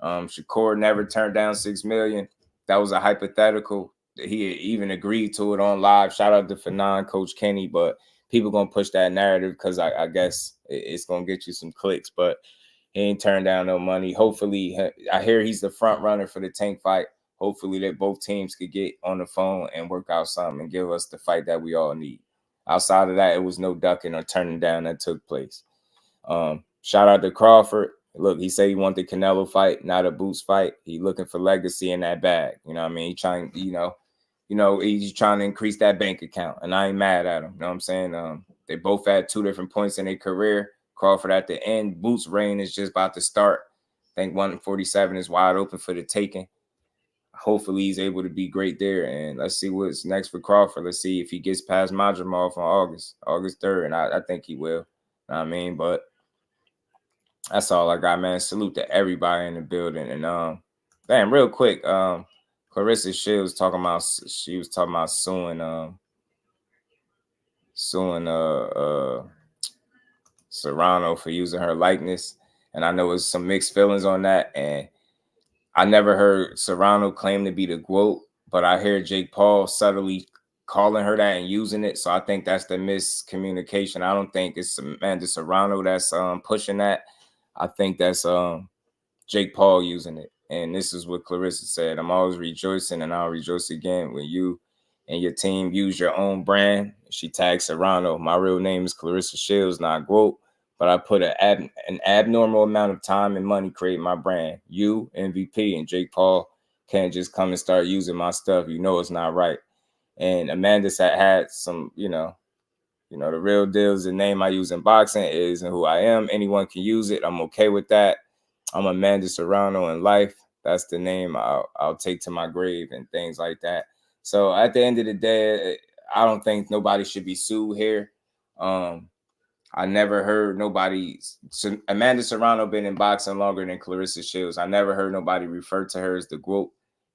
Shakur never turned down $6 million. That was a hypothetical. He even agreed to it on live. Shout out to Fanon, Coach Kenny, but people gonna push that narrative because I guess it's gonna get you some clicks, but he ain't turned down no money. Hopefully, I hear he's the front runner for the Tank fight. Hopefully that both teams could get on the phone and work out something and give us the fight that we all need. Outside of that, it was no ducking or turning down that took place. Shout out to Crawford. Look, he said he wanted the Canelo fight, not a Boots fight. He looking for legacy in that bag. You know what I mean? He trying, he's trying to increase that bank account, and I ain't mad at him. You know what I'm saying? They both had 2 different points in their career. Crawford at the end. Boots' reign is just about to start. I think 147 is wide open for the taking. Hopefully he's able to be great there, and let's see what's next for Crawford. Let's see if he gets past Madrimov on August 3rd, and I think he will. You know what I mean? But that's all I got, man. Salute to everybody in the building. And damn, real quick, Claressa Shields talking about suing Serrano for using her likeness. And I know there's some mixed feelings on that. And I never heard Serrano claim to be the GWOAT, but I hear Jake Paul subtly calling her that and using it. So I think that's the miscommunication. I don't think it's Amanda Serrano that's pushing that. I think that's Jake Paul using it. And this is what Claressa said. I'm always rejoicing, and I'll rejoice again when you and your team use your own brand. She tagged Serrano. My real name is Claressa Shields, not GWOAT, but I put an abnormal amount of time and money creating my brand. You, MVP, and Jake Paul can't just come and start using my stuff. You know it's not right. And Amanda had some, the real deal is the name I use in boxing is and who I am. Anyone can use it. I'm okay with that. I'm Amanda Serrano in life. That's the name I'll take to my grave and things like that. So at the end of the day, I don't think nobody should be sued here. I never heard nobody. Amanda Serrano been in boxing longer than Claressa Shields. I never heard nobody refer to her as the GWOAT.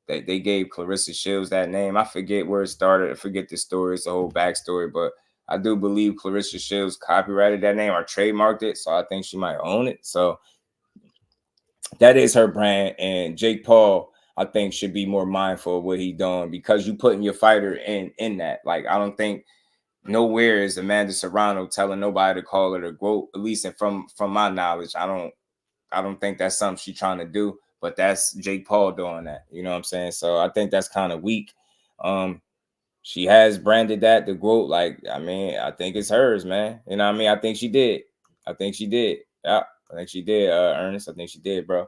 They gave Claressa Shields that name. I forget where it started. I forget the story. It's a whole backstory, but I do believe Claressa Shields copyrighted that name or trademarked it. So I think she might own it. So that is her brand. And Jake Paul, I think, should be more mindful of what he's doing because you putting your fighter in that. Like, I don't think nowhere is Amanda Serrano telling nobody to call her a GWOAT, at least from my knowledge. I don't think that's something she's trying to do, but that's Jake Paul doing that. You know what I'm saying? So I think that's kind of weak. She has branded that the GWOAT. Like, I mean, I think it's hers, man. You know what I mean? I think she did. Yeah, I think she did, Ernest. I think she did, bro.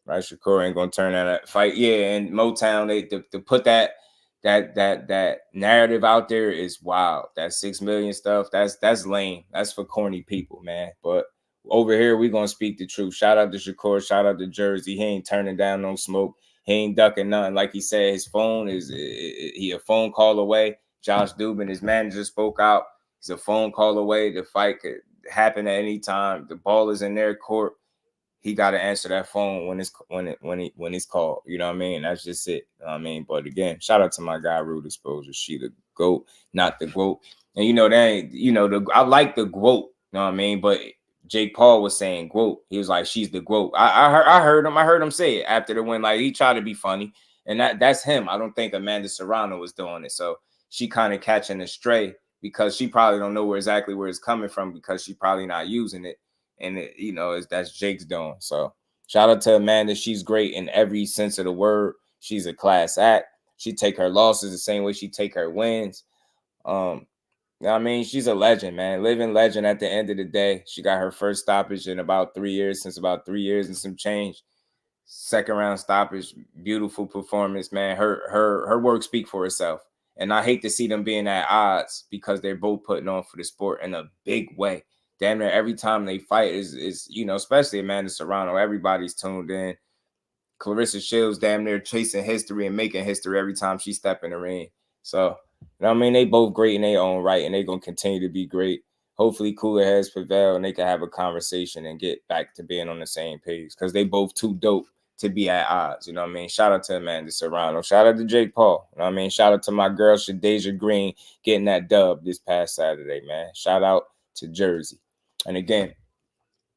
Right? Shakur ain't gonna turn that fight. Yeah, and Motown, they to put that narrative out there is wild. That 6 million stuff, that's lame. That's for corny people, man. But over here, we gonna speak the truth. Shout out to Shakur, shout out to Jersey. He ain't turning down no smoke. He ain't ducking nothing. Like he said, his phone he a phone call away. Josh Dubin, his manager, spoke out. He's a phone call away. The fight could happen at any time. The ball is in their court. He got to answer that phone when it's called. You know what I mean? That's just it. You know what I mean? But again, shout out to my guy, Rude Exposure. She the GOAT, not the GWOAT. And I like the GWOAT. You know what I mean? But Jake Paul was saying GWOAT. He was like, she's the GWOAT. I heard him say it after the win. Like, he tried to be funny. And that's him. I don't think Amanda Serrano was doing it. So she kind of catching a stray because she probably don't know exactly where it's coming from because she probably not using it. And that's Jake's doing. So shout out to Amanda. She's great in every sense of the word. She's a class act. She take her losses the same way she take her wins. I mean, she's a legend, man. Living legend at the end of the day. She got her first stoppage in about 3 years, since about 3 years and some change. Second round stoppage, beautiful performance, man. Her work speak for itself. And I hate to see them being at odds because they're both putting on for the sport in a big way. Damn near every time they fight is especially Amanda Serrano, everybody's tuned in. Claressa Shields damn near chasing history and making history every time she step in the ring. So, you know what I mean? They both great in their own right, and they're going to continue to be great. Hopefully cooler heads prevail and they can have a conversation and get back to being on the same page because they both too dope to be at odds. You know what I mean? Shout out to Amanda Serrano. Shout out to Jake Paul. You know what I mean? Shout out to my girl, Shadeja Green, getting that dub this past Saturday, man. Shout out to Jersey. And again,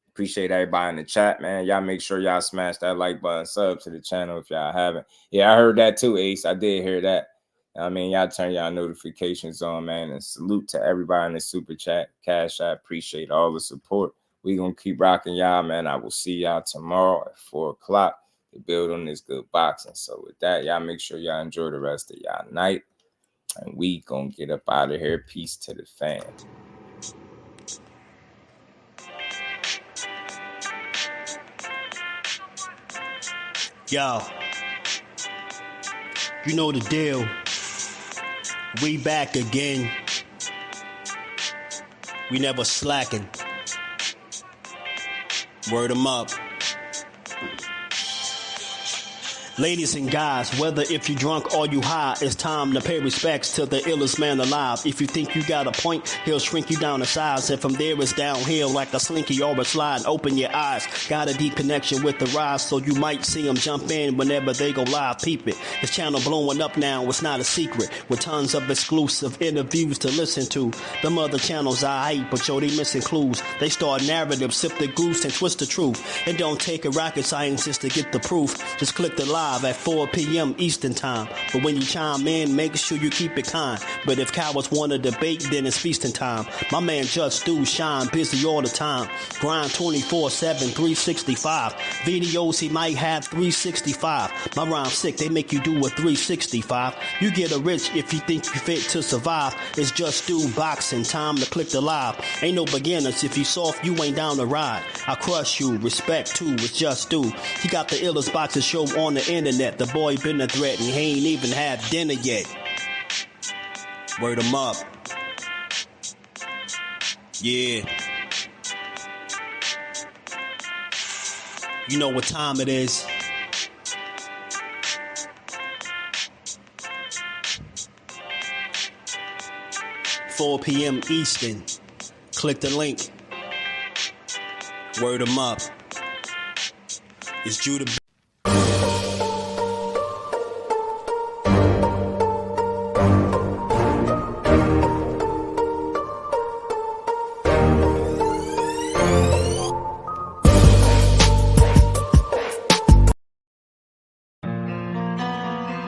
appreciate everybody in the chat, man. Y'all make sure y'all smash that like button, sub to the channel if y'all haven't. Yeah, I heard that too, Ace. I did hear that. I mean, y'all turn y'all notifications on, man. And salute to everybody in the super chat. Cash, I appreciate all the support. We're going to keep rocking y'all, man. I will see y'all tomorrow at 4 o'clock to build on this good boxing. So with that, y'all make sure y'all enjoy the rest of y'all night. And we going to get up out of here. Peace to the fans. Yo, you know the deal. We back again. We never slacking. Word 'em up. Ladies and guys, whether if you drunk or you high, it's time to pay respects to the illest man alive. If you think you got a point, he'll shrink you down to size. And from there it's downhill like a slinky or a slide. Open your eyes. Got a deep connection with the rise, so you might see him jump in whenever they go live. Peep it. His channel blowing up now, it's not a secret. With tons of exclusive interviews to listen to. Them other channels I hate, but yo, they missing clues. They start narratives, sip the goose and twist the truth. It don't take a rocket scientist to get the proof. Just click the live at 4 p.m. Eastern time. But when you chime in, make sure you keep it kind. But if cowards want to debate, then it's feasting time. My man Jusdu shine busy all the time. Grind 24/7, 365. Videos he might have 365. My rhyme sick, they make you do a 365. You get a rich if you think you fit to survive. It's Jusdueboxing, time to click the live. Ain't no beginners, if you soft, you ain't down to ride. I crush you, respect too, it's Jusdu. He got the illest boxing show on the internet. The boy been a threat and he ain't even had dinner yet. Word 'em up. Yeah. You know what time it is. "4 p.m. Eastern. Click the link. Word 'em up. It's Judah.